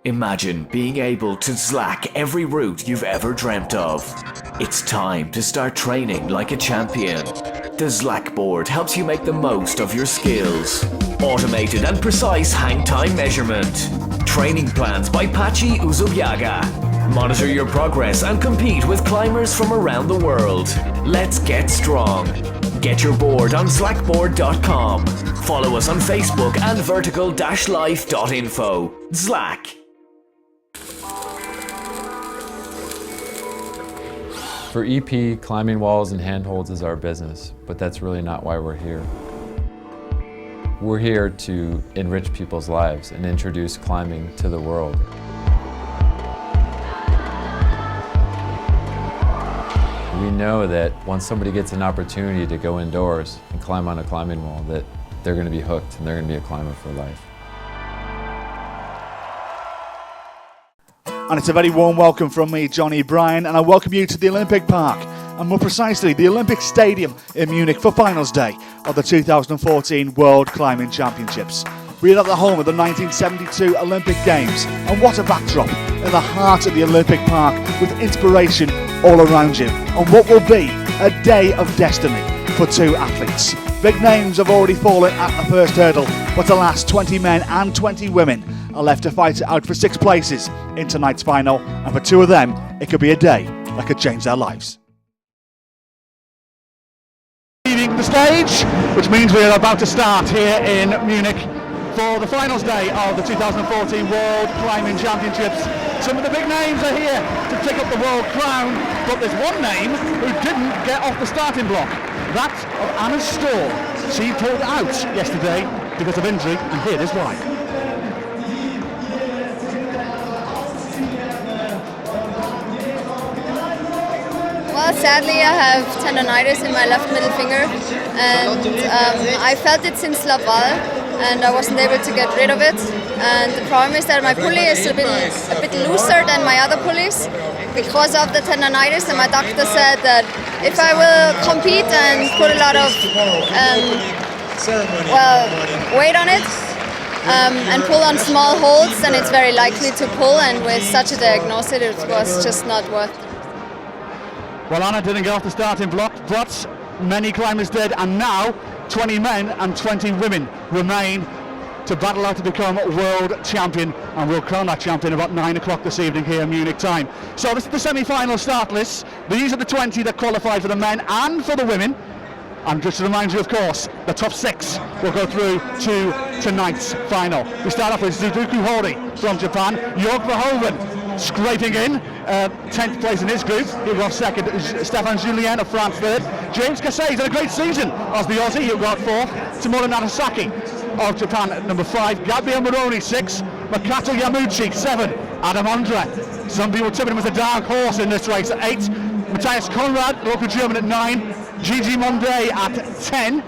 Imagine being able to slack every route you've ever dreamt of. It's time to start training like a champion. The Slack board helps you make the most of your skills. Automated and precise hang time measurement. Training plans by Pachi Uzubiaga. Monitor your progress and compete with climbers from around the world. Let's get strong. Get your board on slackboard.com. Follow us on Facebook and vertical-life.info. Slack. For EP, climbing walls and handholds is our business, but that's really not why we're here. We're here to enrich people's lives and introduce climbing to the world. We know that once somebody gets an opportunity to go indoors and climb on a climbing wall, that they're going to be hooked and they're going to be a climber for life. And it's a very warm welcome from me, Johnny Bryan, and I welcome you to the Olympic Park, and more precisely, the Olympic Stadium in Munich for finals day of the 2014 World Climbing Championships. We are at the home of the 1972 Olympic Games, and what a backdrop in the heart of the Olympic Park with inspiration all around you, and what will be a day of destiny for two athletes. Big names have already fallen at the first hurdle, but alas, 20 men and 20 women are left to fight it out for 6 places in tonight's final, and for 2 of them, it could be a day that could change their lives. Leaving the stage, which means we are about to start here in Munich for the finals day of the 2014 World Climbing Championships. Some of the big names are here to pick up the world crown, but there's one name who didn't get off the starting block. That of Anna Storr. She pulled out yesterday because of injury, and here is why. Well, sadly I have tendonitis in my left middle finger, and I felt it since Laval, and I wasn't able to get rid of it. And the problem is that my pulley is a bit looser than my other pulleys because of the tendonitis, and my doctor said that if I will compete and put a lot of weight on it and pull on small holds, then it's very likely to pull, and with such a diagnosis it was just not worth it. Well, Anna didn't get off the starting block, but many climbers did, and now 20 men and 20 women remain to battle out to become world champion, and we'll crown that champion about 9 o'clock this evening here in Munich time. So this is the semi-final start list. These are the 20 that qualify for the men and for the women. And just to remind you, of course, the top 6 will go through to tonight's final. We start off with Sudoku Hori from Japan, Jörg Verhoeven scraping in, 10th place in his group. He'll go 2nd, Stéphane Julien of France 3rd. James Casey's had a great season as the Aussie, he'll go 4th. Tamura Nagasaki of Japan at number 5, Gabriel Moroni 6, Makoto Yamuchi 7, Adam Ondra. Some people tipping him as a dark horse in this race at 8, Matthias Conrad, local German at 9, Gigi Monday at 10.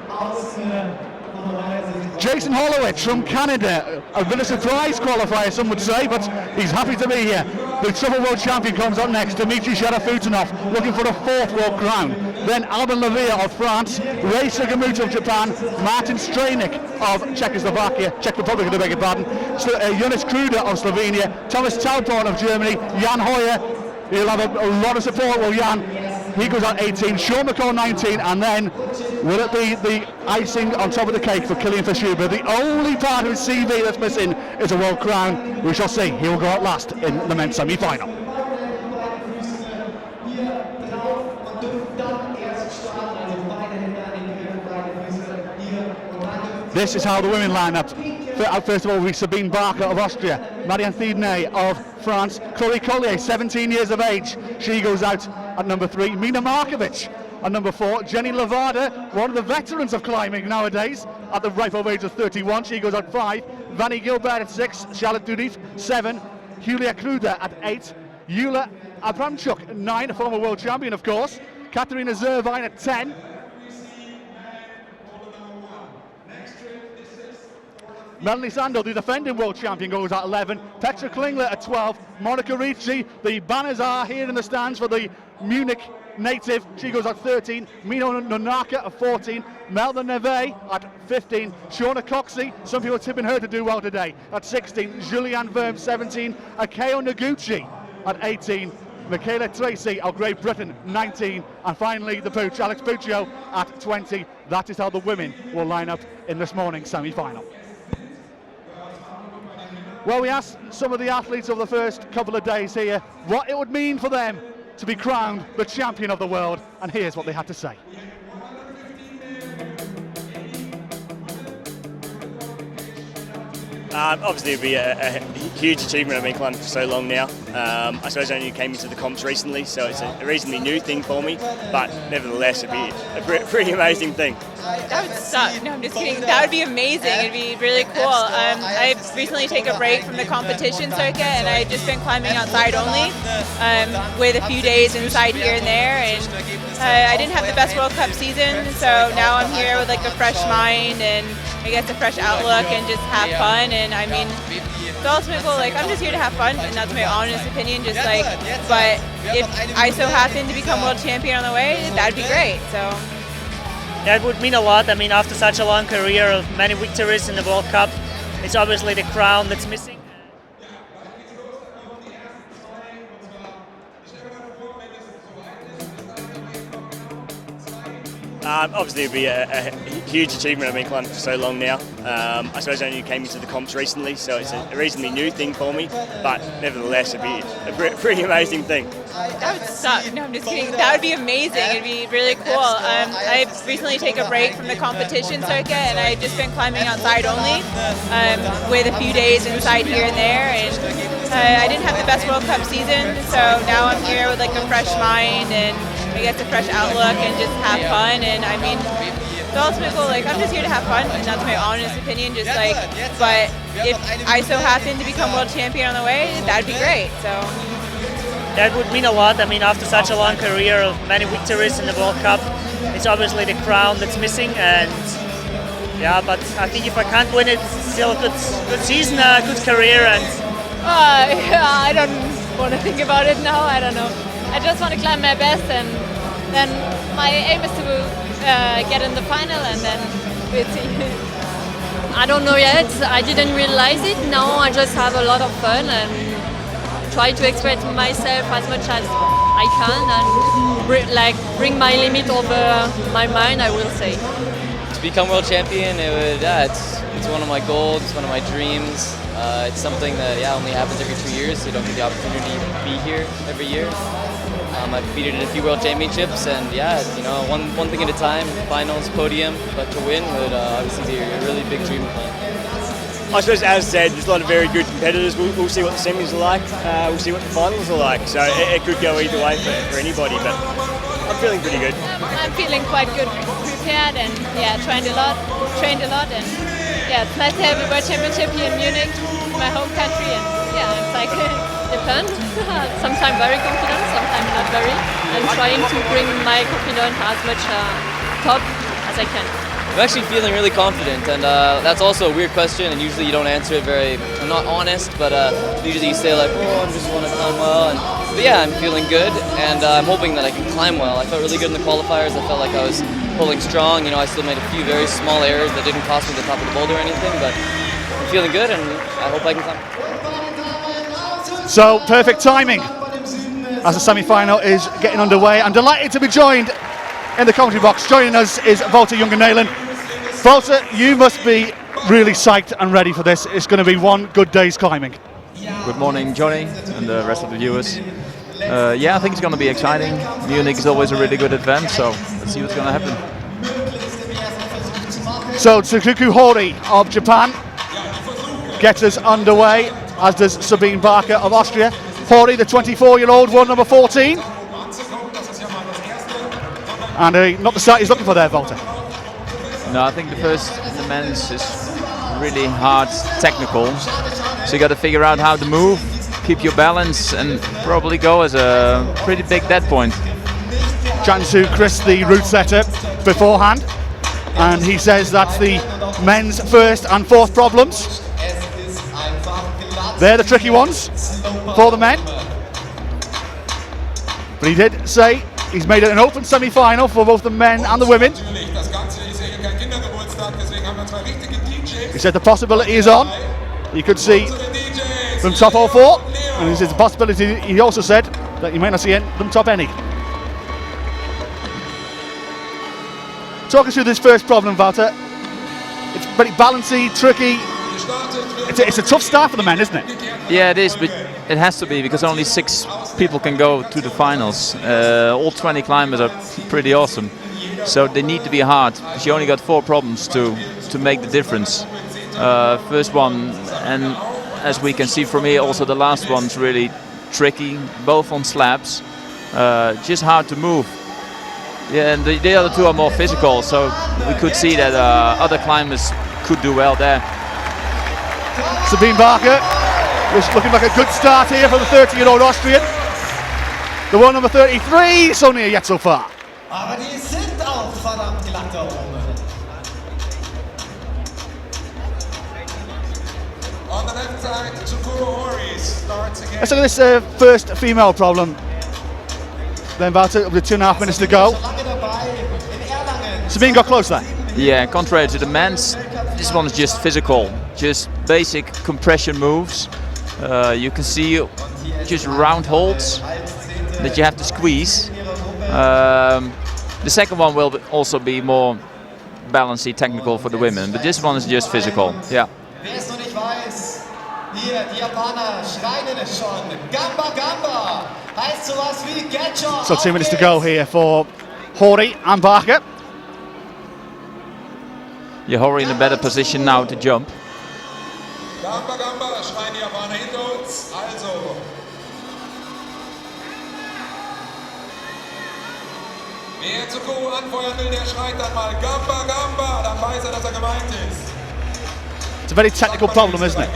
Jason Holowitz from Canada, a bit of surprise qualifier some would say, but he's happy to be here. The triple world champion comes up next, Dmitry Sharafutinov, looking for a 4th world crown. Then Alban Levia of France, Ray Sugimut of Japan, Martin Strejnik of Czech Republic, I beg your pardon, Jonas Kruder of Slovenia, Thomas Tauborn of Germany, Jan Hoyer. He'll have a lot of support. Well, Jan, he goes on 18, Sean McCall 19, and then will it be the icing on top of the cake for Kilian Fischuber? The only part of his CV that's missing is a world crown. We shall see. He will go out last in the men's semi-final. This is how the women line up. First of all, we Sabine Barker of Austria, Marianne Thiedney of France, Chloe Collier, 17 years of age. She goes out at number 3. Mina Markovic at number 4. Jenny Lavada, one of the veterans of climbing nowadays, at the ripe old age of 31. She goes out 5. Vanny Gilbert at 6. Charlotte Durif, 7. Julia Kruder at 8. Yula Abramchuk, 9, a former world champion, of course. Katerina Zervine at 10. Melanie Sandel, the defending world champion, goes at 11. Petra Klingler at 12. Monica Ricci, the banners are here in the stands for the Munich native. She goes at 13. Mino Nonaka at 14. Melda Neve at 15. Shauna Coxey, some people are tipping her to do well today, at 16. Julianne Verme, 17. Akeo Noguchi at 18. Michaela Tracy of Great Britain, 19. And finally, the Pooch, Alex Puccio at 20. That is how the women will line up in this morning's semi-final. Well, we asked some of the athletes over the first couple of days here what it would mean for them to be crowned the champion of the world, and here's what they had to say. Obviously it'd be a huge achievement. I've been climbing for so long now. I suppose I only came into the comps recently, so it's a reasonably new thing for me, but nevertheless it'd be a pretty amazing thing. That would suck. No, I'm just kidding. That would be amazing. It'd be really cool. I've recently taken a break from the competition circuit, and I've just been climbing outside only, with a few days inside here and there. And I didn't have the best World Cup season, so now I'm here with like a fresh mind and I guess a fresh outlook and just have fun. And I mean, the ultimate goal, like I'm just here to have fun, and that's my honest opinion. Just like, but if I so happen to become world champion on the way, that'd be great. So. Yeah, it would mean a lot. I mean, after such a long career of many victories in the World Cup, it's obviously the crown that's missing. Obviously it'd be a huge achievement. I've been climbing for so long now. I suppose I only came into the comps recently, so it's a reasonably new thing for me, but nevertheless it'd be a pretty amazing thing. That would suck. No, I'm just kidding. That would be amazing. It'd be really cool. I've recently taken a break from the competition circuit, and I've just been climbing outside only, with a few days inside here and there. And I didn't have the best World Cup season, so now I'm here with like a fresh mind and I guess a fresh outlook and just have fun. And I mean, the ultimate goal, like I'm just here to have fun, and that's my honest opinion. Just like, but if I so happen to become world champion on the way, that'd be great. So. That would mean a lot. I mean, after such a long career of many victories in the World Cup, it's obviously the crown that's missing. And yeah, but I think if I can't win it, it's still a good season, a good career. And I don't want to think about it now. I don't know. I just want to climb my best, and then my aim is to get in the final, and then we'll see. I don't know yet. I didn't realize it. Now I just have a lot of fun and try to express myself as much as I can, and bring my limit over my mind, I will say. To become world champion, it's one of my goals, it's one of my dreams. It's something that only happens every 2 years, so you don't get the opportunity to be here every year. I've competed in a few world championships, and one thing at a time, finals, podium, but to win would obviously be a really big dream of mine. I suppose, as said, there's a lot of very good competitors. We'll see what the semis are like. We'll see what the finals are like. So it could go either way for anybody, but I'm feeling pretty good. I'm feeling quite good prepared, and trained a lot, and it's nice to have a world championship here in Munich, my home country, and it's like Depends. Sometimes very confident, sometimes not very, and trying to bring my confidence as much top as I can. I'm actually feeling really confident, and that's also a weird question, and usually you don't answer it I'm not honest, but usually you say like, oh, I just want to climb well, but I'm feeling good, and I'm hoping that I can climb well. I felt really good in the qualifiers. I felt like I was pulling strong. I still made a few very small errors that didn't cost me the top of the boulder or anything, but I'm feeling good, and I hope I can climb. So, perfect timing as the semi-final is getting underway. I'm delighted to be joined in the commentary box. Joining us is Walter Junge-Nelen. Walter, you must be really psyched and ready for this. It's going to be one good day's climbing. Good morning, Johnny, and the rest of the viewers. I think it's going to be exciting. Munich is always a really good event, so let's see what's going to happen. So, Tsukuku Hori of Japan gets us underway, as does Sabine Barker of Austria. Hori, the 24-year-old, world number 14. And not the start he's looking for there, Walter. No, I think the first in the men's is really hard technical. So you got to figure out how to move, keep your balance, and probably go as a pretty big dead point. Jansu Chris, the route setter, beforehand. And he says that the men's first and fourth problems. They're the tricky ones for the men. But he did say he's made it an open semi-final for both the men and the women. He said the possibility is on. You could see them top all four, and he said the possibility, he also said that you may not see them top any. Talk us through this first problem, Wouter. It's very balancy, tricky. It's a tough start for the men, isn't it? Yeah, it is, but it has to be because only 6 people can go to the finals. All 20 climbers are pretty awesome, so they need to be hard. Because you only got 4 problems to make the difference. First one, and as we can see from here, also the last one's really tricky, both on slabs, just hard to move. Yeah, and the other 2 are more physical, so we could see that other climbers could do well there. Sabine Barker, just looking like a good start here for the 30-year-old Austrian. The one number 33, so near yet so far. On the left side, Hori starts again. Let's look at this first female problem. Then about with 2.5 minutes to go. Sabine got close there. Yeah, contrary to the men's, this one is just physical, just basic compression moves. You can see just round holds that you have to squeeze. The second one will also be more balancey, technical for the women, but this one is just physical. Yeah. So 2 minutes to go here for Hori and Barker. Yeah, Hori in a better position now to jump. Gamba, Gamba, schreien die Japaner hinter uns. Also. Wer zu Kuh anfeuern will, der schreit dann mal Gamba, Gamba. Dann weiß dass gemeint ist. It's a very technical problem, isn't it?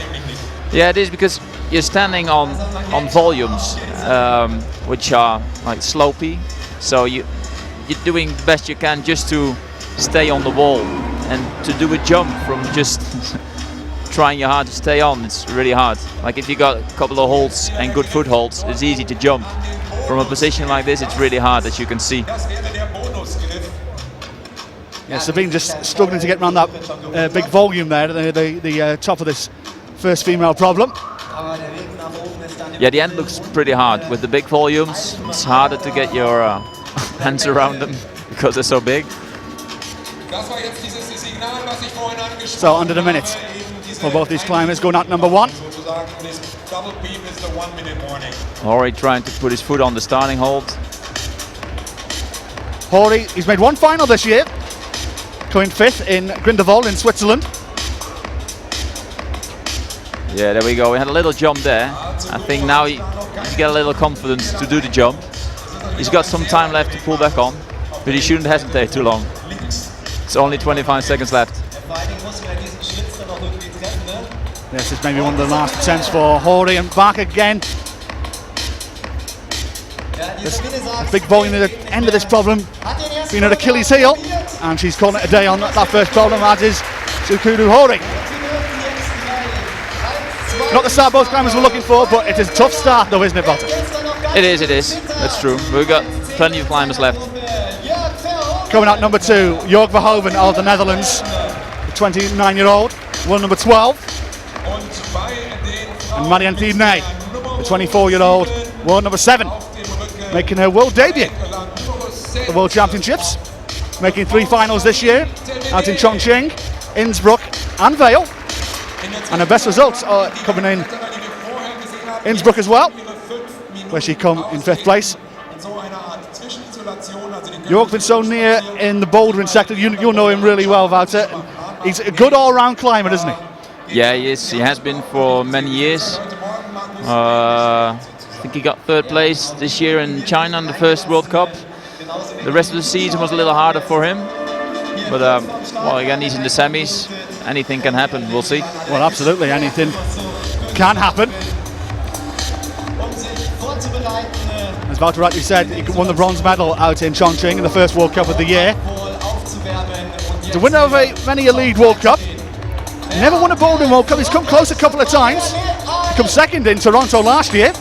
Yeah, it is, because you're standing on volumes which are like slopey, so you're doing the best you can just to stay on the wall, and to do a jump from just trying your hard to stay on, it's really hard. Like if you got a couple of holds and good footholds, it's easy to jump. From a position like this, it's really hard, as you can see. Yeah, Sabine just struggling to get around that big volume there at the top of this first female problem. Yeah, the end looks pretty hard. With the big volumes, it's harder to get your hands around them because they're so big. So under the minute for both these climbers, going out number 1. Hori trying to put his foot on the starting hold. Hori, he's made one final this year, coming 5th in Grindelwald in Switzerland. Yeah, there we go. We had a little jump there. I think now he's got a little confidence to do the jump. He's got some time left to pull back on, but he shouldn't hesitate too long. It's only 25 seconds left. This is maybe one of the last attempts for Hori and back again. This big volume at the end of this problem being an Achilles heel, and she's calling it a day on that first problem, as is Tsukuru Hori. Not the start both climbers were looking for, but it is a tough start though, isn't it, Walter? It is. That's true. We've got plenty of climbers left. Coming out number 2, Jorg Verhoeven of the Netherlands, the 29-year-old, world number 12. And Marianne Thiedney, the 24-year-old, world number 7, making her world debut at the World Championships, making 3 finals this year, out in Chongqing, Innsbruck and Vale. And her best results are coming in Innsbruck as well, where she come in 5th place. Jorg's been so near in the bouldering sector. You'll know him really well, Wouter. He's a good all-round climber, isn't he? Yeah, he is. He has been for many years. I think he got 3rd place this year in China in the first World Cup. The rest of the season was a little harder for him. But, well, again, he's in the semis. Anything can happen. We'll see. Well, absolutely. Anything can happen. As Wouter rightly said, he won the bronze medal out in Chongqing in the first World Cup of the year. The winner of many a league World Cup, Never won a Boulder World Cup. He's come close a couple of times. He come second in Toronto last year.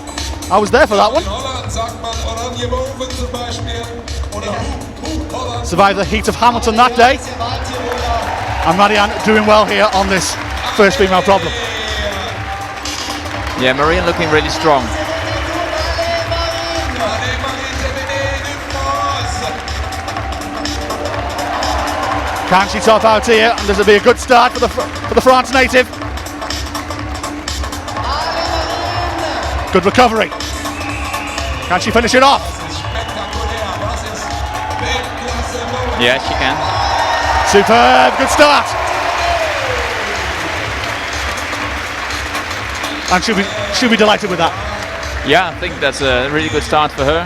I was there for that one. Survived the heat of Hamilton that day. And Marianne doing well here on this first female problem. Yeah, Marianne looking really strong. Can she top out here? And this will be a good start for the France native. Good recovery. Can she finish it off? Yeah, she can. Superb, good start. And she'll be delighted with that. Yeah, I think that's a really good start for her.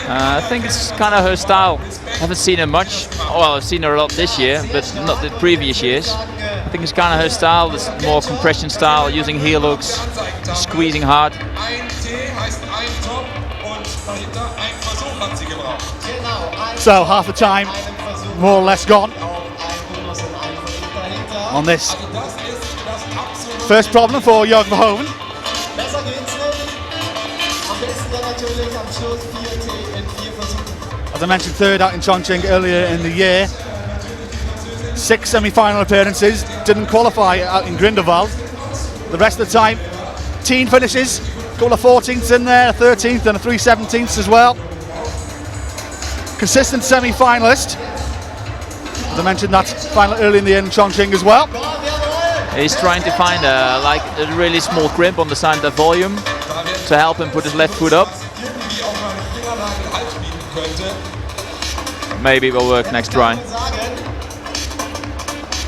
I think it's kind of her style. I haven't seen her much. Well, I've seen her a lot this year, but not the previous years. I think it's kind of her style. This more compression style, using heel hooks, squeezing hard. So half the time, more or less gone on this first problem for Jörg Verhoeven. As I mentioned, third out in Chongqing earlier in the year. 6 semi-final appearances, didn't qualify out in Grindelwald. The rest of the time, teen finishes, a couple of 14ths in there, a 13th and a 3 17ths as well. Consistent semi-finalist. As I mentioned, that final early in the year in Chongqing as well. He's trying to find like a really small crimp on the side of the volume to help him put his left foot up. Maybe it will work next try.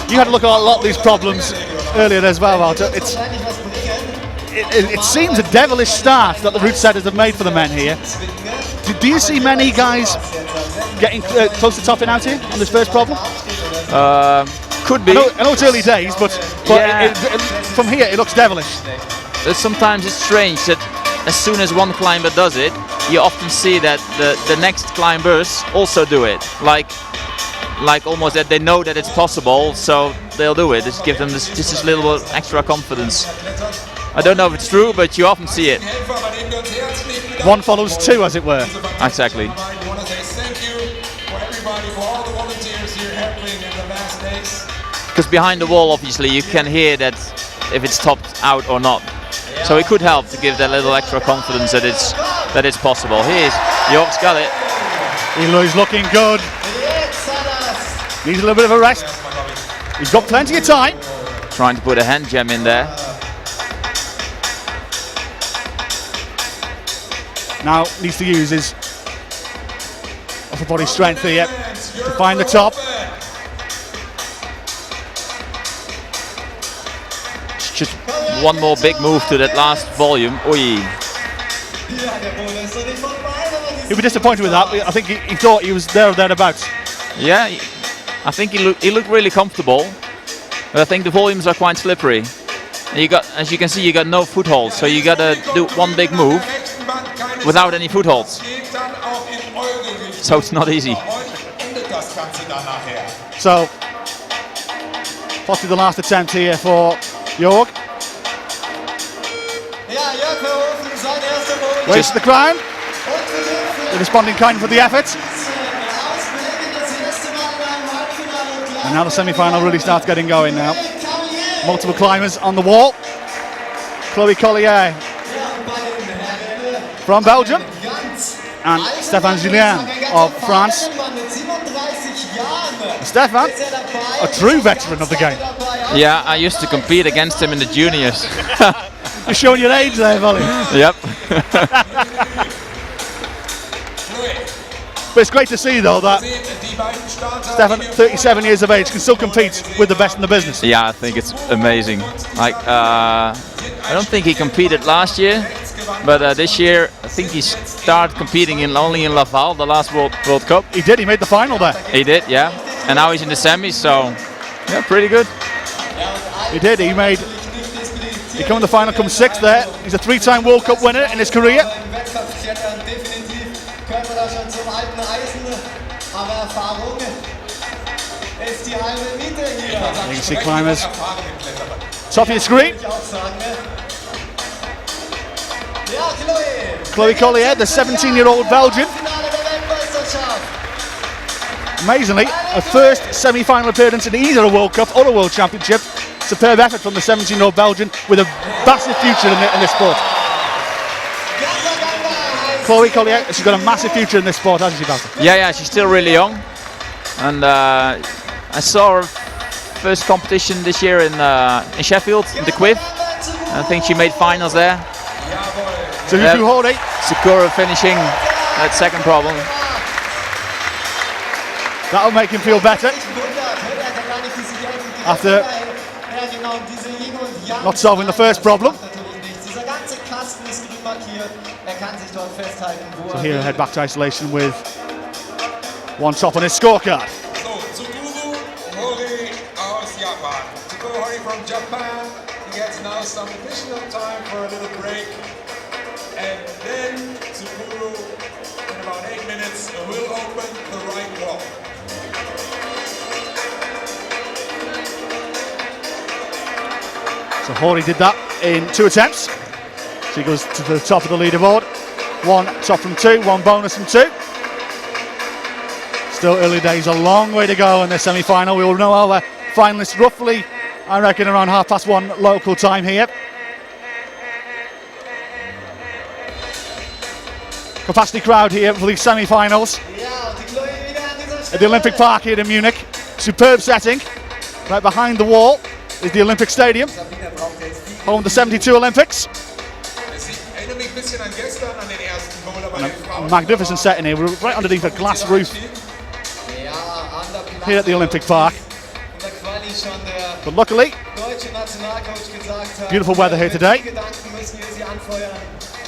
You had a look at a lot of these problems earlier as well, Walter. It seems a devilish start that the route setters have made for the men here. Do you see many guys getting close to topping out here on this first problem? Could be. I know it's early days, but yeah. From here it looks devilish. Sometimes it's strange that as soon as one climber does it, you often see that the next climbers also do it. Like almost that they know that it's possible, so they'll do it. Just give them just this little extra confidence. I don't know if it's true, but you often see it. One follows two, as it were. Exactly. I want to say thank you for everybody, for all the volunteers here helping in the last days. Because behind the wall, obviously, you can hear that if it's topped out or not. So it could help to give that little extra confidence that it's possible. Here's Jörg's got it. Eloy's looking good. Needs a little bit of a rest. He's got plenty of time. Trying to put a hand jam in there. Now needs to use his upper body strength here to find the top. It's just one more big move to that last volume. Oy. He'll be disappointed with that. I think he thought he was there or thereabouts. Yeah, I think he looked really comfortable, but I think the volumes are quite slippery. And you got, as you can see, you got no footholds, so you got to do one big move without any footholds. So it's not easy. So, possibly the last attempt here for Jörg. Waste the crown. The responding kind for the effort. And now the semi-final really starts getting going now. Multiple climbers on the wall. Chloé Collier from Belgium and Stéphane Julien of France. Stéphane, a true veteran of the game. Yeah, I used to compete against him in the juniors. You're showing your age there, Volley. Yep. But it's great to see, though, that Stéphane, 37 years of age, can still compete with the best in the business. Yeah, I think it's amazing. Like, I don't think he competed last year, but this year I think he started competing only in Laval, the last World Cup. He did. He made the final there. He did, yeah. And now he's in the semis, so yeah, pretty good. He did. He came in the final, comes sixth there. He's a 3-time World Cup winner in his career. You can see climbers. Top of your screen. Chloe Collier, the 17-year-old Belgian. Amazingly, a first semi-final appearance in either a World Cup or a World Championship. Superb effort from the 17-year-old Belgian with a massive future in this sport. Chloe Collier, she's got a massive future in this sport, hasn't she, Belgium? Yeah, she's still really young. And I saw her first competition this year in Sheffield, in the Quiff. I think she made finals there. Sakura finishing that second problem. That'll make him feel better. After not solving the first problem. So he'll head back to isolation with one top on his scorecard. From Japan, he gets now some additional time for a little break, and then Tsukuru in about 8 minutes will open the right wall. So Hori did that in 2 attempts. So he goes to the top of the leaderboard. 1 top from 2, 1 bonus from 2. Still early days, a long way to go in the semi-final. We will know our finalists roughly, I reckon, around 1:30 local time here. Capacity crowd here for these semi-finals at the Olympic Park here in Munich. Superb setting. Right behind the wall is the Olympic Stadium, home of the 72 Olympics. And a magnificent setting here. We're right underneath a glass roof here at the Olympic Park. But luckily, beautiful weather here today.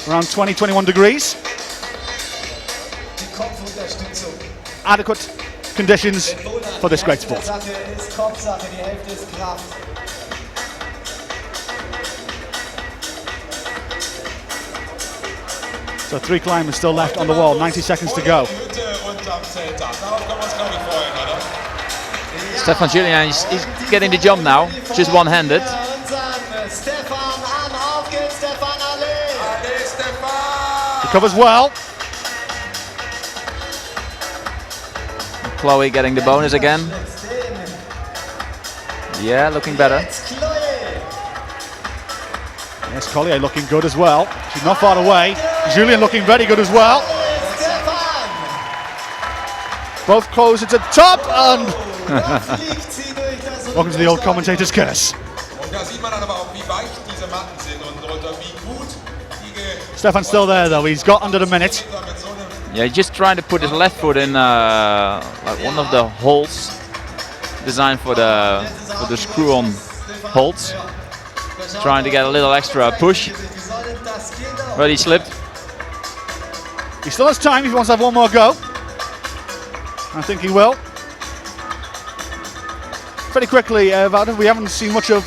Around 20-21 degrees. Adequate conditions for this great sport. So 3 climbers still left on the wall, 90 seconds to go. Stefan Julien, he's getting the jump now, just one-handed. He covers well. Chloe getting the bonus again. Yeah, looking better. Yes, Collier looking good as well. She's not far away. Julien looking very good as well. Both closer to top and welcome to the old commentator's curse. Stefan's still there though, he's got under the minute. Yeah, he's just trying to put his left foot in like one of the holes designed for the screw-on holds. Trying to get a little extra push, but he slipped. He still has time if he wants to have one more go. I think he will. Very quickly, Valda, we haven't seen much of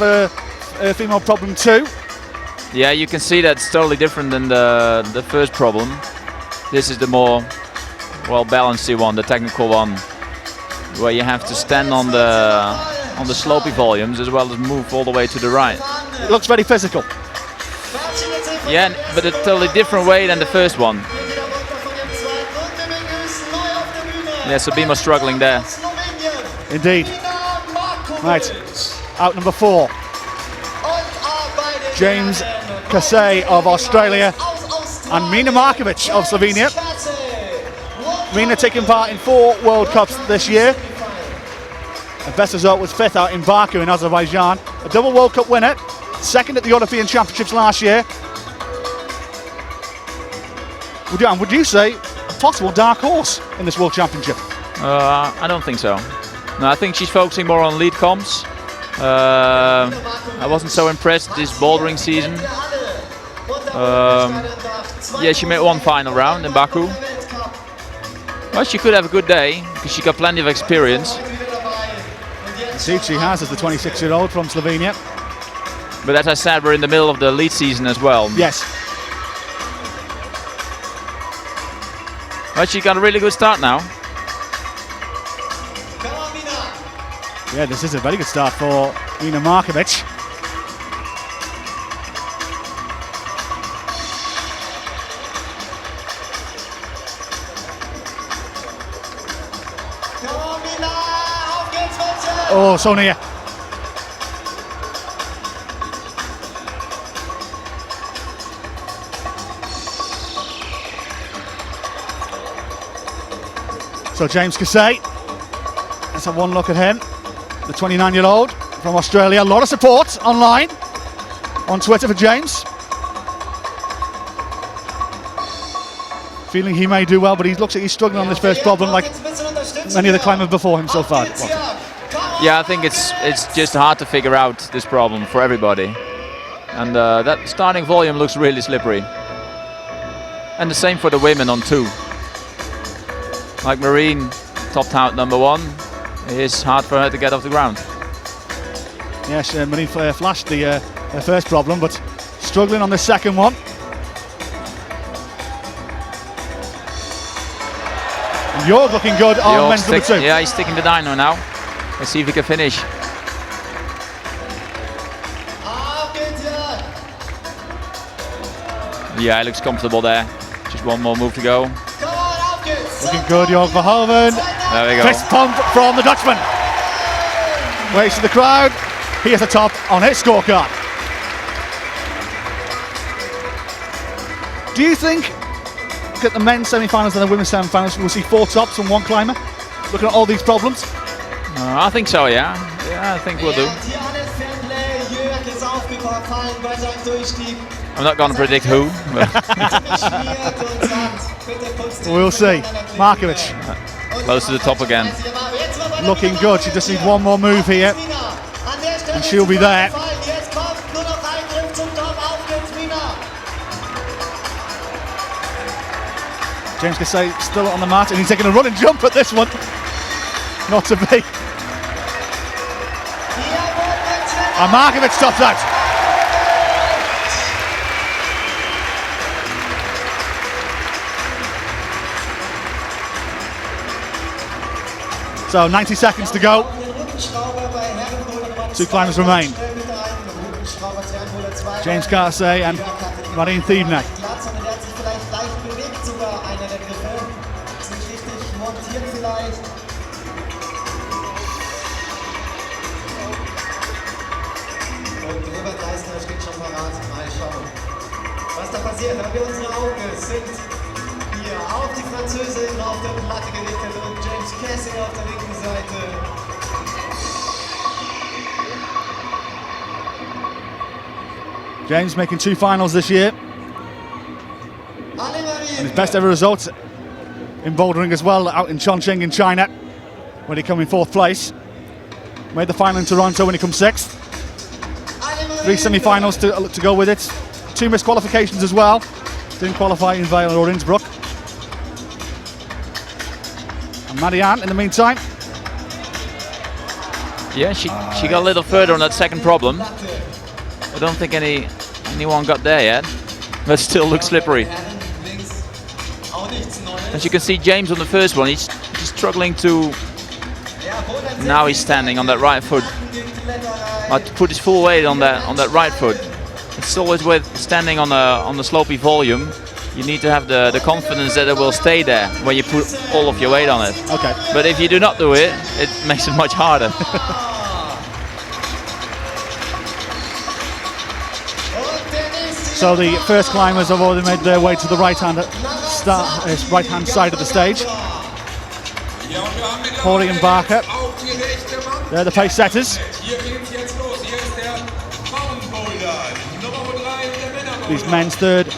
female problem 2. Yeah, you can see that's totally different than the first problem. This is the more well-balanced one, the technical one, where you have to stand on the slopey volumes as well as move all the way to the right. It looks very physical. Yeah, but a totally different way than the first one. Yeah, Sabima struggling there. Indeed. Right, out number 4. James Kasey of Australia and Mina Markovic of Slovenia. Mina taking part in 4 World Cups this year. Her best result was 5th out in Baku in Azerbaijan. A double World Cup winner, 2nd at the European Championships last year. Would you say a possible dark horse in this World Championship? I don't think so. No, I think she's focusing more on lead comps. I wasn't so impressed this bouldering season. Yeah, she made 1 final round in Baku. Well, she could have a good day because she got plenty of experience. Indeed she has, as the 26-year-old from Slovenia. But as I said, we're in the middle of the lead season as well. Yes. But she got a really good start now. Yeah, this is a very good start for Mina Markovic. Oh, Sonia. So James Casey, let's have one look at him, the 29-year-old from Australia. A lot of support online, on Twitter for James. Feeling he may do well, but he looks like he's struggling on this first problem like many of the climbers before him so far. Yeah, I think it's just hard to figure out this problem for everybody. And that starting volume looks really slippery. And the same for the women on 2. Like Marine topped out number 1. It's hard for her to get off the ground. Yes, Marine flashed the her first problem, but struggling on the second one. And Jorg looking good on men's number 2. Yeah, he's sticking the dyno now. Let's see if he can finish. Yeah, he looks comfortable there. Just one more move to go. Looking good, Jorg Verhoeven. There we go. Fist pump from the Dutchman. Waits to the crowd. He is the top on his scorecard. Do you think at the men's semi-finals and the women's semi-finals we'll see 4 tops from 1 climber? Looking at all these problems? I think so, yeah. Yeah, I think we'll do. I'm not going to predict who. We'll see. Markovic. Close to the top again. Looking good. She just needs one more move here. And she'll be there. James Casey still on the mat, and he's taking a run and jump at this one. Not to be. And Markovic stops out. So 90 seconds to go. 2 climbers remain. James Casey and Marine Thievner. Was da passiert, haben wir unsere Augen, sind hier auf die Französin auf der Platte gerichtet und James Casey auf der linken Seite. James making 2 finals this year. And his best ever results in bouldering as well, out in Chongqing in China, when he came in 4th place. Made the final in Toronto when he comes 6th. 3 semi-finals to go with it. 2 missed qualifications as well. Didn't qualify in Vail or Innsbruck. And Marianne in the meantime. Yeah, she got a little further on that second problem. I don't think anyone got there yet, but still looks slippery. As you can see, James on the first one, he's struggling to. Now he's standing on that right foot. But to put his full weight on that right foot. It's always with standing on the slopey volume. You need to have the confidence that it will stay there when you put all of your weight on it. Okay. But if you do not do it, it makes it much harder. So the first climbers have already made their way to the right-hand side of the stage. Horley and Barker, they're the pace setters. These men's 3rd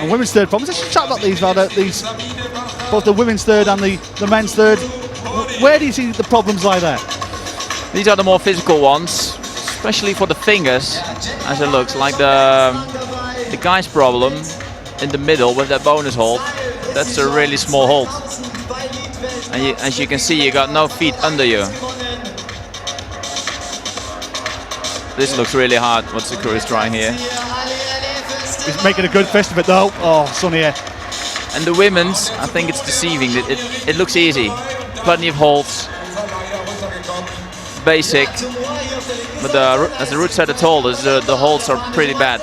and women's 3rd problems. Let's chat about these, both the women's 3rd and the men's 3rd. Where do you see the problems lie there? These are the more physical ones, especially for the fingers, as it looks like the guy's problem in the middle with that bonus hold. That's a really small hold, and as you can see, you got no feet under you. This looks really hard. What Sakura is trying here. He's making a good fist of it though. Oh, Sonny. And the women's, I think it's deceiving. It looks easy. Plenty of holds. basic, but as the route setter told us, the holds are pretty bad.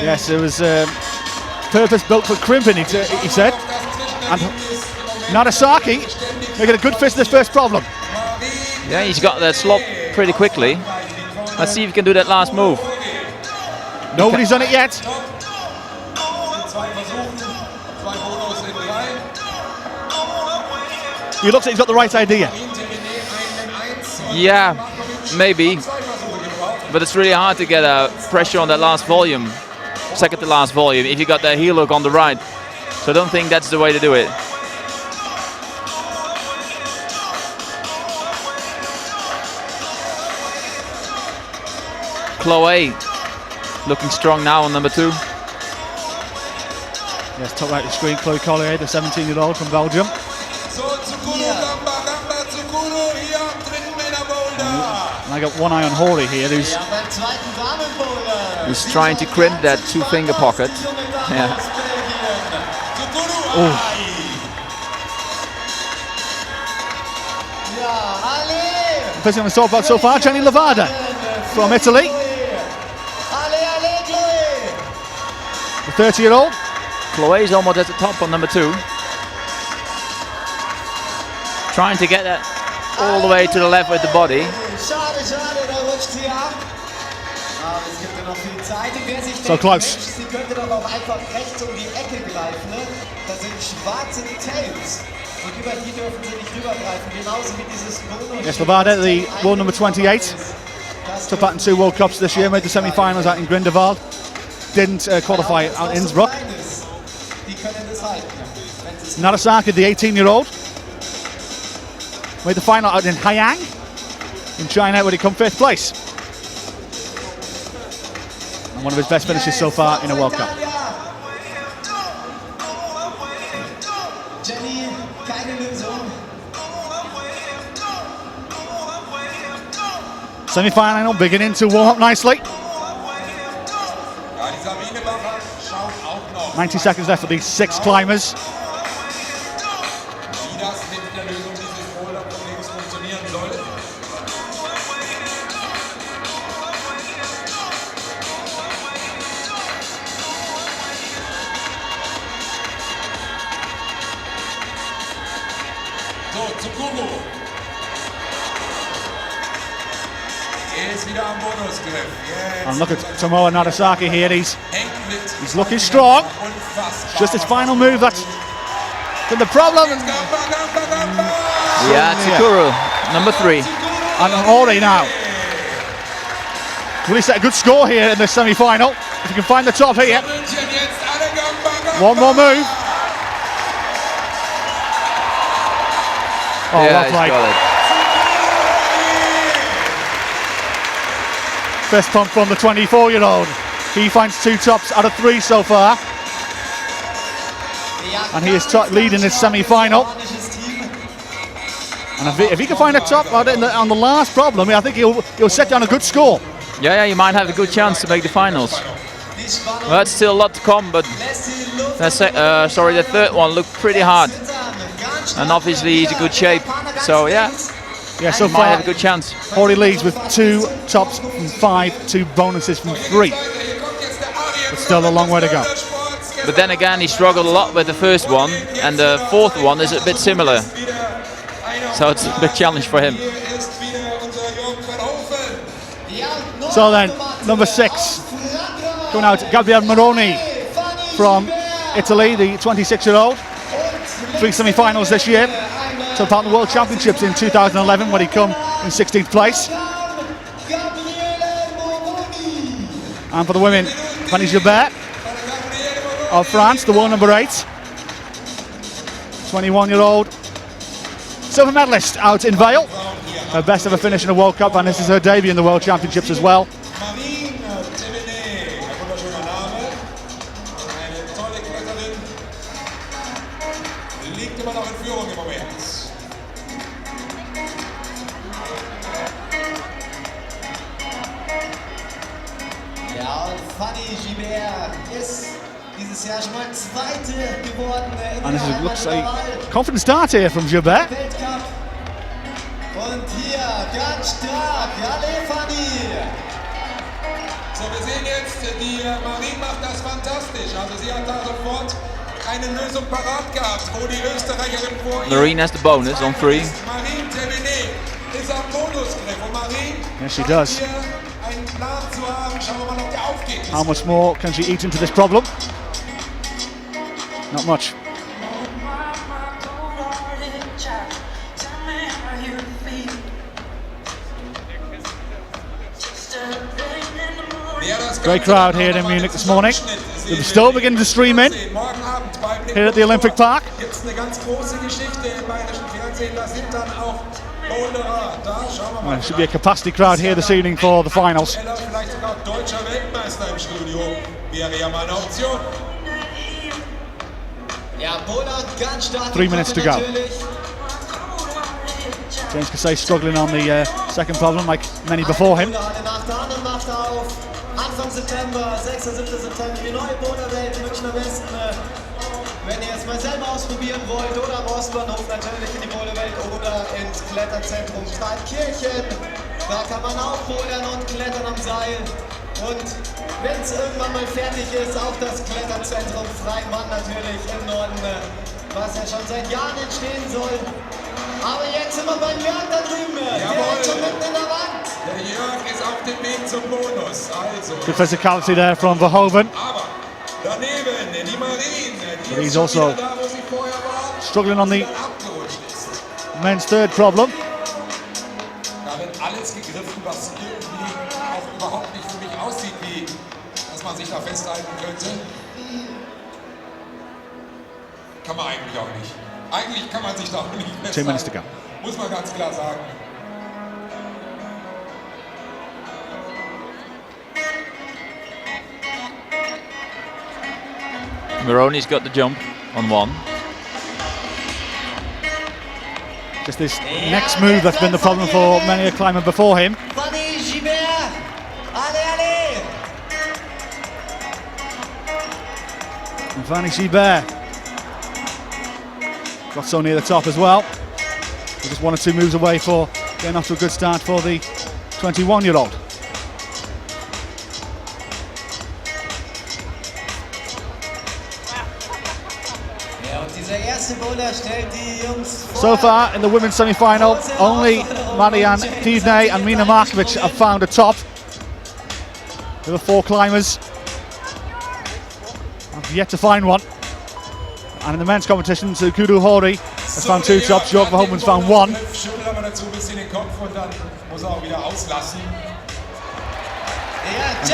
Yes, it was purpose built for crimping, he said. And Nagasaki making a good fist of this first problem. Yeah, he's got that slop pretty quickly. Let's see if he can do that last move. Nobody's done it yet. He looks like he's got the right idea. Yeah, maybe. But it's really hard to get pressure on that last volume, second to last volume, if you got that heel hook on the right. So I don't think that's the way to do it. Chloe looking strong now on number 2. Yes, top right of the screen, Chloe Collier, the 17-year-old from Belgium. And I got one eye on Hori here, who's trying to crimp that 2-finger pocket. Yeah. Oh. The person we've talked about so far, Jenny Levada from Italy. The 30-year-old. Chloe's almost at the top on number 2. Trying to get that all the way to the left with the body. So close. Yes, Levada, the world number 28. Took part in 2 World Cups this year, made the semi-finals out in Grindelwald. Didn't qualify out in Innsbruck. Nagasaki, the 18-year-old. Made the final out in Haiyang in China, where he come 5th place. And one of his best finishes so far in a World Cup. Semi-final beginning to warm up nicely. 90 seconds left for these 6 climbers. And look at Tomoa Nagasaki here, he's looking strong. It's just his final move that's been the problem. Yeah, Tsukuru, number 3. And Hori now. Will he set a good score here in the semi-final? If he can find the top here. One more move. Oh, yeah, well played. Fist pump from the 24-year-old. He finds 2 tops out of 3 so far. And he is leading his semi-final. And if he can find a top on the last problem, I think he'll set down a good score. Yeah, you might have a good chance to make the finals. Well, that's still a lot to come, but the 3rd one looked pretty hard. And obviously he's in good shape. So yeah, so he far might have a good chance. Hori leads with 2 tops from 5, 2 bonuses from 3. But still a long way to go. But then again, he struggled a lot with the first one, and the 4th one is a bit similar. So it's a big challenge for him. So then, number 6, going out, Gabriele Moroni from Italy, the 26-year-old. 3 semi-finals this year. Took part in the World Championships in 2011, where he come in 16th place. And for the women, Fanny Gilbert of France, the world number 8. 21-year-old silver medalist out in Vail. Her best ever finish in a World Cup, and this is her debut in the World Championships as well. And this looks like a confident start here from Gilbert. Und hier ganz stark, Jalefani. So, wir sehen jetzt, die Marie macht das fantastisch. Also sie hat da sofort eine Lösung parat gehabt, wo die Österreicherin vor ihr... Marine has the bonus on 3. Marie Terminé ist am Bonusgriff. Und Marie Yes, she does. hier einen Plan zu haben. Schauen wir mal, ob der aufgeht. How much more can she eat into this problem? Not much. Great crowd here in Munich this morning. They're still beginning to stream in here at the Olympic Park. Gibt's eine ganz große Geschichte im bayerischen Fernsehen. Da sind dann auch Boulderer. Da schauen wir mal. There should be a capacity crowd here this evening for the finals. Vielleicht sogar deutscher Weltmeister im Studio. Wäre ja mal eine Option. Ja, Boulder ganz stark. 3 minutes to go. James Casey struggling on the second problem, like many before him. Macht auf. Anfang September, 6. 7. September, die neue Boulderwelt im Münchner Westen. Wenn ihr es mal selber ausprobieren wollt, oder am Ostbahnhof natürlich in die Boulderwelt oder ins Kletterzentrum Thalkirchen. Da kann man auch bouldern und klettern am Seil. Und wenn es irgendwann mal fertig ist, auch das Kletterzentrum Freimann natürlich im Norden, was ja schon seit Jahren entstehen soll. Aber jetzt sind wir beim Jörg da drüben. Der ist schon mitten in der Wand. Der Jörg ist auf dem Weg zum Bonus. Also. Good physicality there from Verhoeven. Aber daneben die Marine. But he's also da, wo sie vorher war, struggling on the abgerutscht ist. men's third problem. Da wird alles gegriffen, was irgendwie auch überhaupt nicht für mich aussieht, wie dass man sich da festhalten könnte. Kann man eigentlich auch nicht. Eigentlich kann man sich da auch nicht festhalten. 2 minutes to go. Muss man ganz klar sagen. Maroney's got the jump on 1. Just this next move that's been the problem for many a climber before him. Fanny Gibert. Allez. And Fanny Gibert got so near the top as well. We're just 1 or 2 moves away for getting off to a good start for the 21-year-old. So far in the women's semi-final, only Marianne Divnay and Mina Markovic have found a top. There were 4 climbers. I've yet to find one. And in the men's competition, Kudu Hori has found 2 tops. Jörg Verhoeven's found 1. And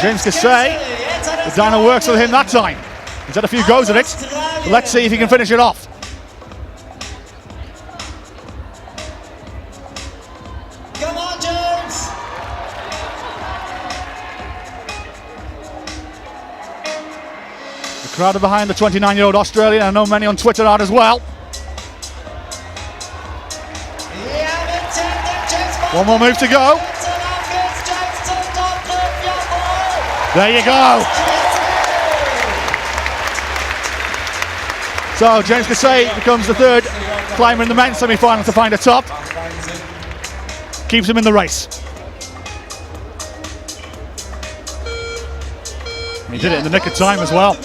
James Casey, the dyno works with him that time. He's had a few goes at it. But let's see if he can finish it off. Come on, James! The crowd are behind the 29-year-old Australian. I know many on Twitter are as well. 1 more move to go. There you go. So James Casey becomes the 3rd climber in the men's semi-final to find a top. Keeps him in the race. He did it in the nick of time as well.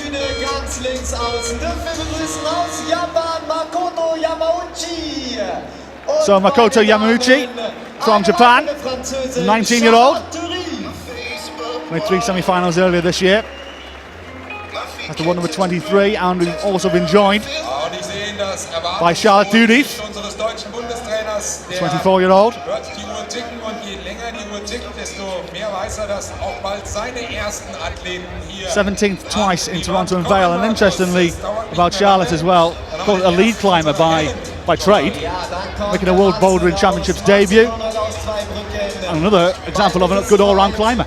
So Makoto Yamauchi from Japan, 19-year-old. Made 3 semi-finals earlier this year. After one number 23, and we've also been joined by Charlotte Dudif, 24-year-old. 17th twice in Toronto and Vail, and interestingly about Charlotte as well, a lead climber by trade, making a World Bouldering Championships debut, and another example of a good all-round climber.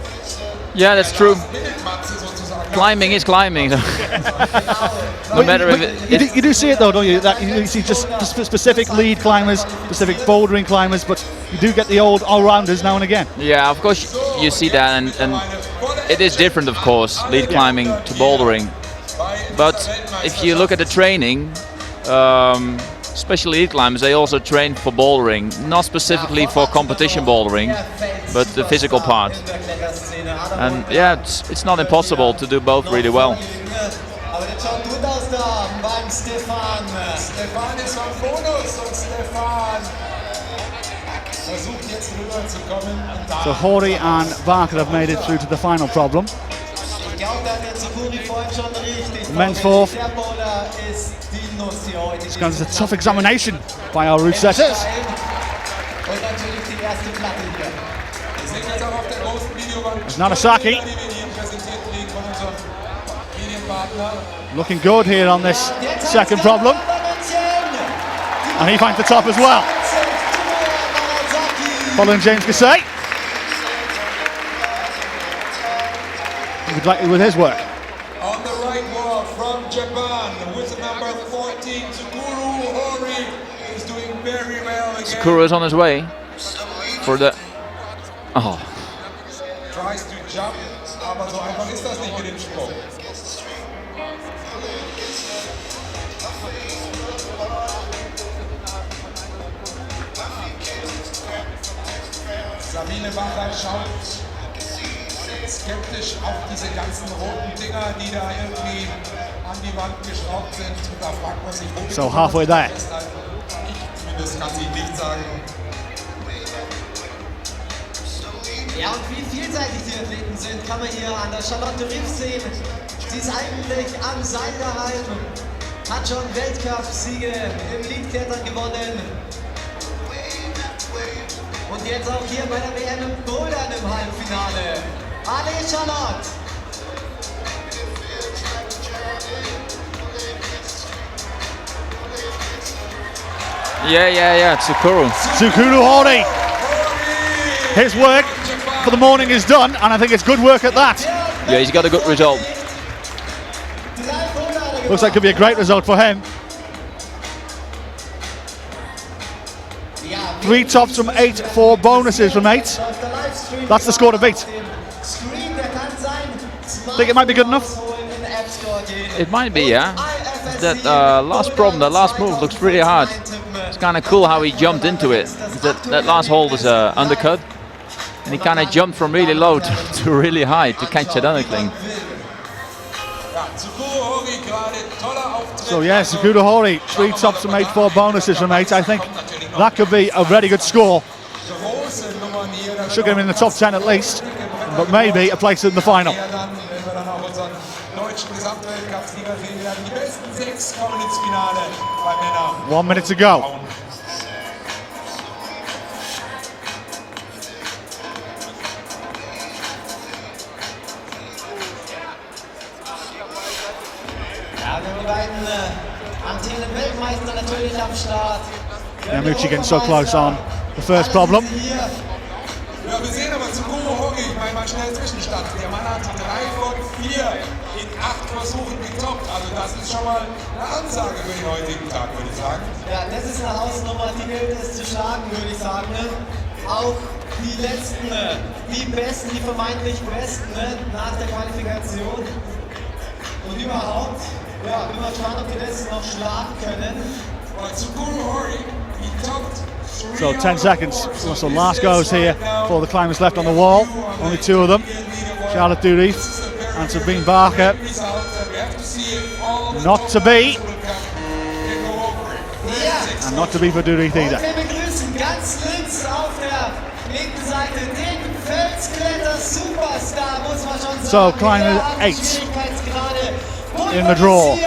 Yeah, that's true. Climbing is climbing. No matter if you do see it though, don't you? That you see just specific lead climbers, specific bouldering climbers, but you do get the old all-rounders now and again. Yeah, of course you see that, and it is different, of course, lead climbing to bouldering. But if you look at the training, especially elite climbers, they also train for bouldering, not specifically for competition bouldering, but the physical part. And yeah, it's not impossible to do both really well. Aber das schaut gut aus da beim Stefan. Stefan ist vom Bonus und Stefan versucht jetzt rüber zu kommen. So Hori and Barker have made it through to the final problem. Ich glaube, da hat der Tsukuri vorhin schon richtig. Men's fourth. Der Bowler ist die Nuss hier heute. It's going to be a tough examination by our route setters. Und natürlich die erste Platte hier. Wir sehen jetzt auch auf der großen Videowand, There's Nagasaki. die wir hier präsentiert kriegen von unserem Medienpartner. Looking good here on this second problem. And he finds the top as well. Following James Gasay. Delighted with his work. On the right wall from Japan with number 14, Tsukuru Hori is doing very well again. Tsukuru is on his way for the... Oh. Tries to jump, aber so einfach ist das nicht mit dem Sprung. Sabine Bacher schaut skeptisch auf diese ganzen roten Dinger, die da irgendwie an die Wand geschraubt sind. Und da fragt man sich, wo So halfway there. Ich zumindest kann sie nicht sagen. Ja, und wie vielseitig die Athleten sind, kann man hier an der Charlotte Riff sehen. Sie ist eigentlich am Seil gehalten, hat schon Weltcup-Siege im Leadklettern gewonnen. Und jetzt auch hier bei der WM im Bouldern im Halbfinale. Allez, Charlotte! Yeah, Tsukuru. Tsukuru Hori. His work for the morning is done, and I think it's good work at that. Yeah, he's got a good result. Looks like it could be a great result for him. 3 tops from 8, 4 bonuses from 8. That's the score to beat. Think it might be good enough? It might be, yeah. That last problem, that last move looks really hard. It's kind of cool how he jumped into it. That last hold is undercut, and he kind of jumped from really low to really high to catch that undercling. So yes, Tsukuru Hori, 3 tops from 8, 4 bonuses from 8. I think that could be a very good score. Should get him in the top 10 at least, but maybe a place in the final. 1 minute to go. Yamuchi getting so close on the first problem. Ja, wir sehen aber Tsukuru Hori, ich meine mal schnell Zwischenstand. Der Mann hat 3 von 4 in 8 Versuchen getoppt. Also das ist schon mal eine Ansage für den heutigen Tag, würde ich sagen. Ja, das ist eine Hausnummer, die gilt es zu schlagen, würde ich sagen. Auch die letzten, die Besten, die vermeintlich Besten nach der Qualifikation. Und überhaupt, ja, bin mal gespannt, ob wir das noch schlagen können. Tsukuru Hori, he topped. So 10 seconds. So last goes here for the climbers left on the wall. Only 2 of them. Charlotte Durif and Sabine Barker. Not to be. And not to be for Durif either. Wir begrüßen ganz links auf der linken Seite den Felskletter-Superstar, muss man schon sagen. So climber 8 in the draw.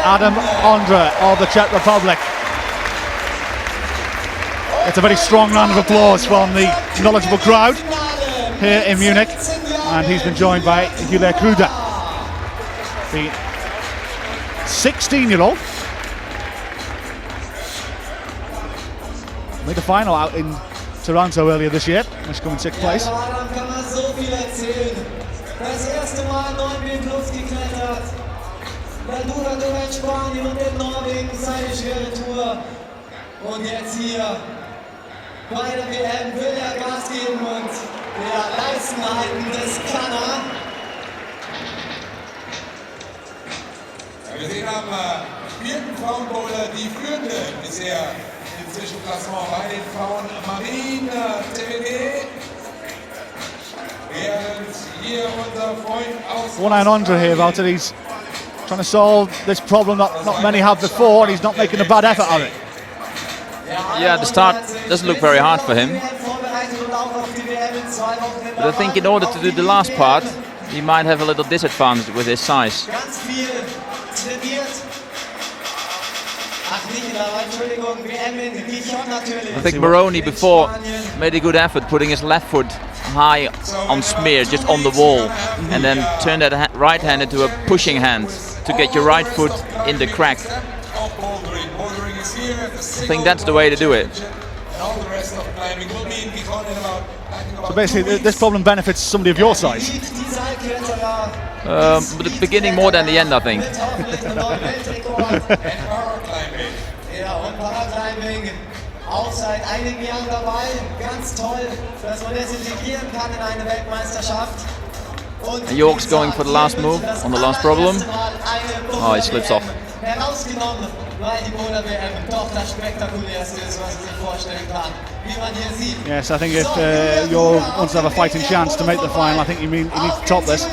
Adam Ondra of the Czech Republic. It's a very strong round of applause from the knowledgeable crowd here in Munich, and he's been joined by Julia Kruder, the 16-year-old. Made the final out in Toronto earlier this year. She's come in 6th place. Das erste Mal 9 in Luft geklettert. Ladura durch Spanien und in Norwegen seine schwere Tour. Und jetzt hier bei der WM will er Gas geben und der Leisten halten, das kann er. Wir sehen am vierten Frauenbowler die führende bisher im Zwischenklassement bei den Frauen Marine TVD. Während hier unser Freund aus 1-900 here, Walter. He's trying to solve this problem that not many have before, and he's not making a bad effort of it. Yeah, the start doesn't look very hard for him. But I think in order to do the last part, he might have a little disadvantage with his size. I think Moroni before made a good effort putting his left foot high on smear, just on the wall, and then turn that right hand into a pushing hand to get your right foot in the crack. I think that's the way to do it. So basically, this problem benefits somebody of your size. But the beginning more than the end, I think. Auch seit einigen Jahren dabei, ganz toll, dass man das integrieren kann in eine Weltmeisterschaft. And York's going for the last move on the last problem. Oh, he slips off. Herausgenommen, weil die Boulder WM doch das spektakulärste ist, was man sich vorstellen kann. Wie man hier sieht. Yes, I think if York wants to have a fighting chance to make the final, I think he needs to top this.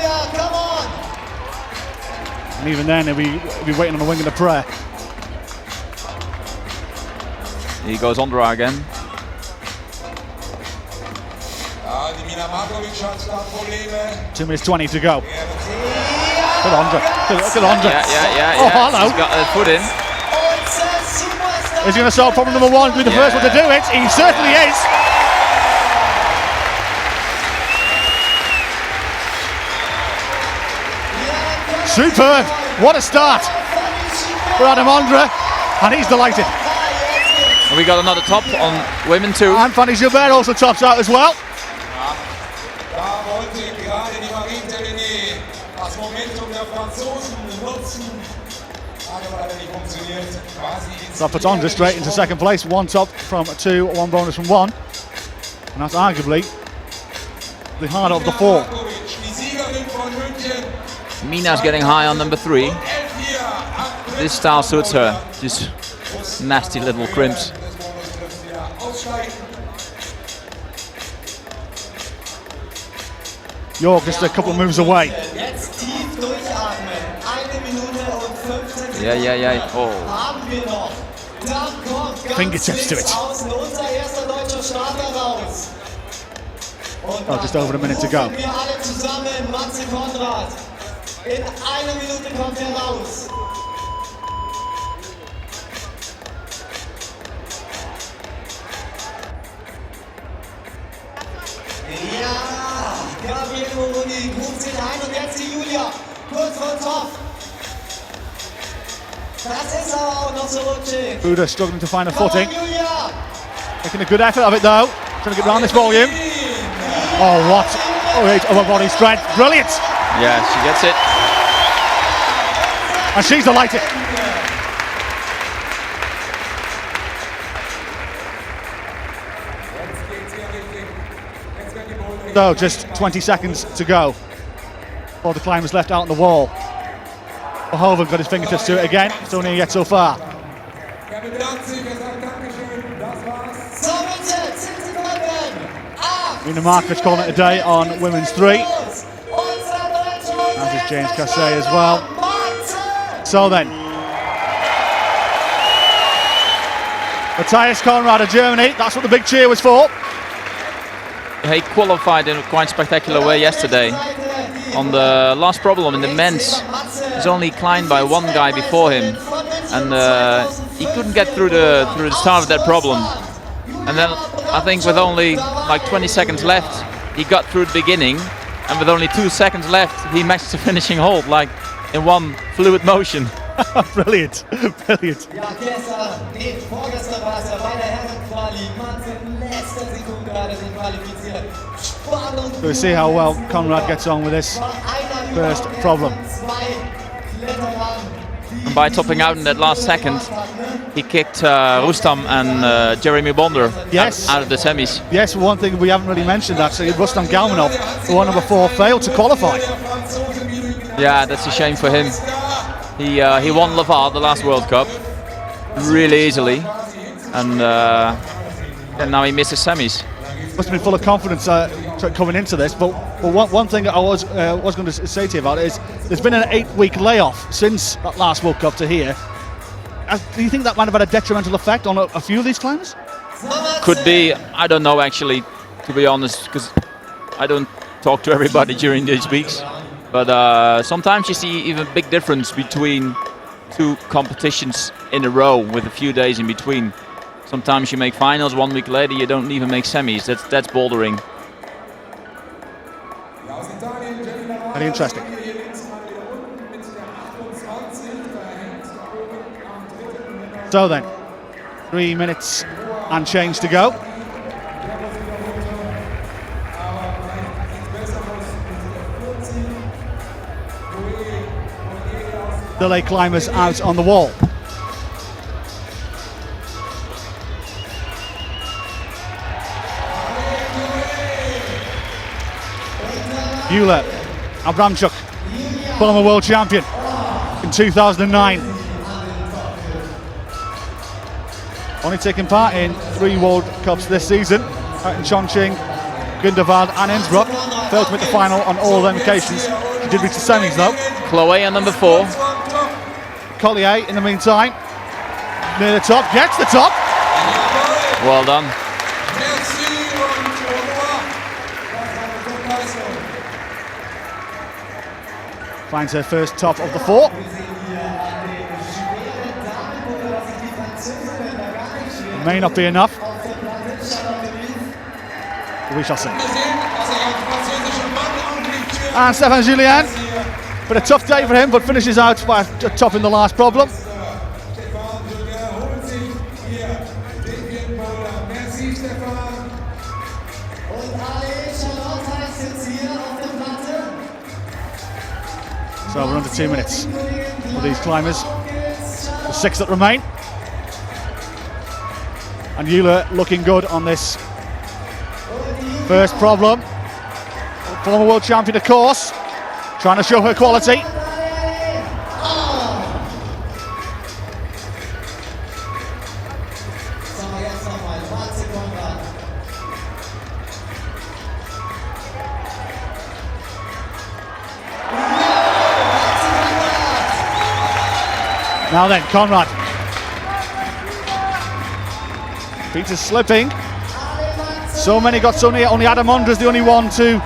And even then, he'll be waiting on the wing of the prayer. He goes on dry again. Die Mina Markovic hat Startprobleme. 2 minutes 20 to go. Good Andre. Good Andre. Yeah. Oh, hello. He's got a foot in. Is he going to solve problem number one? Be the first one to do it. He certainly is. Superb. What a start for Adam Andre. And he's delighted. And we got another top on women too. And Fanny Gilbert also tops out as well. Da wollte gerade die Marine TVD das Momentum der Franzosen nutzen. Hat aber leider nicht funktioniert. That puts Andre straight into second place. 1 top from 2, 1 bonus from 1. And that's arguably the harder of the 4. Mina's getting high on number 3. This style suits her. Just nasty little crimps. York just a couple of moves away. Yeah. Oh. Fingertips to it. Oh, just over a minute to go. In einer Minute kommt raus. Ja, Gabriel Moroni ruft sich ein und jetzt die Julia, kurz vor Top. Das ist aber auch noch so rutschig. Buda struggling to find a footing. Making a good effort of it though. Trying to get around this volume. Oh, what? Oh, over body strength. Brilliant. Yeah, she gets it. And she's delighted. So just 20 seconds to go before the climber's left out on the wall. Verhoeven got his fingertips to it again. It's only yet so far. Mina Markovic calling it a day on women's 3. As is James Cassay as well. So then, Matthias Conrad of Germany, that's what the big cheer was for. He qualified in a quite spectacular way yesterday. On the last problem in the men's, he's only climbed by one guy before him, and he couldn't get through the start of that problem. And then I think with only like 20 seconds left, he got through the beginning, and with only 2 seconds left, he matched the finishing hold like in one fluid motion. Brilliant, brilliant. So we see how well Conrad gets on with this first problem. And by topping out in that last second, he kicked Rustam and Jeremy Bonder out of the semis. Yes, one thing we haven't really mentioned actually, Rustam Galmanov, who won number 4, failed to qualify. Yeah, that's a shame for him. He won Laval, the last World Cup, really easily, and now he misses semis. Must have been full of confidence coming into this, but one thing I was going to say to you about it is there's been an 8-week layoff since that last World Cup to here. Do you think that might have had a detrimental effect on a few of these climbers? Could be. I don't know actually, to be honest, because I don't talk to everybody during these weeks. But sometimes you see even a big difference between two competitions in a row with a few days in between. Sometimes you make finals, 1 week later you don't even make semis. That's bouldering. Very interesting. So then, 3 minutes and change to go. The late climbers out on the wall. Euler Abramchuk, former world champion in 2009. Only taking part in 3 World Cups this season, out in Chongqing, Gundavad and Innsbruck. Failed to make the final on all of them occasions. She did reach the semis though. Chloe on number 4. Collier in the meantime, near the top, gets the top. Well done. Finds her first top of the 4. May not be enough. We shall see. And Stefan Julien, but a tough day for him, but finishes out by a top in the last problem. So we're under 2 minutes for these climbers. The 6 that remain. And Euler looking good on this first problem. Former world champion, of course, trying to show her quality. Now then, Conrad. Feet is slipping. So many got so near. Only Adam Ondra is the only one to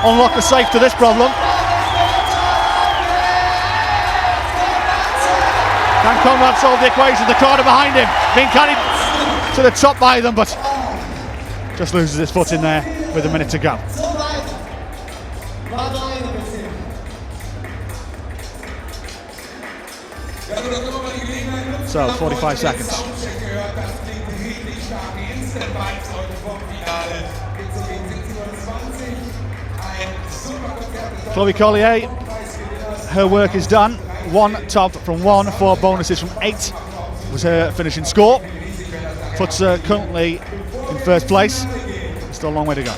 unlock the safe to this problem. Can Conrad solve the equation? The corner behind him, being carried to the top by them, but just loses his foot in there with a minute to go. So 45 seconds. Chloe Collier, her work is done. 1 top from 1, 4 bonuses from 8 was her finishing score. Puts her currently in first place. Still a long way to go.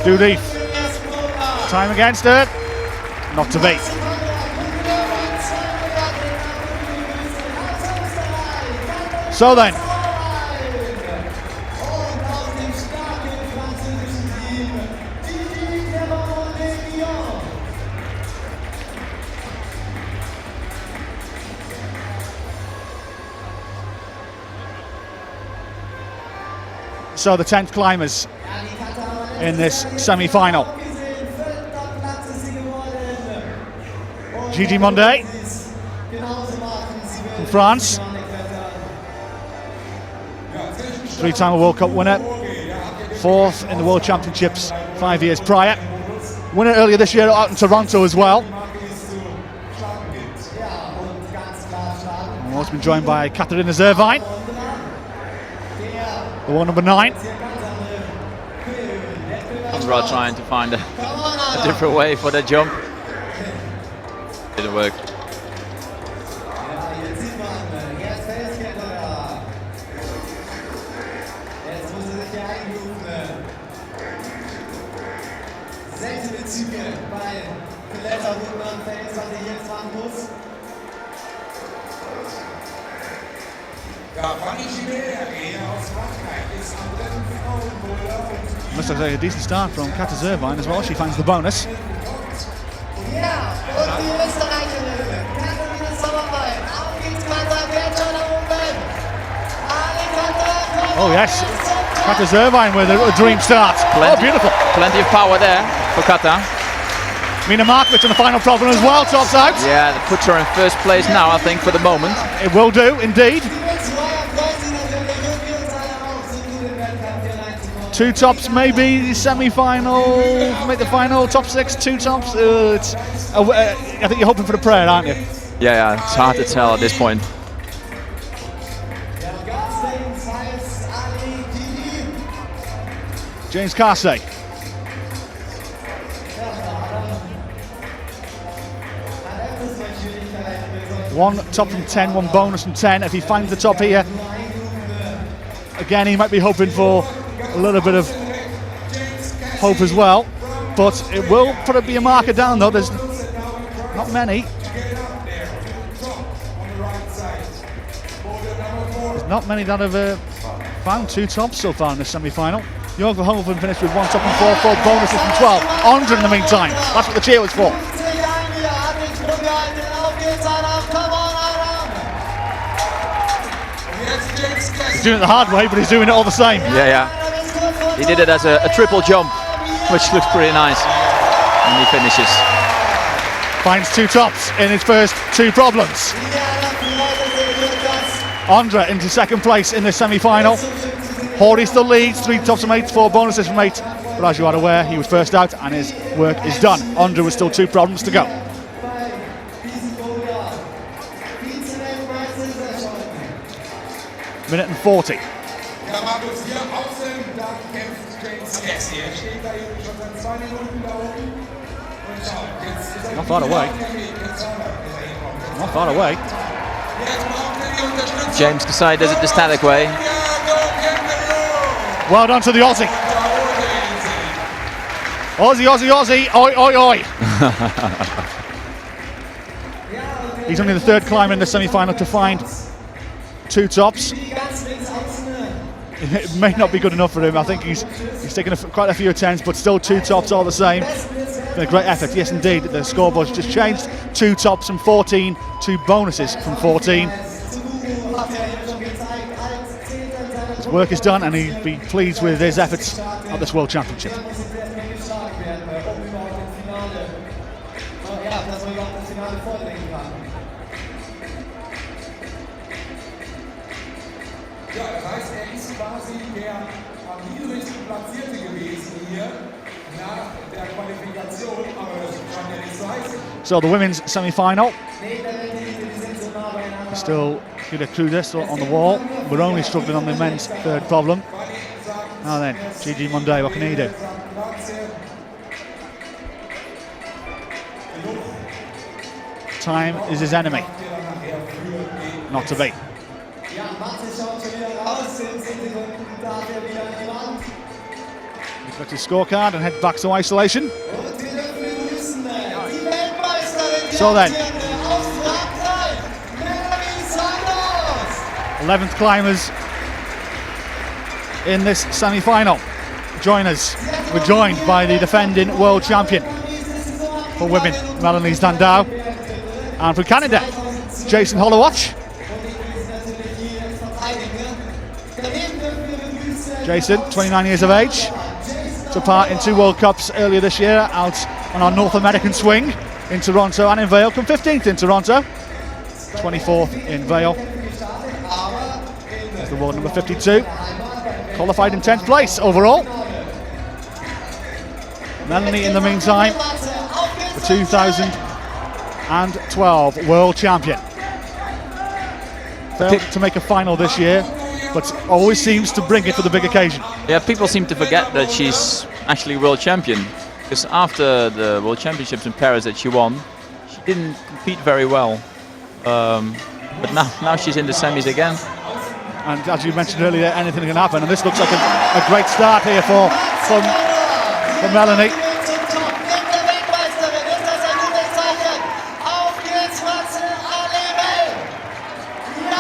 Doody, time against her, not to beat. So then, so the 10th climbers in this semi-final. Gigi Mondet from France, 3-time World Cup winner, 4th in the World Championships 5 years prior. Winner earlier this year out in Toronto as well. And also been joined by Katarina Zervine, the one number 9. Conrad trying to find a different way for that jump. Didn't work. Ja, jetzt sieht man, jetzt Felskette da. Jetzt muss er sich hier eingrooven. Seltene Züge bei Kletterrouten am Fels, was er jetzt machen muss. Ja, Fanny Gilbert aus Frankreich ist am dritten Frauenboulder. Must have a decent start from Katta Zervine as well. She finds the bonus. Ja, und die Österreicherin, Katharina Sommerwein. Auf geht's, Katar, wird schon nach oben. Oh yes, Katta Zervine with a dream start. Oh, beautiful. Plenty of power there for Katta. Mina Markovic in the final problem as well, tops out. Yeah, that puts her in first place now, I think, for the moment. It will do, indeed. Two tops, maybe semi-final, make the final, top six, two tops. I think you're hoping for the prayer, aren't you? Yeah, it's hard to tell at this point. James Carsey. One top from 10, one bonus from 10. If he finds the top here, again, he might be hoping for a little bit of hope as well. But it will probably be a marker down, though. There's not many. There's not many that have found two tops so far in the semi-final. Jörg Verhoeven finished with one top and four bonuses from 12. Andre in the meantime. That's what the cheer was for. He's doing it the hard way, but he's doing it all the same. Yeah. He did it as a triple jump, which looks pretty nice. And he finishes. Finds two tops in his first two problems. Andre into second place in the semi-final. Hordy still leads, 3 tops from 8, 4 bonuses from 8. But as you are aware, he was first out and his work is done. Andre with still 2 problems to go. Minute and 40. Not far away. Not far away. James Kasai does it the static way. Well done to the Aussie. Aussie, oi, oi, oi. He's only the third climber in the semi-final to find 2 tops. It may not be good enough for him. I think he's taken quite a few attempts, but still 2 tops all the same. Been a great effort. Yes, indeed. The scoreboard's just changed. 2 tops from 14, 2 bonuses from 14. His work is done, and he'd be pleased with his efforts at this World Championship. So the women's semi-final. Still Gida Kruder still on the wall. We're only struggling on the men's third problem. Now then, Gigi Monday, what can he do? Time is his enemy. Not to be. He looks at his scorecard and heads back to isolation. So then, 11th climbers in this semi-final. Join us. We're joined by the defending world champion for women, Melanie Standau, and from Canada, Jason Hollowatch. Jason, 29 years of age, took part in 2 World Cups earlier this year out on our North American swing in Toronto and in Vail. Come 15th in Toronto, 24th in Vail. There's the world number 52. Qualified in 10th place overall. Melanie, in the meantime, the 2012 world champion. Failed to make a final this year, but always seems to bring it for the big occasion. Yeah, people seem to forget that she's actually world champion, because after the World Championships in Paris that she won, didn't compete very well. But now she's in the semis again. And as you mentioned earlier, anything can happen. And this looks like a great start here for Melanie.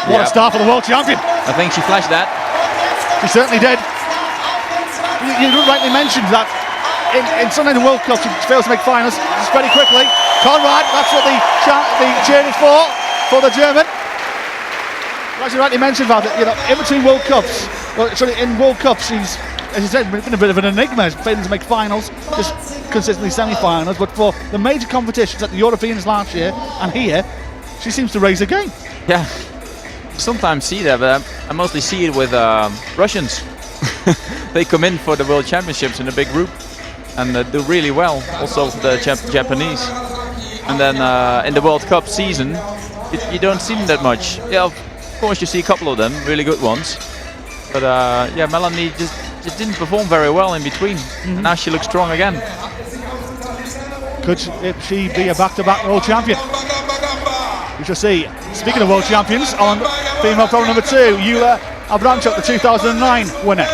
What a start for the world champion. I think she flashed that. She certainly did. You rightly mentioned that in Sunday the World Cup she fails to make finals just very quickly. Conrad, that's what the cheer is for the German. As you rightly mentioned about it, in between World Cups, in World Cups she's, as you said, been a bit of an enigma, failing to make finals, just consistently semi-finals. But for the major competitions at the Europeans last year and here, she seems to raise the game. Yeah. Sometimes see that, but I mostly see it with Russians. They come in for the World Championships in a big group and do really well. Also the Japanese. And then in the World Cup season, you don't see them that much. Yeah, of course you see a couple of them, really good ones. But yeah, Melanie just didn't perform very well in between. And now she looks strong again. Could she be a back-to-back world champion? We shall see. Speaking of world champions, on female problem number 2, Yulia Abramchuk, the 2009 winner.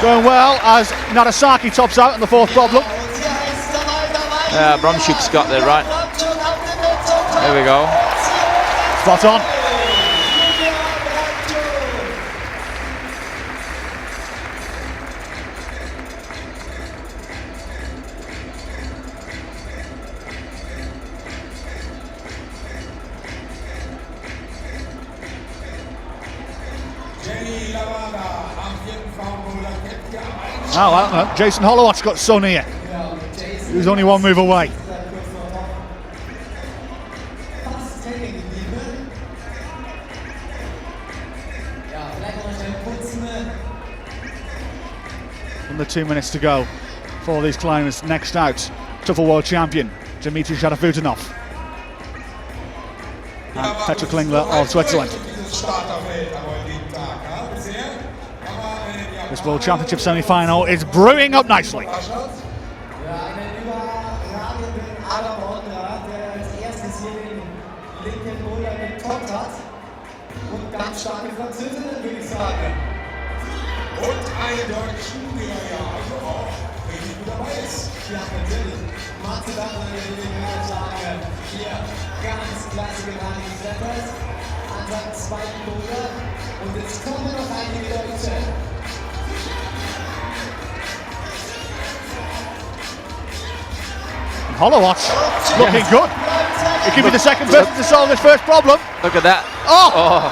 Going well as Narasaki tops out in the 4th problem. Abramchuk's got there right. There we go. Spot on. Oh, well, Jason Hollowat's got Son here. He was only one move away. Under 2 minutes to go for these climbers. Next out, Tuffle world champion Dmitry Sharafutinov and Petra Klingler of Switzerland. This World Championship semi-final is brewing up nicely. Hollowat looking good. It could be the second person to solve this first problem. Look at that. Oh!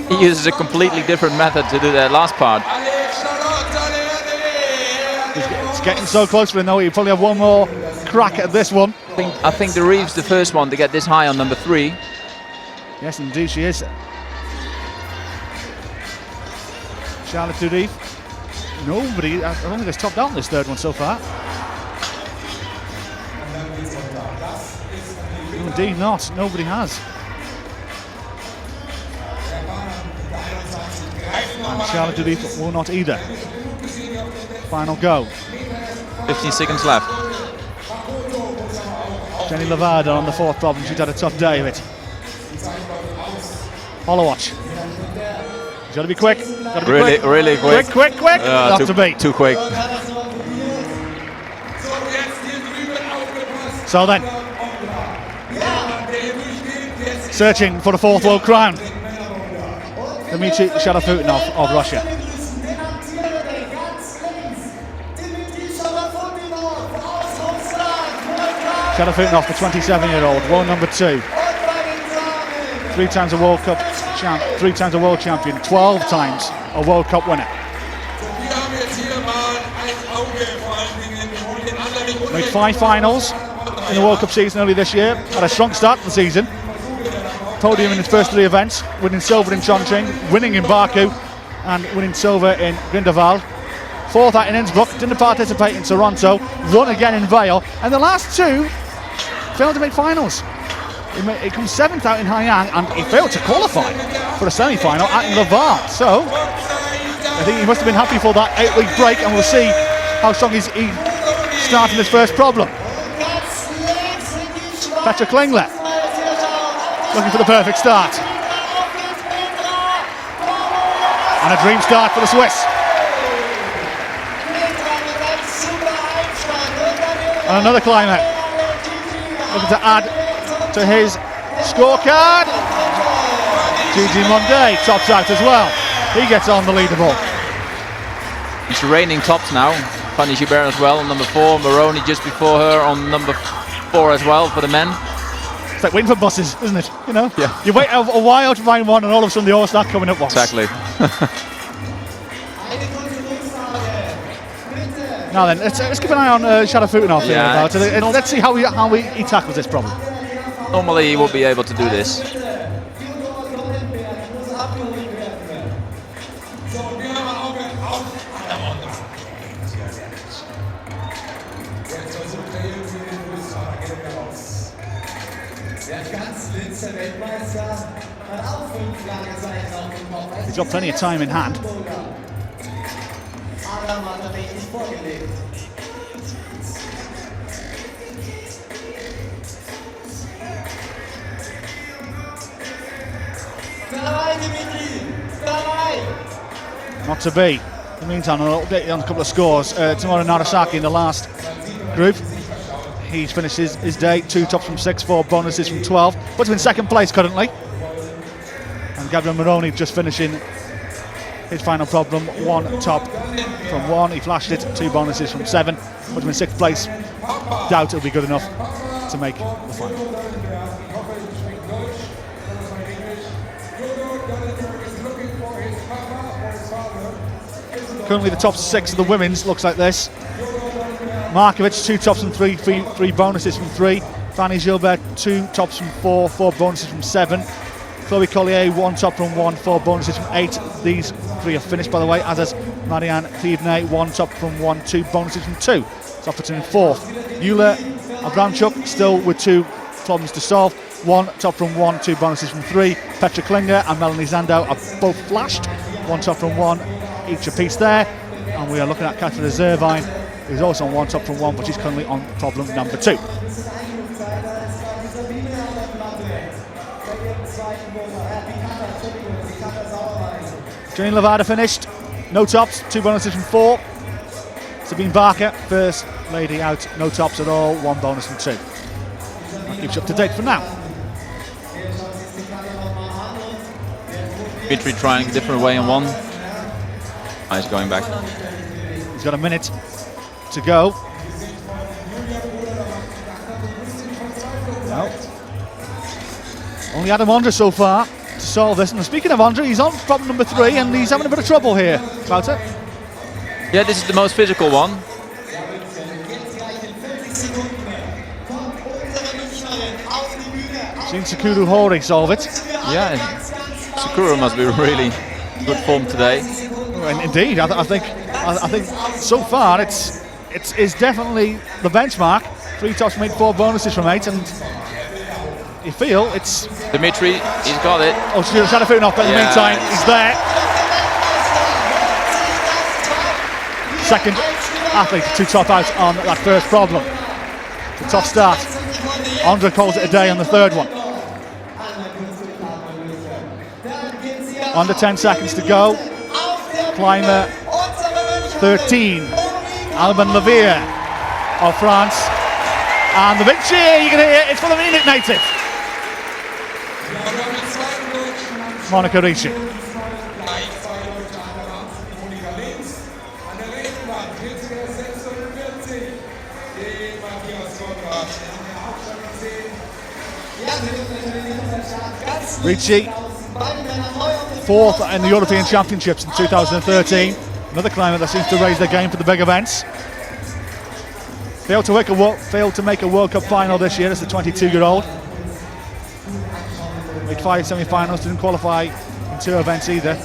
He uses a completely different method to do that last part. It's getting so close for him though. He'll probably have one more crack at this one. I think the Reeves the first one to get this high on number 3. Yes, indeed she is. Charlotte Durief. Nobody, I don't think has topped out in this 3rd one so far. No, indeed not. Nobody has. And Charlotte Durief will not either. Final go. 15 seconds left. Jenny Lavada on the 4th problem. She's had a tough day of it. Hollowatch. He's got to be quick. Got to be really quick. Quick. Not to be. Too quick. So then, searching for the 4th world crown. Dmitry Sharafutinov of Russia. Sharafutinov, the 27-year-old, world number 2. 3 times a World Cup champ, 3 times a world champion, 12 times a World Cup winner. Made 5 finals in the World Cup season early this year. Had a strong start to the season. Podium in his first 3 events, winning silver in Chongqing, winning in Baku, and winning silver in Grindelwald. 4th out in Innsbruck, didn't participate in Toronto, won again in Vale, and the last 2 failed to make finals. He comes 7th out in Hainan, and he failed to qualify for a semi-final out in Laval. So I think he must have been happy for that 8-week break, and we'll see how strong he started his first problem. Petra Klingler looking for the perfect start. And a dream start for the Swiss. And another climber looking to add to his scorecard. Gigi Monday tops out as well. He gets on the leaderboard. It's reigning tops now. Fanny Gilbert as well on number 4. Maroney just before her on number 4 as well for the men. It's like waiting for buses, isn't it? You know? Yeah. You wait a while to find one and all of a sudden they all start coming at once. Exactly. Now then, let's keep an eye on Shadow Futenhoff here. Yeah, Let's see how he tackles this problem. Normally he will be able to do this. He's got plenty of time in hand. Not to be. In the meantime, I'll update you on a couple of scores. Tomorrow Narasaki in the last group. He's finished his day, 2 tops from 6, 4 bonuses from 12. Puts him in second place currently. And Gabriel Maroney just finishing his final problem, 1 top from 1. He flashed it, 2 bonuses from 7. Put him in 6th place. Doubt it'll be good enough to make the final. Currently the top 6 of the women's looks like this. Markovic, 2 tops from 3, 3 bonuses from 3. Fanny Gilbert, 2 tops from 4, 4 bonuses from 7. Chloe Collier, 1 top from 1, 4 bonuses from 8. These 3 are finished, by the way, as is Marianne Thievnay, 1 top from 1, 2 bonuses from 2. Sofferton in 4th. Yulia Abramchuk still with 2 problems to solve. 1 top from 1, 2 bonuses from 3. Petra Klinger and Melanie Zandau are both flashed. 1 top from 1, each a piece there. And we are looking at Katarina Zervine, who's also on 1 top from 1, but she's currently on problem number 2. Jane Levada finished, no tops, 2 bonuses from 4. Sabine Barker, first lady out, no tops at all, 1 bonus from 2. That keeps you up to date for now. Petri trying a different way in 1. He's going back. He's got a minute to go. No. Only Adam Ondra so far to solve this. And speaking of Ondra, he's on problem number 3 and he's having a bit of trouble here. Wouter? Yeah, this is the most physical one. Seen Sakura Hori solve it. Yeah, Sakura must be really good form today. Indeed, I think so far it's definitely the benchmark. 3 tops from 8, 4 bonuses from 8, and you feel it's Dimitri, he's got it. Oh, Shadow Futenhoff, but in the meantime, he's there. Second athlete to top out on that first problem. The top start. Ondra calls it a day on the 3rd one. Under 10 seconds to go. Climber 13, Alban Levere of France. And the big cheer, you can hear it's for the Munich native, Monica Ricci. Ricci, 4th in the European Championships in 2013. Another climber that seems to raise their game for the big events. Failed to make a World Cup final this year as a 22-year-old. Made 5 semi-finals, didn't qualify in 2 events either.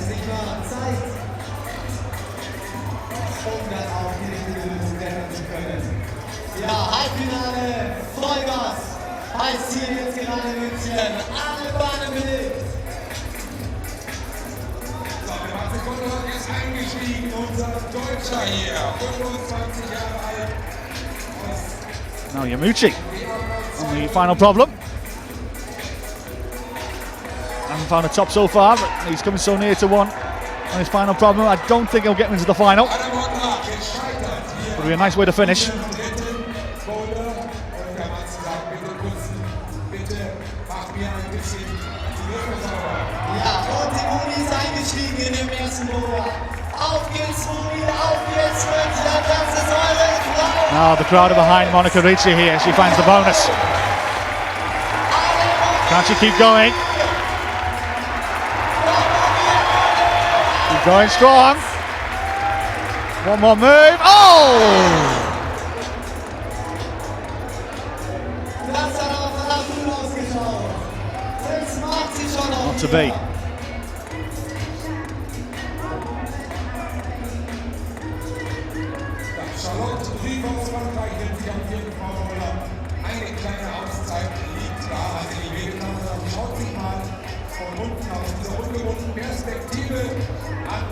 ist eingestiegen, unser Deutscher hier, 25 Jahre alt. Now Yamuchi on the final problem. Hasn't found a top so far, but he's coming so near to one on his final problem. I don't think he'll get him into the final. Would be a nice way to finish. Now the crowd are behind Monica Ricci here. She finds the bonus. Can't she keep going? Keep going strong. One more move. Oh! Not to be. Eine kleine Auszeit liegt da, hat er die Wege genommen. Schaut sich mal von unten aus dieser ungewohnten Perspektive an,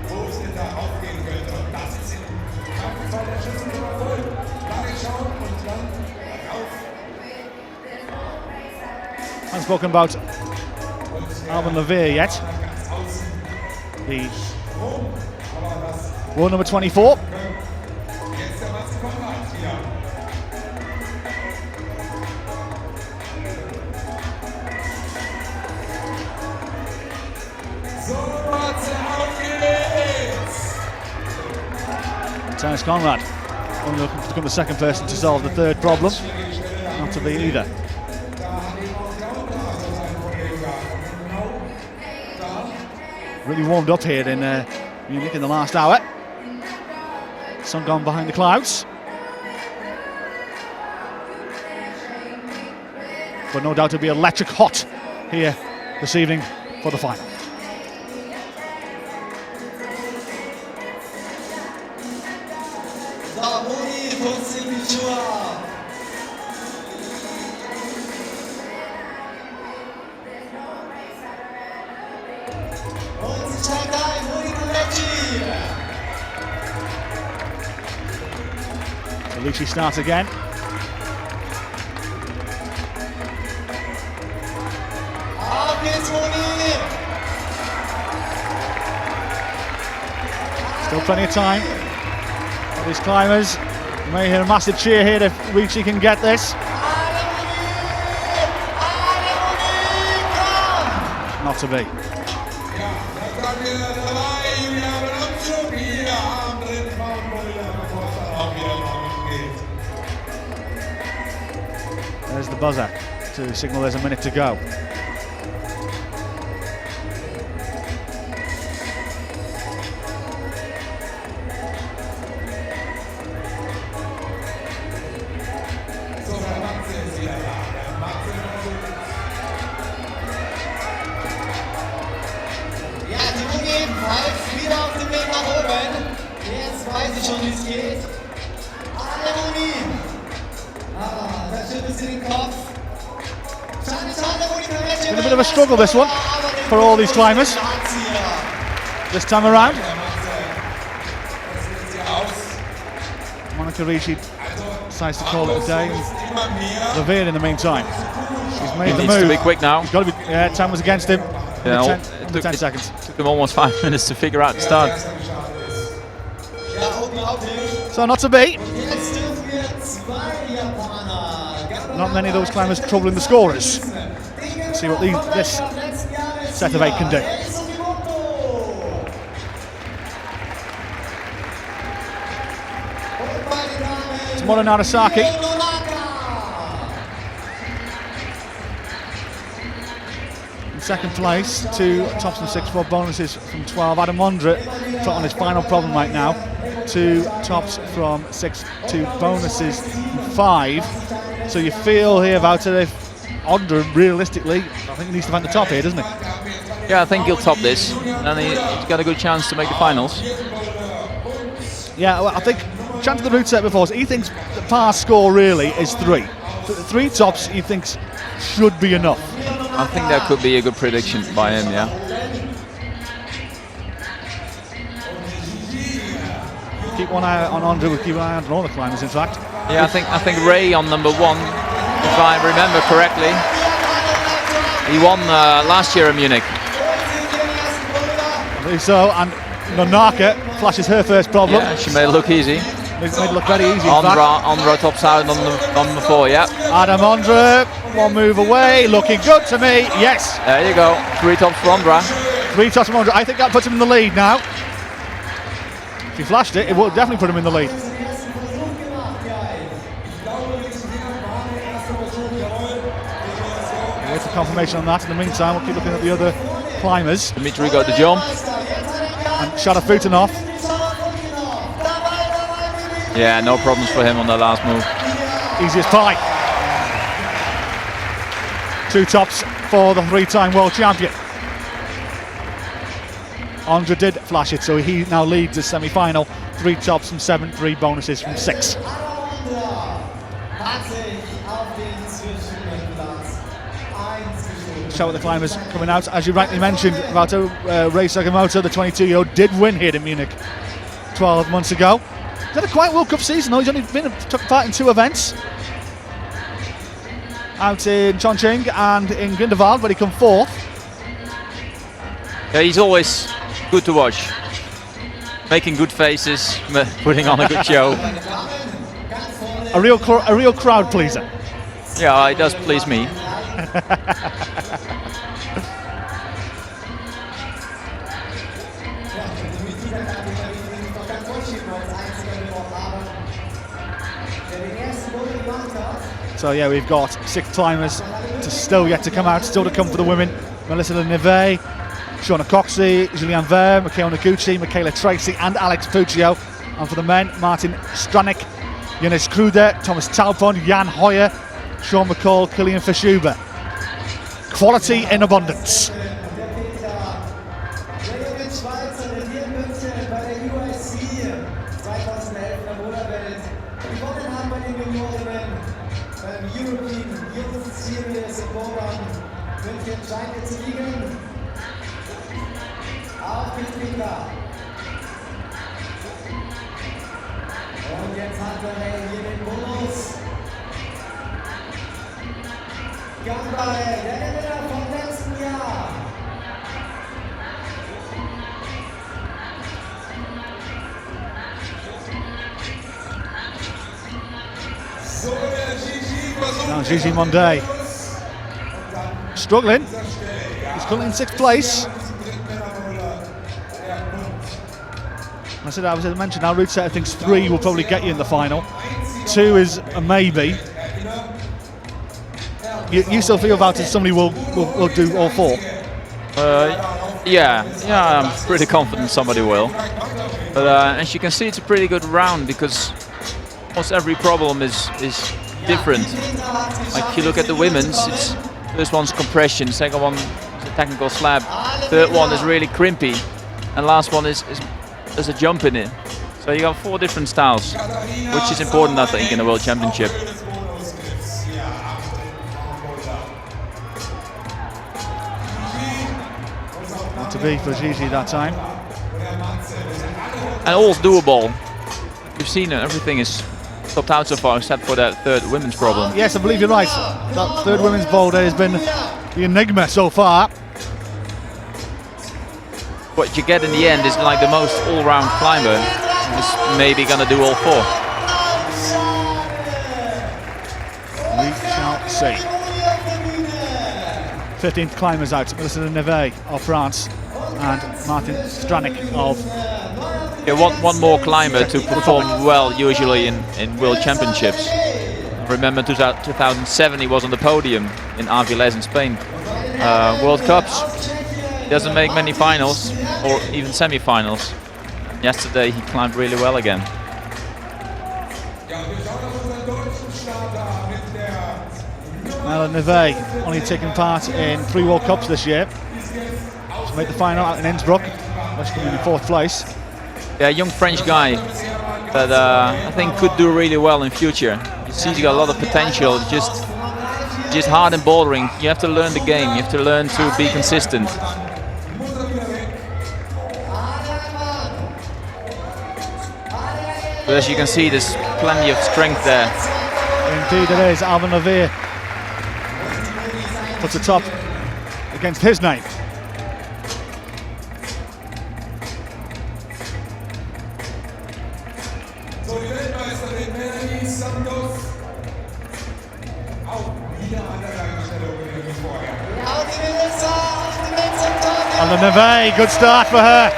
wo es denn da aufgehen könnte. Und das ist im Kampffall der Schützennummer voll. Lange schauen und dann rauf. I haven't spoken about Alban Levere yet. The world number 24. Dennis Conrad only looking to become the second person to solve the third problem. Not to be either. Really warmed up here in Munich in the last hour. Sun gone behind the clouds. But no doubt it'll be electric hot here this evening for the final. Lucy starts again. Still plenty of time for these climbers. You may hear a massive cheer here if Ricci can get this. Not to be. There's the buzzer to signal there's a minute to go. Ja, die ebenfalls wieder auf dem Weg nach oben. Jetzt weiß ich schon, wie es geht. Anemoni. Das schüttelt sie den Kopf. Been a bit of a struggle this one for all these climbers this time around. Monica Ricci decides to call it a day. Levere in the meantime. He's made the move. He needs to be quick now. He's got to be. Yeah, time was against him. Yeah, 10 seconds. Took him almost 5 minutes to figure out the start. So not to be. Not many of those climbers troubling the scorers. Let's see what this set of 8 can do. Tomorrow Nagasaki. In second place, 2 tops and 6 for bonuses from 12. Adam Mondra on his final problem right now. 2 tops from 6, 2 bonuses from 5. So you feel here about it if Ondra realistically, I think he needs to find the top here, doesn't he? Yeah, I think he'll top this, and he's got a good chance to make the finals. Yeah, well, I think chance of the route set before, so he thinks the par score really is 3. 3 tops he thinks should be enough. I think that could be a good prediction by him, yeah. keep one eye on Andre. We'll keep an eye on all the climbers, in fact. Yeah, I think Ray on number 1, if I remember correctly. He won last year in Munich. I believe so, and Nonaka flashes her first problem. Yeah, she made it look easy. Made it look very easy. Ondra tops out on number 4, yeah. Adam Ondra, one move away, looking good to me, yes. There you go, 3 tops for Ondra. 3 tops for Ondra, I think that puts him in the lead now. If he flashed it, it will definitely put him in the lead. Wait for confirmation on that. In the meantime, we'll keep looking at the other climbers. Dimitri got the jump. And Sharafutinov. Yeah, no problems for him on the last move. Easy as pie. 2 tops for the 3-time world champion. Ondra did flash it, so he now leads the semi-final. 3 tops from 7, 3 bonuses from 6. Show what the climbers coming out. As you rightly mentioned, Ray Sakamoto, the 22-year-old, did win here in Munich 12 months ago. He's had a quiet World Cup season though. He's only took part in 2 events. Out in Chongqing and in Grindelwald, but he come 4th. Yeah, he's always good to watch. Making good faces, putting on a good show. A real crowd pleaser. Yeah, he does please me. So yeah, we've got 6 climbers to still yet to come out, still to come for the women. Melissa Neve, Shauna Coxey, Julianne Ver, Mikhail Noguchi, Michaela Tracy and Alex Puccio. And for the men, Martin Stranik, Jonas Kruder, Thomas Taupon, Jan Hoyer, Sean McCall, Killian Fischuber. Quality in abundance. Und jetzt hat er hier den Bonus. Gambare, der Gewinner vom letzten Jahr. Now Gigi Monday struggling. He's currently in 6th place. As I mentioned, our route set thinks 3 will probably get you in the final. 2 is a maybe. You still feel about it? Somebody will do all 4. Yeah, I'm pretty confident somebody will. But as you can see, it's a pretty good round because almost every problem is different. Like you look at the women's, it's first one's compression, second one is a technical slab, third one is really crimpy, and last one is there's a jump in it. So you got 4 different styles, which is important, I think, in a World Championship. Not to be for Gigi that time. And all's doable. You've seen everything is topped out so far, except for that 3rd women's problem. Yes, I believe you're right. That 3rd women's boulder has been the enigma so far. What you get in the end is like the most all-round climber. Is maybe gonna do all 4. We shall see. 15th climbers out. Melissa Neve of France and Martin Stranik of... Yeah, one more climber to perform well usually in World Championships. Remember 2007 he was on the podium in Avilés in Spain. World Cups, he doesn't make many finals or even semi-finals. Yesterday he climbed really well again. Mela Neve only taking part in 3 World Cups this year. She's made the final out in Innsbruck, where she's coming in 4th place. Yeah, young French guy that I think could do really well in future. You see he's got a lot of potential, just hard in bouldering. You have to learn the game, you have to learn to be consistent. But as you can see, there's plenty of strength there. Indeed it is. Alvin Levere puts a top against his name. So, die Weltmeisterin Melanie Santos. Auch wieder an der Gleichstellung wie vorher. And the Neve, good start for her.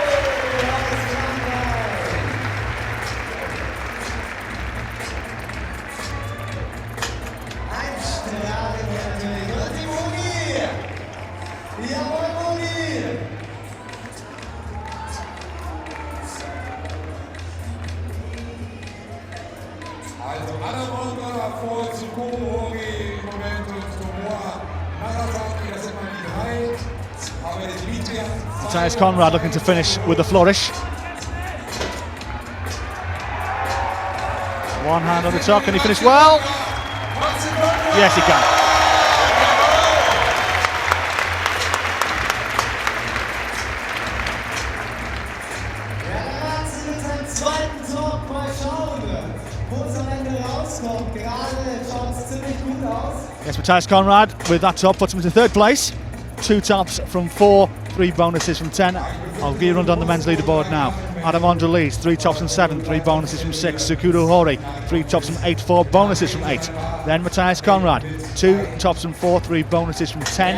Also Anna vor zu Komohori im Moment und Tomoa Nagasaki, das sind mal die 3. Aber der Dimitri Matthias Conrad looking to finish with a flourish. One hand on the top, can he finish well? Yes, he can. Zweiten Top, mal schauen, wo es am Ende rauskommt. Gerade schaut es ziemlich gut aus. Yes, Matthias Conrad with that top puts him into third place. 2 tops from 4, 3 bonuses from 10. I'll be run down the men's leaderboard now. Adam Andrelise, 3 tops from 7, 3 bonuses from 6. Sukuro Hori, 3 tops from 8, 4 bonuses from 8. Then Matthias Conrad, 2 tops from 4, 3 bonuses from 10.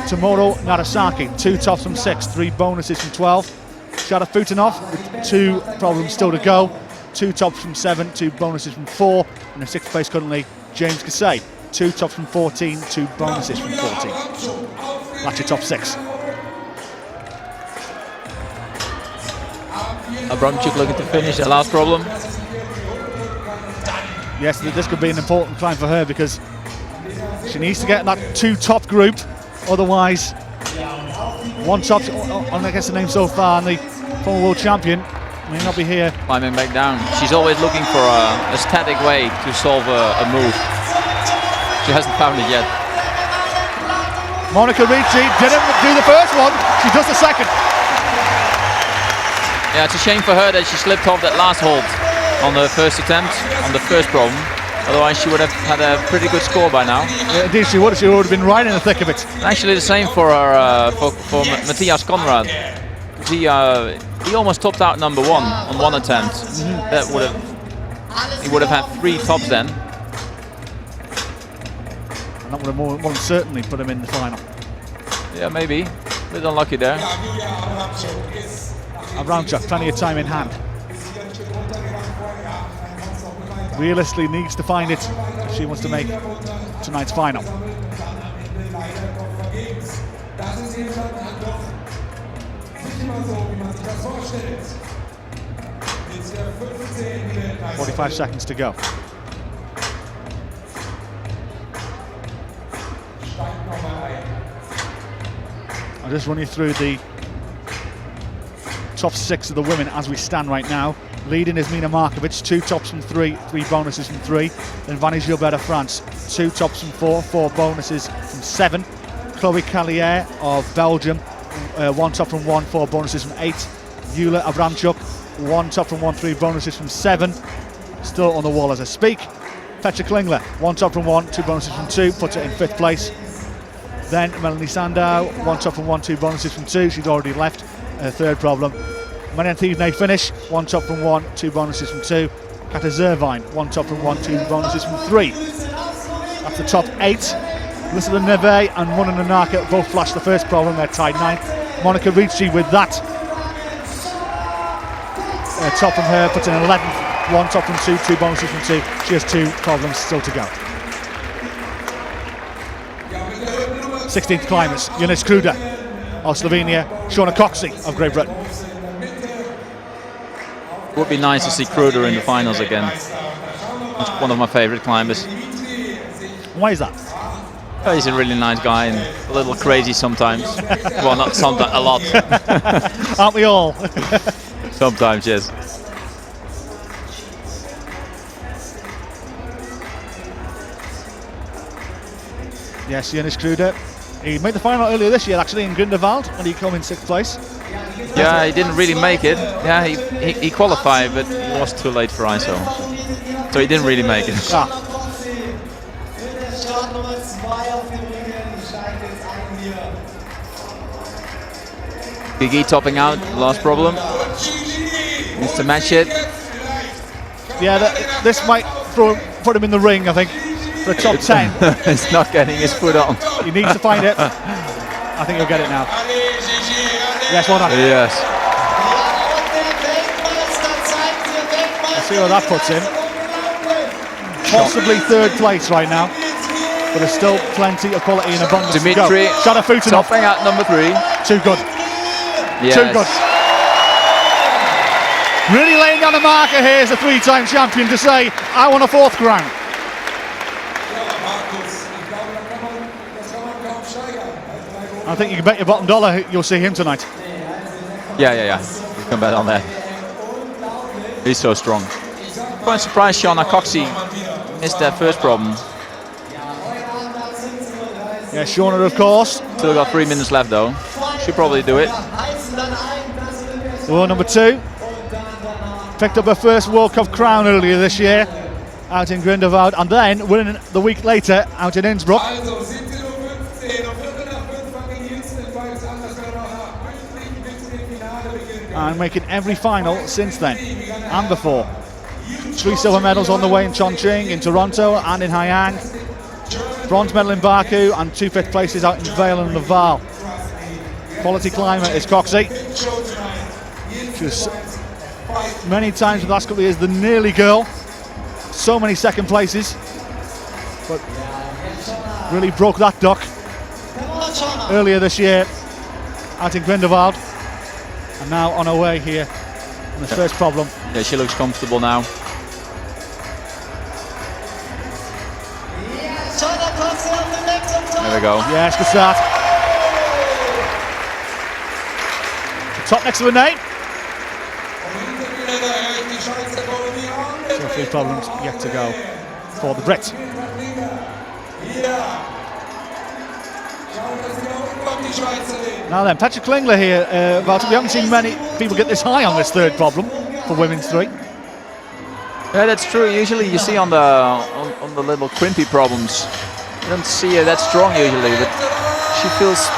Tomoro Narasaki, 2 tops from 6, 3 bonuses from 12. Shara Futanov with 2 problems still to go. 2 tops from 7, 2 bonuses from 4. And in 6th place currently, James Kasey, 2 tops from 14, 2 bonuses from 14. That's your top 6. Abramchuk looking to finish, the last problem. Yes, this could be an important climb for her because she needs to get in that 2 top group. Otherwise, 1 top, on I guess the name so far, and the former world champion may not be here. Climbing back down. She's always looking for a static way to solve a move. She hasn't found it yet. Monica Ricci didn't do the first one, she does the second. Yeah, it's a shame for her that she slipped off that last hold on the first attempt, on the first problem. Otherwise she would have had a pretty good score by now. Yeah, indeed she would have been right in the thick of it. Actually the same for her, for Matthias Conrad. He almost topped out number 1 on 1 attempt. That would have, he would have had 3 tops then. And that would have more than certainly put him in the final. Yeah, maybe. A bit unlucky there. Abramchuk, plenty of time in hand. Realistically needs to find it if she wants to make tonight's final. Das ist eben dann doch nicht immer so, wie man sich das vorstellt. Jetzt der 15. Weltmeister. 45 seconds to go. Steigt nochmal ein. I'll just run you through the top 6 of the women as we stand right now. Leading is Mina Markovic, 2 tops from 3, 3 bonuses from 3. Then Vanny Gilbert of France, 2 tops from 4, 4 bonuses from 7. Chloe Callier of Belgium, 1 top from 1, 4 bonuses from 8. Yulia Abramchuk, 1 top from 1, 3 bonuses from 7. Still on the wall as I speak. Petra Klingler, 1 top from 1, 2 bonuses from 2, puts it in 5th place. Then Melanie Sandow, 1 top from 1, 2 bonuses from 2, she's already left, her 3rd problem. Marianne Thievnay finish, 1 top from 1, 2 bonuses from 2. Kata Zervine, 1 top from 1, 2 bonuses from 3. That's the top 8. Elizabeth Neve and Mona Nanaka both flashed the first problem, they're tied 9th. Monica Ricci with that top from her puts in 11th. 1 top from 2, 2 bonuses from 2. She has 2 problems still to go. 16th climbers, Jonas Kruder of Slovenia, Shauna Coxey of Great Britain. It would be nice to see Kruder in the finals again. He's one of my favourite climbers. Why is that? Oh, he's a really nice guy and a little crazy sometimes. Well, not sometimes, a lot. Aren't we all? Sometimes, yes. Yes, Jonas Kruder. He made the final earlier this year actually in Grindelwald when he came in 6th place. Yeah, he didn't really make it. Yeah, he qualified, but he was too late for ISO. So he didn't really make it. Gigi topping out, last problem. Needs to match it. Yeah, this might put him in the ring, I think, for a top 10. He's not getting his foot on. He needs to find it. I think he'll get it now. Yes, well done. Yes. Let's see where that puts him. Possibly third place right now, but there's still plenty of quality and abundance Dimitri to go. Sharafutinov topping out number 3. Too good. Yes. Too good. Really laying down the marker here as a 3-time champion to say, I want a 4th crown. I think you can bet your bottom dollar you'll see him tonight. Yeah. You can bet on that. He's so strong. Quite surprised Shauna Coxey missed that first problem. Yeah, Shauna, of course. Still got 3 minutes left though. Should probably do it. World number 2. Picked up her first World Cup crown earlier this year out in Grindelwald, and then winning the week later out in Innsbruck. And making every final since then and before. 3 silver medals on the way in Chongqing, in Toronto and in Haiyan. Bronze medal in Baku and 2 5th places out in Vale and Laval. Quality climber is Coxey. She was many times in the last couple of years the nearly girl. So many second places. But really broke that duck earlier this year out in Grindelwald. And now on her way here on the first problem. Yeah, she looks comfortable now. There we go. Yes, good start. Top next to her name. So 3 problems yet to go for the Brit. Now then, Petra Klingler here. We haven't seen many people get this high on this 3rd problem for women's 3. Yeah, that's true. Usually you see on the little crimpy problems, you don't see her that strong usually, but she feels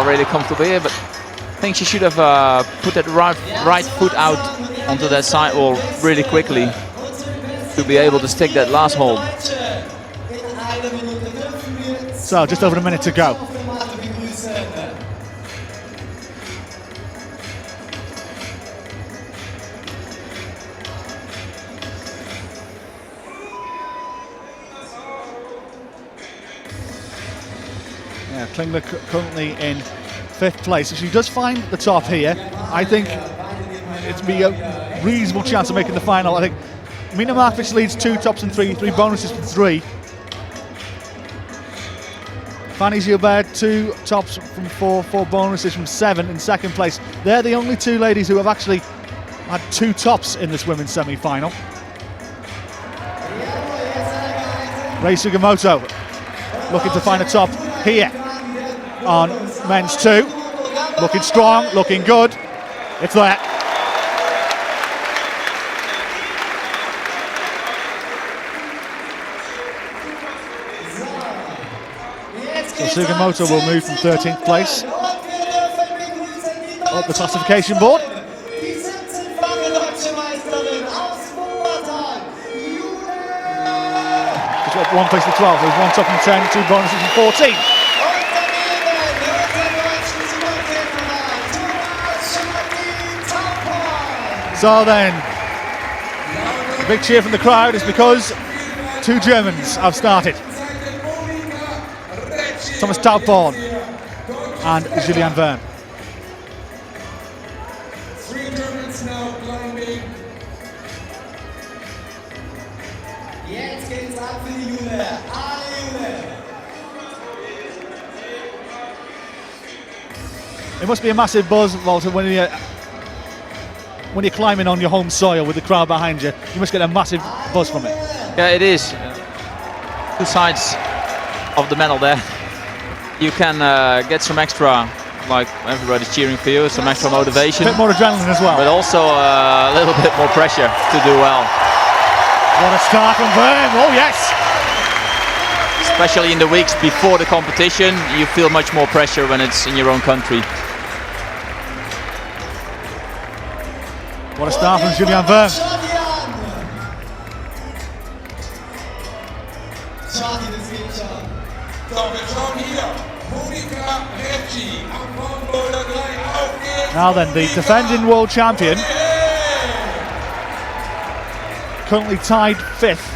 really comfortable here. But I think she should have put that right foot out onto that side wall really quickly to be able to stick that last hold. So just over a minute to go. Yeah, Klingler currently in 5th place. If she does find the top here, I think it'd be a reasonable chance of making the final. I think Mina Markovic leads 2 tops and 3 bonuses from 3. Fanny Gilbert 2 tops from 4 bonuses from 7 in 2nd place. They're the only 2 ladies who have actually had 2 tops in this women's semi-final. Rei Sugimoto looking to find a top here on men's 2. Looking strong, looking good. It's there. So Sugimoto will move from 13th place up the classification board. Just up 1 place to 12. There's 1 top from 10, 2 bonuses from 14. So then, the big cheer from the crowd is because 2 Germans have started. Thomas Taubborn and Julian Verne. 3 Germans now climbing. Jetzt geht's ab für die Jule. Alle Jule. It must be a massive buzz, Walter, when you're climbing on your home soil with the crowd behind you. You must get a massive buzz from it. Yeah, it is. 2 sides of the medal there. You can get some extra like everybody's cheering for you, some extra motivation. A bit more adrenaline as well. But also a little bit more pressure to do well. What a start from Verm, oh yes! Especially in the weeks before the competition, you feel much more pressure when it's in your own country. What a start from Julian Verm. Now then, the defending world champion, currently tied 5th.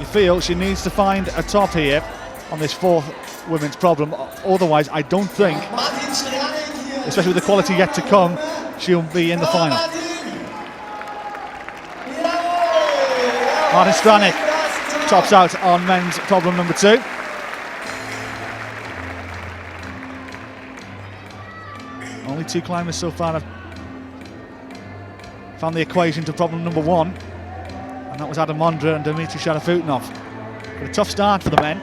You feel she needs to find a top here on this 4th women's problem. Otherwise, I don't think, especially with the quality yet to come, she'll be in the final. Martin Stranik tops out on men's problem number 2. Only 2 climbers so far have found the equation to problem number 1, and that was Adam Mondra and Dmitry Sharafutinov. But a tough start for the men.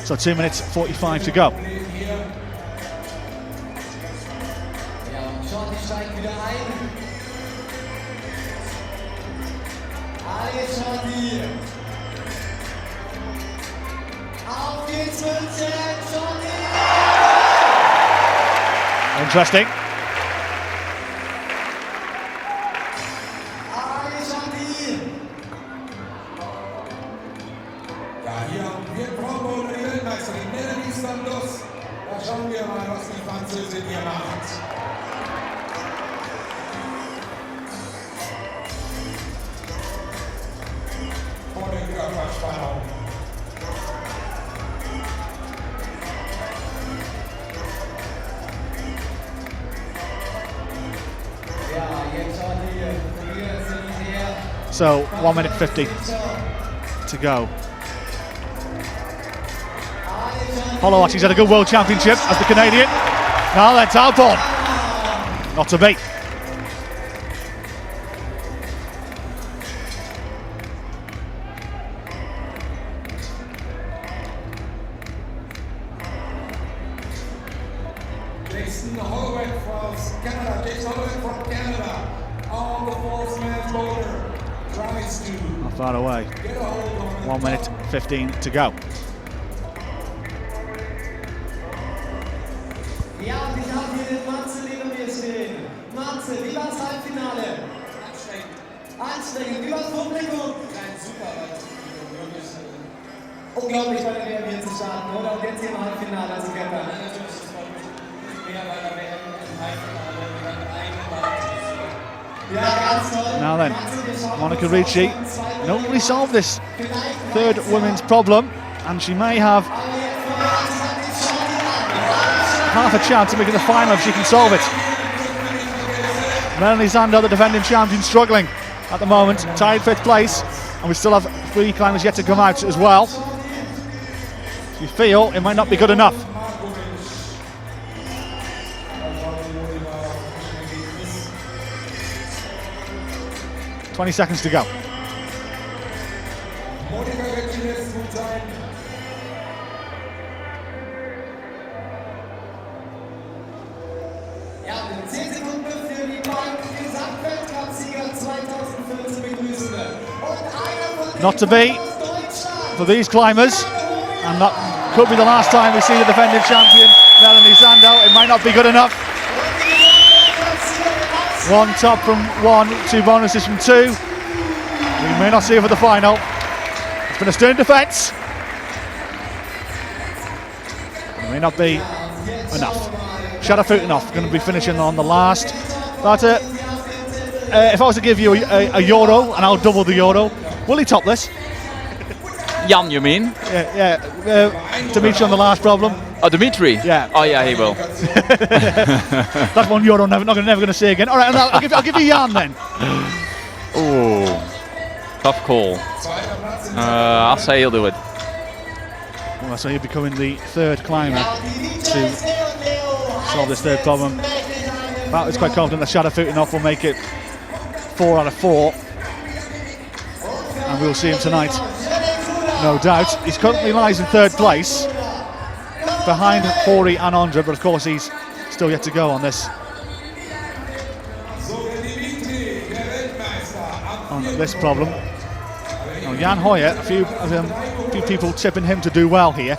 So 2 minutes 45 to go. Interesting. Ja, hier haben wir Frauenboulder die Weltmeisterin Melanie Santos. Da schauen wir mal, was die Französin hier macht. Volle Körperspannung. So 1 minute 50 to go. Holloway, he's had a good World Championship as the Canadian. Now then, Talbot. Not to beat. Jason Holloway from Canada. Jason Holloway from Canada. On the false man's boulder. Tries to Not far away. get a hold on 1 minute 15 to go. Ja, und ich habe hier den Matze neben mir stehen. Matze, wie war das Halbfinale? Anstrengend. Anstrengend, wie war das Publikum? Nein, super, weil das Publikum wirklich unglaublich bei der WM hier zu starten, oder? Und jetzt hier im Halbfinale als Kämpfer. Natürlich, das war mehr bei der WM im Halbfinale mit einem Ja, ganz toll. Now then, Monica Ricci not really solved this 3rd women's problem, and she may have half a chance of making the final if she can solve it. Melanie Zander, the defending champion, struggling at the moment, tied 5th place, and we still have 3 climbers yet to come out as well. You feel it might not be good enough. $20 to go. Monika Ricci lässt gut sein. Ja, 10 Sekunden für die beiden Gesamtweltcup-Sieger 2014 begrüßen. Und einer von Not to beat for these climbers, and that could be the last time we see the defending champion Melanie Sandow. It might not be good enough. 1 top from 1, 2 bonuses from 2. We may not see her for the final. It's been a stern defence. It may not be enough. Sharafutinov going to be finishing on the last. But if I was to give you a euro, and I'll double the euro, will he top this? Jan, you mean? Yeah. Dimitri on the last problem. Oh, Dimitri? Yeah. Oh, yeah, he will. That's 1 euro. Never going to see again. All right, and I'll give you Jan then. Ooh, tough call. I'll say he'll do it. Well, so he'll be becoming the 3rd climber to solve this 3rd problem That is quite confident that Shadow Futinov will make it 4 out of 4. And we'll see him tonight, no doubt. He currently lies in 3rd place, behind Hori and Ondra, but of course he's still yet to go on this. On this problem. Now Jan Hoyer, a few people tipping him to do well here.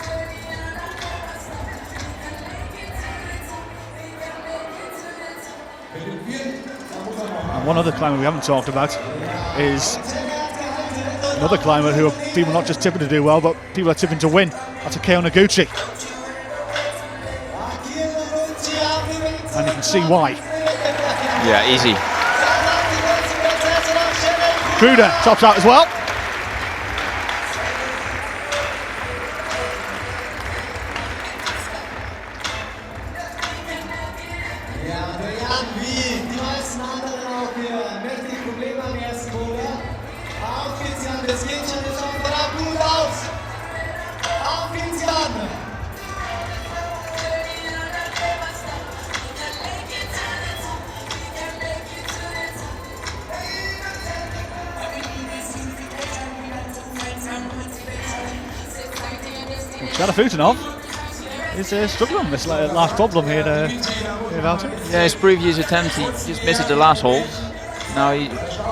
And one other climber we haven't talked about is another climber who are people not just tipping to do well, but people are tipping to win. That's Akeo Noguchi. And you can see why. Yeah, easy. Kruder tops out as well. Shadow Futinov is struggling on this last problem here about it. Yeah, his previous attempt, he just missed it the last hole. Now he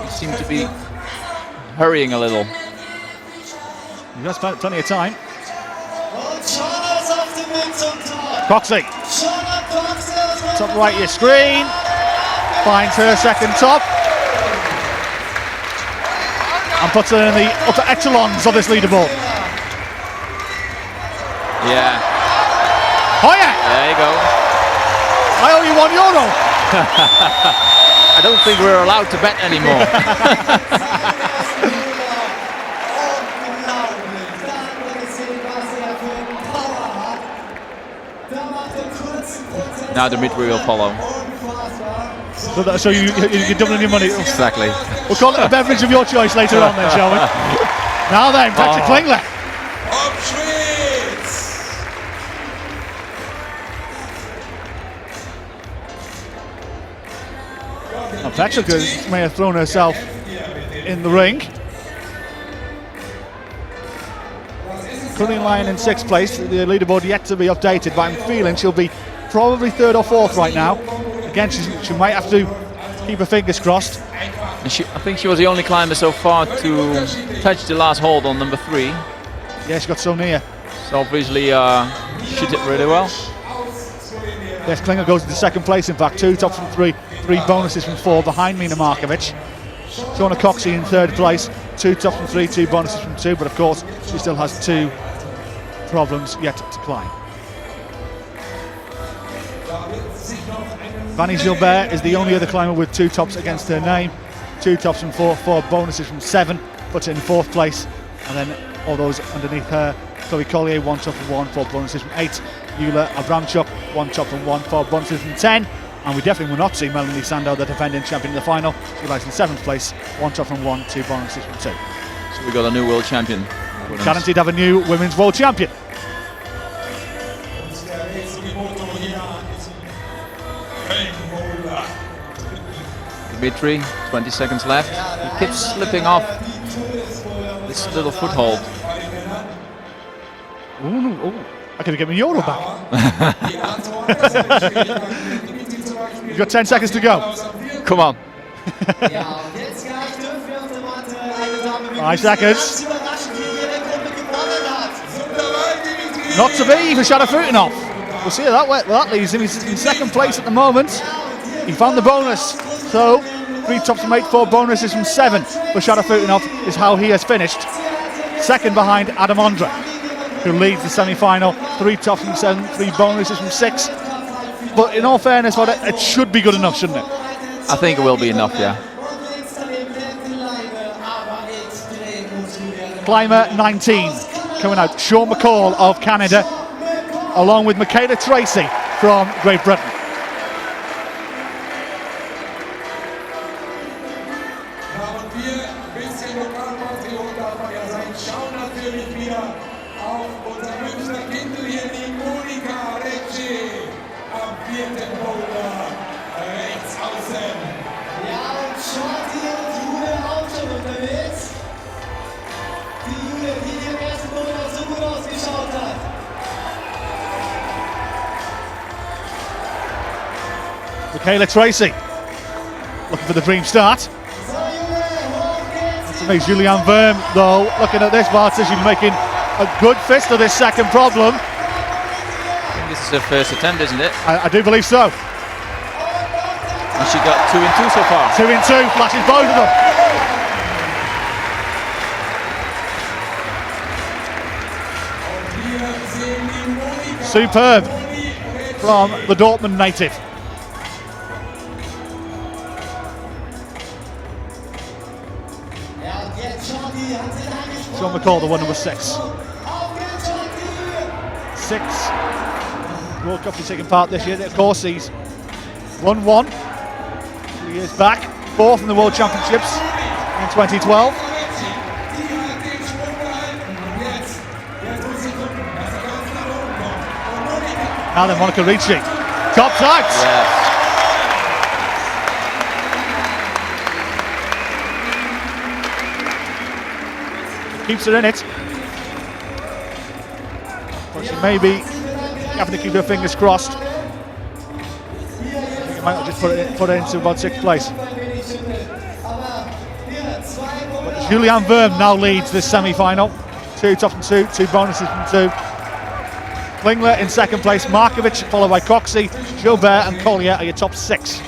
seemed to be hurrying a little. He has plenty of time. Coxey, top right of your screen, finds her second top, and puts her in the upper echelons of this leaderboard. Yeah. Hoyer! There you go. I owe you €1. I don't think we're allowed to bet anymore. Now Dimitri will follow. So you're doubling your money. Exactly. We'll call it a beverage of your choice later on then, shall we? Now then, Patrick Klingler. Now Patrick may have thrown herself in the ring. Currently lying in 6th place. The leaderboard yet to be updated, but I'm feeling she'll be probably 3rd or 4th right now. Again, she might have to keep her fingers crossed. And I think she was the only climber so far to touch the last hold on number 3. Yeah, she got so near. So obviously she did really well. Yes, Klinger goes into 2nd place, in fact, 2 tops from 3, 3 bonuses from 4 behind Mina Markovic. Shauna Coxey in 3rd place, 2 tops from 3, 2 bonuses from 2, but of course she still has 2 problems yet to climb. Vanny Gilbert is the only other climber with 2 tops against her name, 2 tops from 4, 4 bonuses from 7, puts it in 4th place, and then all those underneath her, Chloe Collier, 1 top from 1, 4 bonuses from 8, Yulia Abramchuk, 1 top from 1, 4 bonuses from 10, and we definitely will not see Melanie Sandow, the defending champion in the final. She lies in 7th place, 1 top from 1, 2 bonuses from 2. So we got a new world champion. Guaranteed to have a new women's world champion. Dimitri, 20 seconds left. He keeps slipping off this little foothold. Ooh, I could have given Euro back. You've got 10 seconds to go. Come on. 5 seconds. Not to be for Shadow Futinov. We'll see how that leaves him. He's in 2nd place at the moment. He found the bonus. So 3 tops from 8, 4 bonuses from 7 for Shadow Futinov is how he has finished. 2nd behind Adam Ondra, who leads the semi-final. 3 tops from 7, 3 bonuses from 6. But in all fairness, it should be good enough, shouldn't it? I think it will be enough, yeah. Climber 19 coming out, Sean McCall of Canada, along with Michaela Tracy from Great Britain. Schauen natürlich wieder auf unser Münchner Kindl hier, die Monika Recci am 4. Boulder. Michaela Tracy looking for the dream start. To me, Julianne Verme, though, looking at this Barta, she's making a good fist of this second problem. I think this is her first attempt, isn't it? I do believe so. And she got 2 in 2 so far. 2 in 2, flashes both of them. Superb from the Dortmund native. John McCall, the one number 6. 6 World Cup he's taking part this year. Of course, he's won 1 2 years back, 4th in the World Championships in 2012. Now then, Monica Ricci, top out. Yeah. Keeps her in it. But she may be having to keep her fingers crossed. She might just put it into about 6th place. But Julianne Verme now leads this semi-final. 2 top and 2, 2 bonuses from 2. Klingler in 2nd place, Markovic followed by Coxey, Gilbert and Collier are your top 6.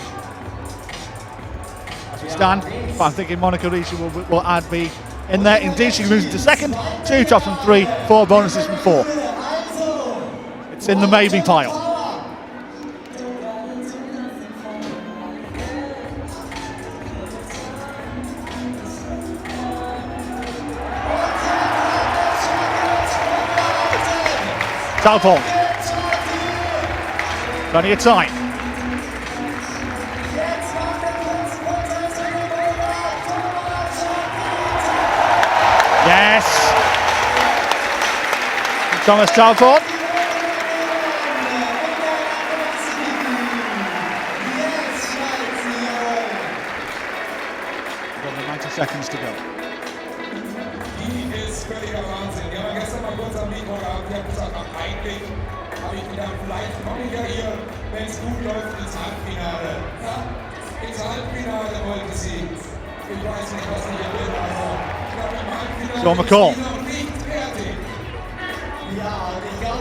As we stand, but I'm thinking Monica Ricci will add be in there. Indeed, she moves into 2nd, 2 top from 3, 4 bonuses from 4. It's in the maybe pile. Southall. Plenty of time. Yes. Thomas Southall. 90 seconds to go. Völliger Wahnsinn. Wir haben gestern mal kurz am Mikro gehabt, wir haben gesagt, eigentlich habe ich gedacht, vielleicht komme ich ja hier, wenn es gut läuft, ins Halbfinale. Ja, ins Halbfinale wollte sie. Ich weiß nicht, was ich hier will. Also, ich glaube, im Halbfinale John McCall. ist sie noch nicht fertig.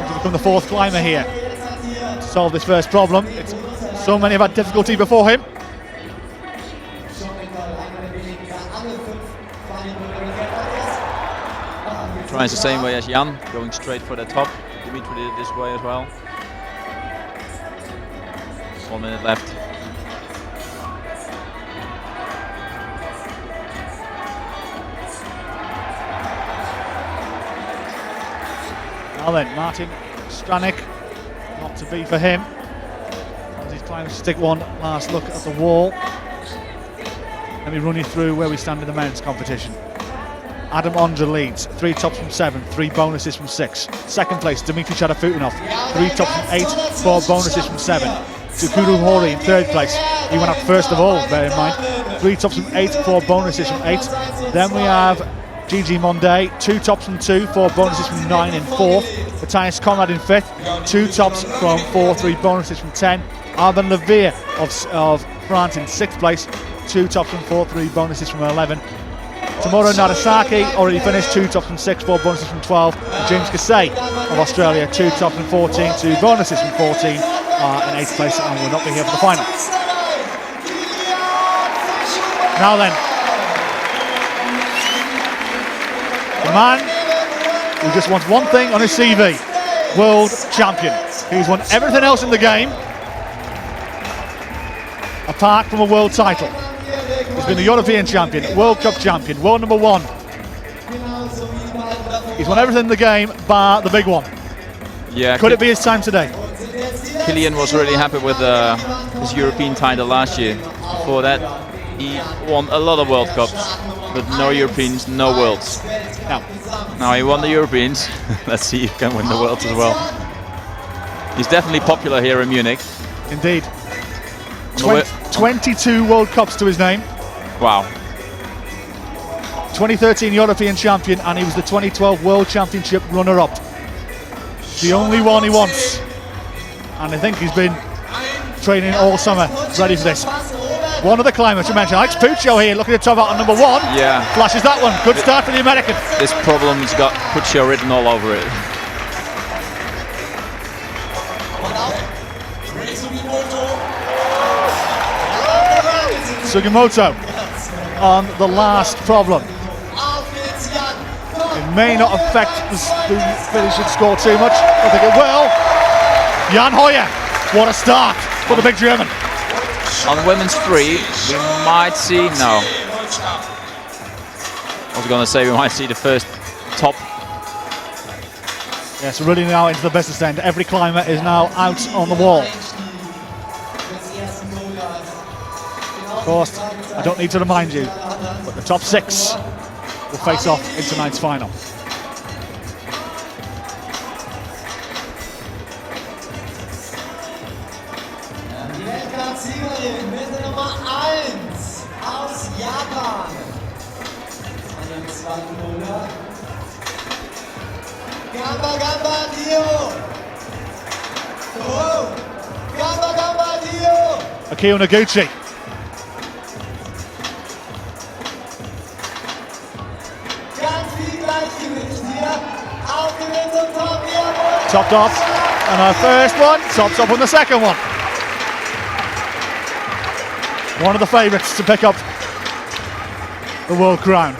To become the 4th climber here to solve this first problem. So many have had difficulty before him. Tries the same way as Jan, going straight for the top. Dimitri did it this way as well. 1 minute left. Now then, Martin Stranik, not to be for him. As he's climbing to stick one last look at the wall. Let me run you through where we stand in the men's competition. Adam Ondra leads, 3 tops from 7, 3 bonuses from 6. 2nd place, Dmitry Chadafutinov, 3 tops from 8, 4 bonuses from 7. Tukuru Hori in 3rd place. He went up first of all, bear in mind. 3 tops from 8, 4 bonuses from 8. Then we have Gigi Monde, 2 tops from 2, 4 bonuses from 9 in 4th. Matthias Conrad in 5th, 2 tops from 4, 3 bonuses from 10. Arben Levere of France in 6th place, 2 tops from 4, 3 bonuses from 11. Tomoro Nagasaki already finished, 2 tops from 6, 4 bonuses from 12. And James Gassay of Australia, 2 tops from 14, 2 bonuses from 14, in 8th place and will not be here for the final. Now then, the man who just wants one thing on his CV, world champion. He's won everything else in the game apart from a world title. He's been a European champion, World Cup champion, world number 1. He's won everything in the game bar the big one. Yeah. Could it be his time today? Killian was really happy with his European title last year. Before that, he won a lot of World Cups, but no Europeans, no Worlds. Now he won the Europeans. Let's see if he can win the Worlds as well. He's definitely popular here in Munich. Indeed. 22 World Cups to his name. Wow. 2013 European champion, and he was the 2012 World Championship runner-up. The only one he wants. And I think he's been training all summer, ready for this. One of the climbers to mention, Alex Puccio here, looking at top out on number 1. Yeah. Flashes that one. Good start for the American. This problem's got Puccio written all over it. Sugimoto on the last problem. It may not affect the finishing score too much. I think it will. Jan Hoyer, what a start for the big German. On the women's free, we might see, no. I was going to say we might see the first top. Yes, really now into the business end. Every climber is now out on the wall. Of course, I don't need to remind you, but the top 6 will face off in tonight's final. Die Weltcup-Siegerin mit Nummer 1 aus Japan. An dem zweiten Boulder. Gamba Gamba Dio. Oh, Gamba Gamba Dio. Akio Noguchi. Ganz viel Gleichgewicht hier. Auf Gewinn zum Top hier. Topped off on our first one, tops up on the second one. One of the favourites to pick up the world crown.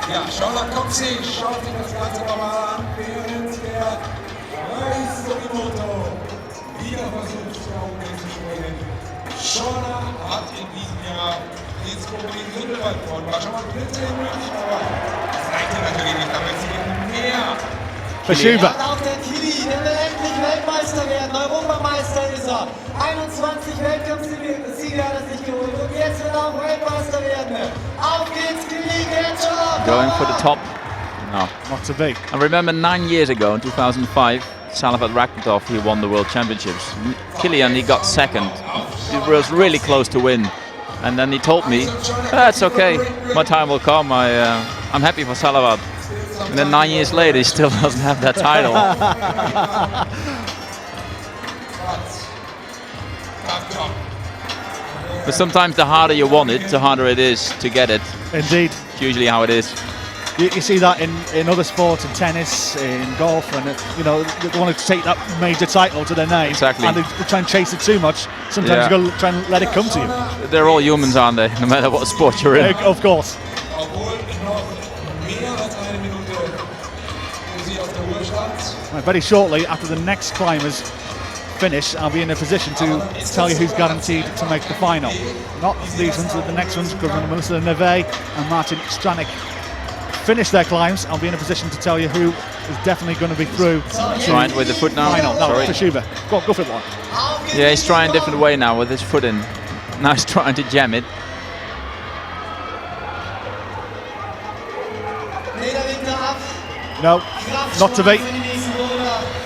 Ja, Charlotte kommt sich, schaut sich das Ganze nochmal an, während der Sugimoto wieder versucht, da oben zu springen. Shauna hat in diesem Jahr jetzt unbedingt Mittelwald-Rekord, war schon mal Dritte in München, aber das reicht ja natürlich nicht, damit sie mehr. Verschiebe. Und auch der Kili, der will endlich Weltmeister werden, Europameister ist er. 21 Weltcup-Siege hat er sich geholt und jetzt will er auch Weltmeister werden. Auf geht's, Kili, get schon! Going for the top? No. Not to be. I remember 9 years ago, in 2005, Salafat Rakhmetov, he won the World Championships. Kilian, he got second. He was really close to win. And then he told me, it's okay, my time will come, I'm happy for Salafat. And then 9 years later, he still doesn't have that title. But sometimes the harder you want it, the harder it is to get it. Indeed. It's usually how it is. You see that in other sports, in tennis, in golf, and you know, they want to take that major title to their name. Exactly. And they try and chase it too much. Sometimes you got to try and let it come to you. They're all humans, aren't they? No matter what sport you're in. Of course. Right, very shortly, after the next climbers finish, I'll be in a position to tell you who's guaranteed to make the final. Not these ones, but the next ones, because when Melissa Neve and Martin Stranik finish their climbs, I'll be in a position to tell you who is definitely going to be through. Trying with the foot now. Final. No, Sorry. Toshiba. Go for it, one. Yeah, he's trying a different way now with his foot in. Now he's trying to jam it. No, not to be.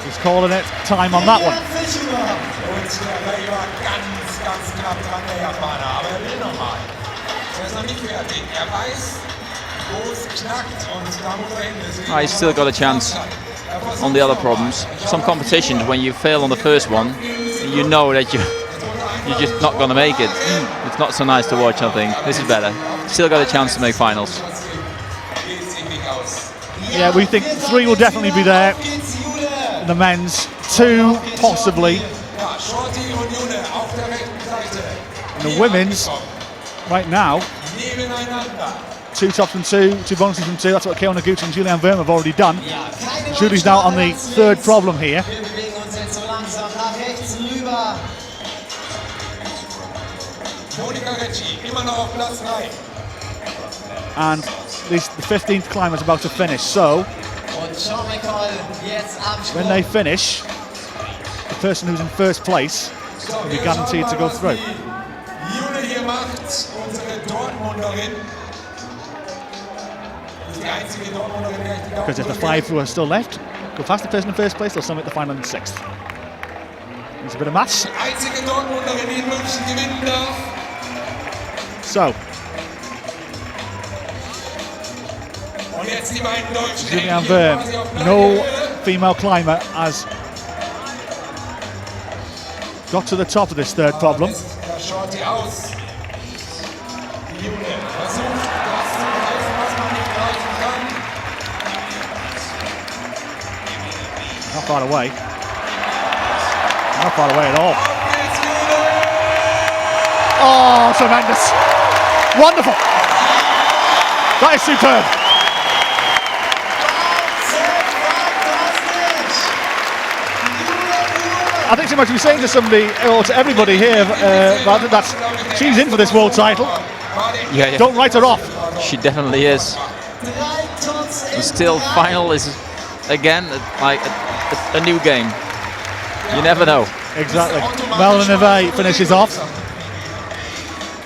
He's calling it time on that one. He's still got a chance on the other problems. Some competitions, when you fail on the first one, you know that you're just not going to make it. It's not so nice to watch, I think. This is better. Still got a chance to make finals. Yeah, we think 3 will definitely be there in the men's, 2 possibly. In the women's, right now, 2 tops from 2, 2 bonuses from 2. That's what Akio Noguchi and Julian Verme have already done. Julie's now on the 3rd problem here. And the 15th climber is about to finish, so when they finish, the person who's in first place will be guaranteed to go through. Because if the 5 who are still left go past the person in first place, they'll sum at the final in 6th. It's a bit of maths. So, Und jetzt die beiden Deutschen. Julian Verme, no female climber has got to the top of this third problem. Da schaut die aus. Die Jule versucht, das zu greifen, was man nicht greifen kann. Not far away. Not far away at all. Oh, tremendous. Wonderful. That is superb. I think she must be saying to somebody, or to everybody here, that she's in for this world title. Yeah. Don't write her off. She definitely is. And still, final is again like a new game. You never know. Exactly. Melanie Neve finishes off.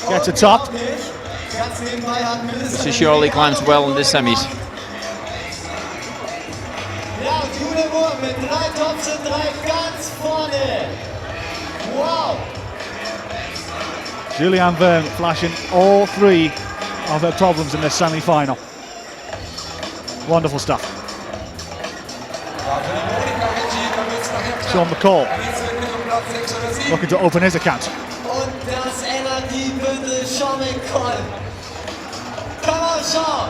Gets a top. She surely climbs well in this semis. Ja, und Jule Wurm mit 3 Tops und 3 ganz vorne. Wow. Julian Verme flashing all 3 of her problems in this semi-final. Wonderful stuff. Sean McCall looking to open his account. Und das Energiebündel Sean McCall. Come on, Sean.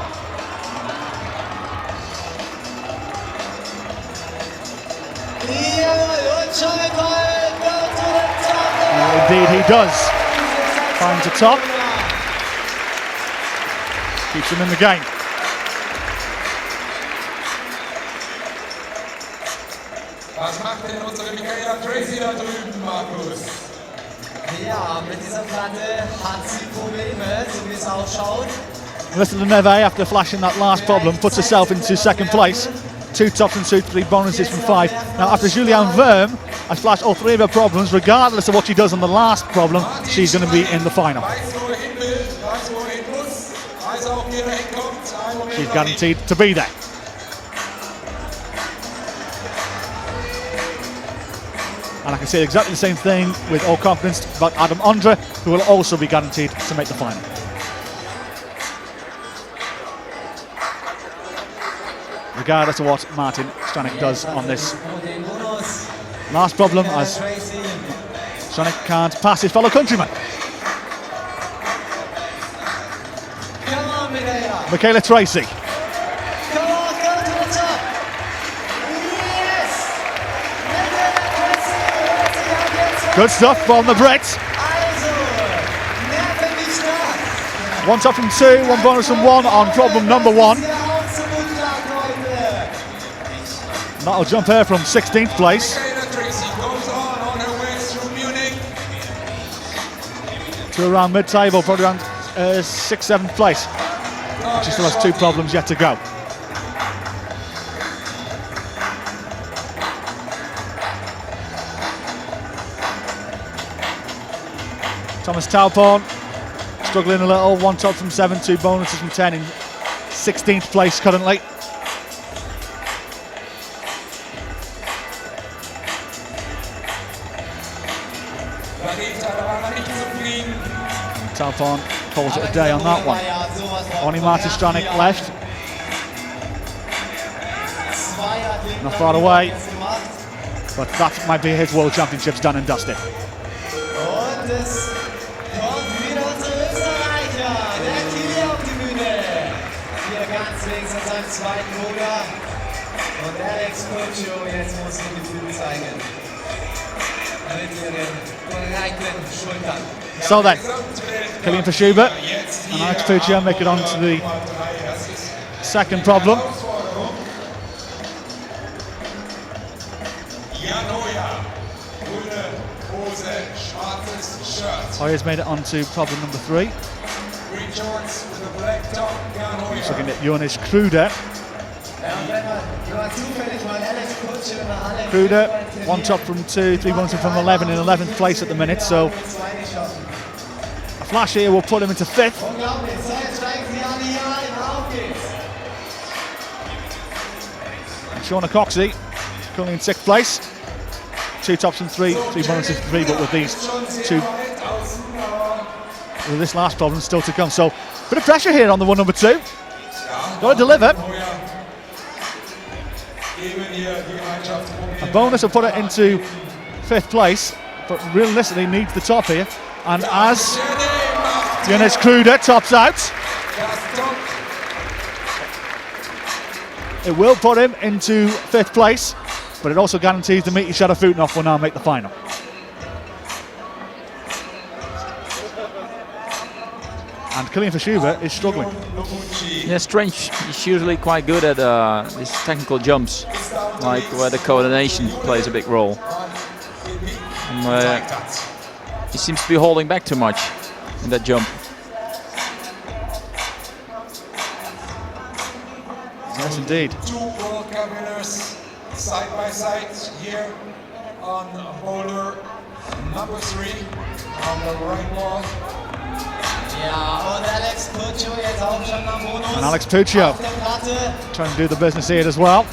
Jawohl, und Sean McCall goes to the top. Indeed he does. Finds a top. Keeps him in the game. Was macht denn unsere Michaela Tracy da drüben, Markus? Ja, mit dieser Platte hat sie Probleme, so wie es ausschaut. Listen to Neve after flashing that last problem, puts herself into second place. 2 tops and 3 bonuses from 5. Now after Julian Verme has flashed all 3 of her problems, regardless of what she does on the last problem, she's going to be in the final. She's guaranteed to be there. And I can say exactly the same thing with all confidence about Adam Ondra, who will also be guaranteed to make the final. Regardless of what Martin Stanek does on this last problem, as Stanek can't pass his fellow countryman. Michaela Tracy. Come on, go to the top. Yes. Good stuff from the Brits. Also, nerven wie stark. 1 top from 2, 1 bonus from 1 on problem number 1. That'll jump her from 16th place to around mid-table, probably around 6th, 7th place. She still has 2 problems yet to go. Thomas Taupon struggling a little, 1 top from 7, 2 bonuses from 10 in 16th place currently. Taupon calls it a day on that one. Only Martin Stanek left. Not far away, but that might be his World Championships done and dusted. Und es kommt wieder unser Österreicher, der Kili auf die Bühne. Hier ganz links an seinem zweiten Bruder. Und Alex Cocho, jetzt muss er die Gefühl zeigen. Mit ihren breiten Schultern. So then, Kilian Verschuber and Alex Puccio make it on to the second problem. Hoyer's made it on to problem number 3. He's looking at Jonas Kruder. Kruder, 1 top from 2, 3 bonuses from 11 in 11th place at the minute, so a flash here will put him into 5th. And Shauna Coxey currently in 6th place. 2 tops and 3 bonuses from 3, but with these 2, with this last problem still to come. So, bit of pressure here on the one number 2. Got to deliver. A bonus will put it into 5th place, but realistically needs the top here. And as Jonas Kruder tops out, it will put him into 5th place, but it also guarantees Dmitry Sharafutinov will now make the final. And Kilian Fischuber is struggling. Yeah, Strange is usually quite good at these technical jumps, like where the coordination plays a big role. He seems to be holding back too much in that jump. Yes, indeed. 2 World Cup winners side by side here on boulder number 3 on the right wall. Ja, und Alex Puccio jetzt auch schon am Bonus. And Alex Puccio trying to do the business here as well.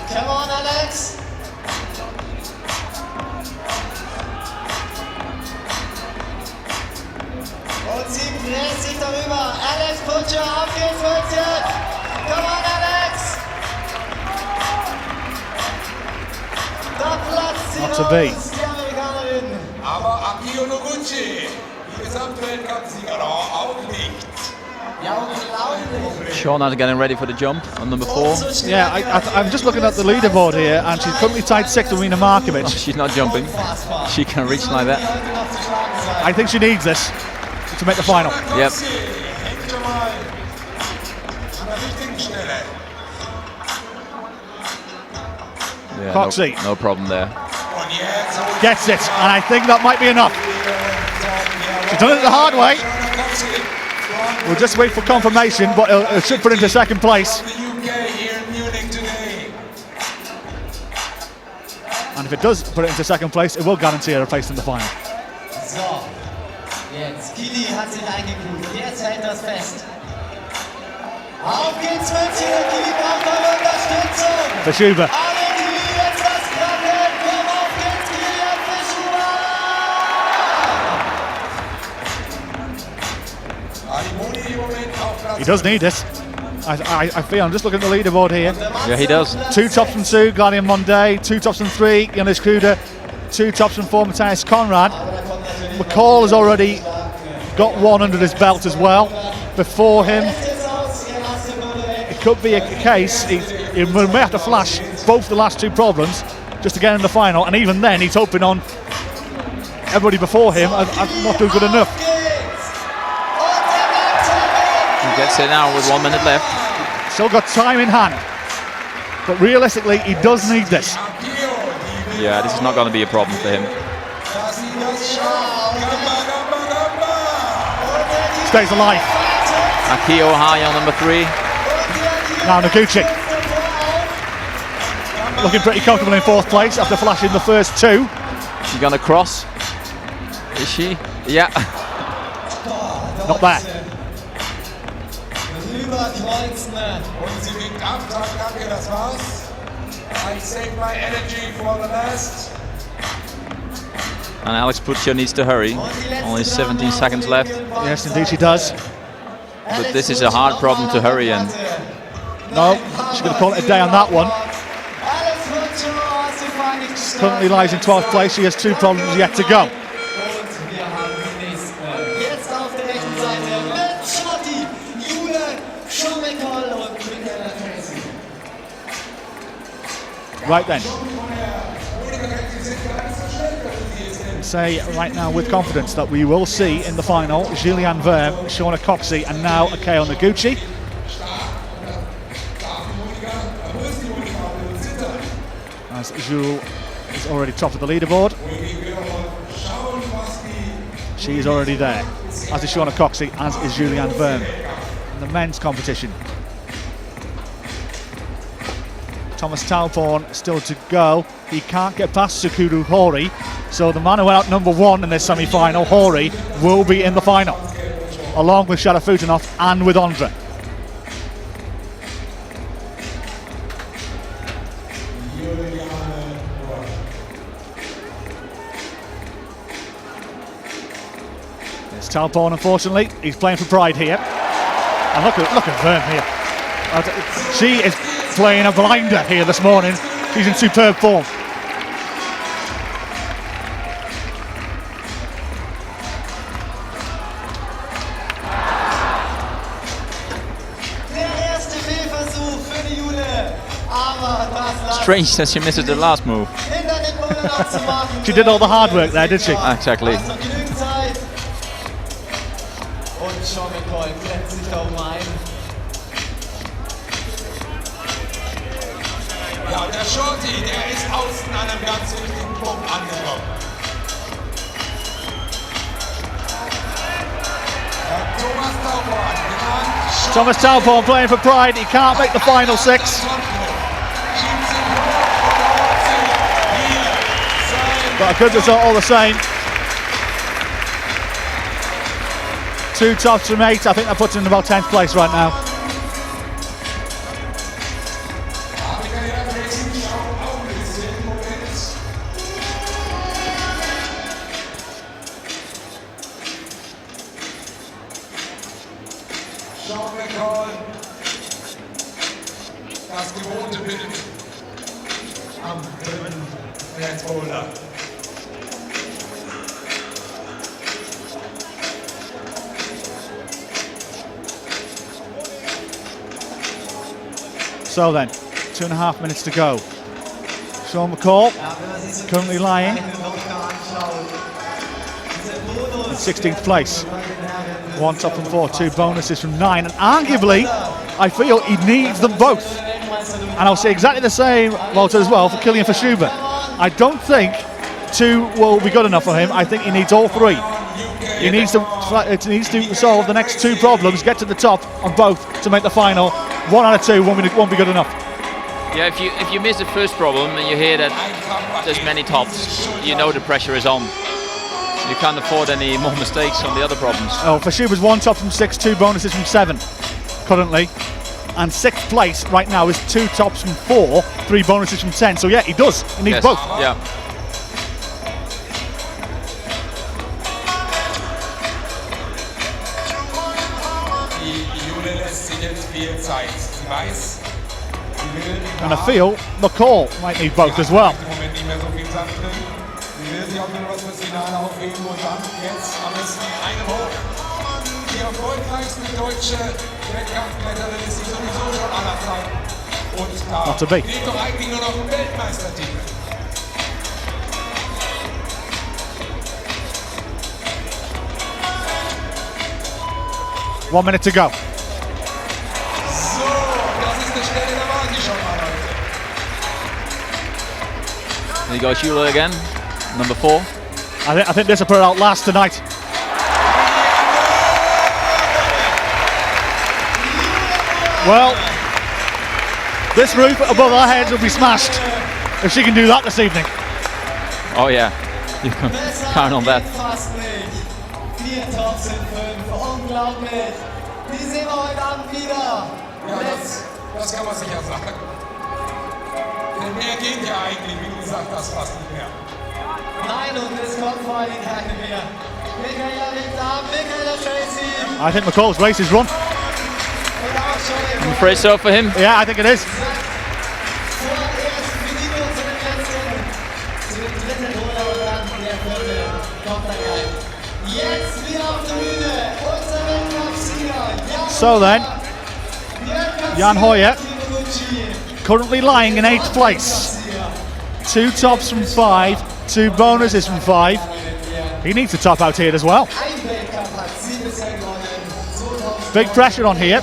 Come on, Alex. Und sie bläst sich darüber. Alex Puccio, auf geht's, Rückzug. Come on, Alex. Da platzt sie Not to raus, be. die Amerikanerin. Aber Akio Noguchi, die Gesamtweltcup-Sieger, auch nicht. Ja, unglaublich. Shauna's getting ready for the jump on number 4. Yeah, I'm just looking at the leaderboard here, and she's currently tied 6th with Rina Markovic. She's not jumping. She can reach like that. I think she needs this to make the final. Yep. Yeah, Coxey. no problem there. Gets it, and I think that might be enough. She's done it the hard way. We'll just wait for confirmation, but it should put into 2nd place. And if it does put it into 2nd place, it will guarantee her a place in the final. So, jetzt Kili hat sich eingekugelt. Jetzt hält das fest. Auf geht's, München. Kili braucht eure Unterstützung. Fischuber. Alle Kili, jetzt was krabbeln. Komm, auf geht's, Kilian Fischuber. He does need this. I feel, I'm just looking at the leaderboard here. Yeah, he does. 2 tops from 2, Gladian Monday. 2 tops from 3, Jonas Kruder. 2 tops from 4, Matthias Conrad. McCall has already got 1 under his belt as well. Before him, it could be a case, he may have to flash both the last 2 problems just to get in the final, and even then he's hoping on everybody before him and not doing good enough. He gets it now with 1 minute left. Still got time in hand, but realistically he does need this. Yeah, this is not going to be a problem for him. Stays alive. Akio high on number 3. Now Noguchi looking pretty comfortable in 4th place after flashing the first 2. She's going to cross. Is she? Yeah. Not there. Und sie winkt ab, sagt danke, das war's. I save my energy for the last. And Alex Puccio needs to hurry. Only 17 seconds left. Yes, indeed she does. But this is a hard problem to hurry in. No, she's going to call it a day on that one. Currently lies in 12th place. She has 2 problems yet to go. Right then. Say right now with confidence that we will see in the final Julianne Verme, Shauna Coxey, and now Akio Noguchi. As Jules is already top of the leaderboard. She is already there, as is Shauna Coxey, as is Julianne Verme. In the men's competition, Thomas Talporn still to go. He can't get past Sukuru Hori, so the man who went out number 1 in this semi-final, Hori, will be in the final, along with Sharafutinov and with Ondra. It's Talporn, unfortunately. He's playing for pride here. And look at Verme here. She is playing a blinder here this morning. She's in superb form. Strange that she misses the last move. She did all the hard work there, did she? Exactly. Ja, der Shorty, der ist außen an einem ganz wichtigen Punkt angekommen. Thomas Tauborn playing for Pride. He can't make the final six. But a good result all the same. 2 tops from 8. I think that puts him in about 10th place right now. Das gewohnte Bild am dritten Red Boulder. So then, 2.5 minutes to go. Sean McCall, currently lying in 16th place. 1 top from 4, 2 bonuses from 9, and arguably, I feel he needs them both. And I'll say exactly the same, Walter, as well, for Kilian Verschuber. I don't think 2 will be good enough for him. I think he needs all 3. He needs to solve the next 2 problems, get to the top on both to make the final. 1 out of 2 won't be good enough. Yeah, if you miss the first problem and you hear that there's many tops, you know the pressure is on. You can't afford any more mistakes on the other problems. Oh, Verschuber's 1 top from 6, 2 bonuses from 7 currently. And 6th place right now is 2 tops from 4, 3 bonuses from 10. So yeah, he does. He needs both. Yeah. And I feel McCall might need both as well. Die erfolgreichste deutsche Wettkampfkletterin ist sie sowieso schon aller Zeiten. Und da Not to be. fehlt doch eigentlich nur noch ein Weltmeistertitel. One minute to go. So, das ist eine Stelle, da waren die schon mal, Leute. There you go, Schüler again, number 4. I think this will put it out last tonight. Well, this roof above our heads will be smashed if she can do that this evening. Oh yeah, you can count on that. 4 Tops in 5, unglaublich. Die sehen wir heute Abend wieder. Ja, das kann man sicher sagen. Denn mehr geht ja eigentlich, wie gesagt, das fast nicht mehr. Nein, und es kommt vor allem keine mehr. Michaela liegt da, Michaela Tracy. I think McCall's race is run. I'm afraid so for him. Yeah, I think it is. So then, Jan Hoyer, currently lying in 8th place. 2 tops from 5, 2 bonuses from 5. He needs to top out here as well. Big pressure on here.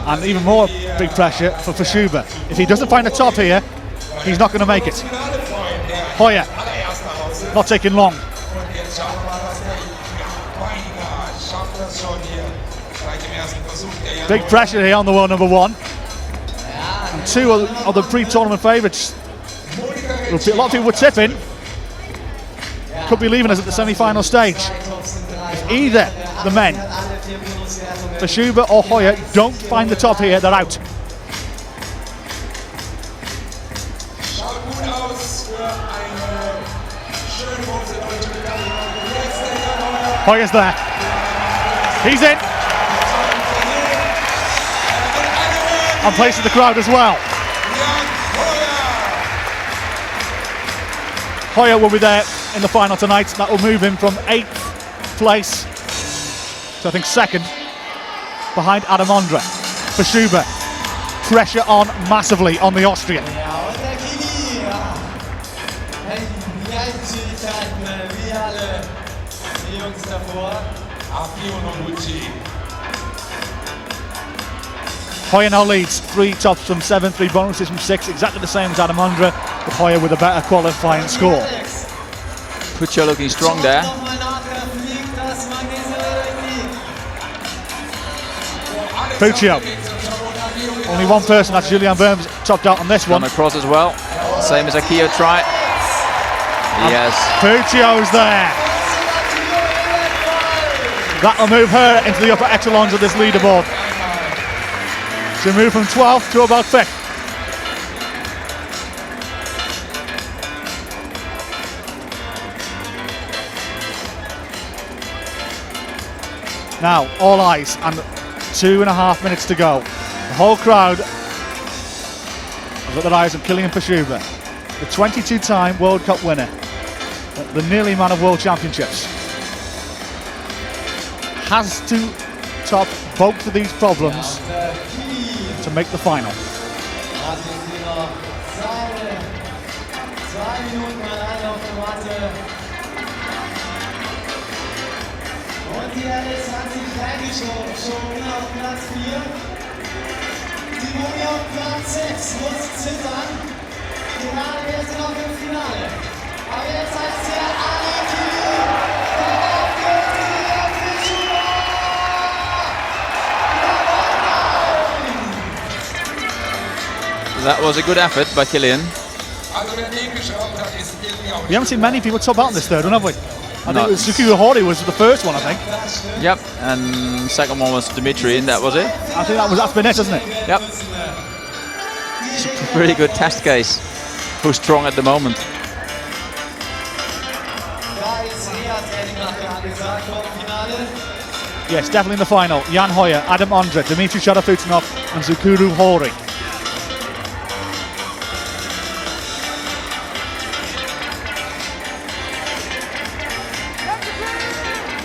And even more big pressure for Verschuber. If he doesn't find the top here, he's not going to make it. Hoyer, not taking long. Big pressure here on the world number 1. And 2 of the pre-tournament favourites. A lot of people were tipping. Could be leaving us at the semi-final stage. If either the men, Verschuber or Hoyer, don't find the top here, they're out. Hoyer's there. He's in. And places the crowd as well. Hoyer will be there in the final tonight. That will move him from 8th place to I think 2nd, behind Adam Ondra. For Schuber, pressure on massively on the Austrian. Hoyer now leads 3 tops from 7, 3 bonuses from 6, exactly the same as Adam Ondra, but Hoyer with a better qualifying score. Puccio looking strong there. Puccio. Only one person, that's Julian Burns, topped out on this one. Gone across as well. Same as Akio tried. Yes. Puccio's there. That'll move her into the upper echelons of this leaderboard. To move from 12th to about 5th. Now, all eyes, and 2.5 minutes to go. The whole crowd have got their eyes on Kilian Pashuba, the 22-time World Cup winner, the nearly man of World Championships. Has to top both of these problems to make the final. That was a good effort by Kilian. We haven't seen many people top out in this third one, have we? I think Sukuya Hori was the first one, I think. Yep, and second one was Dimitri, and that was it. I think that's been it, hasn't it? Yep. It's a pretty good test case. Who's strong at the moment? Yes, definitely in the final. Jan Hoyer, Adam Ondra, Dmitry Sharafutinov and Zukuru Hori.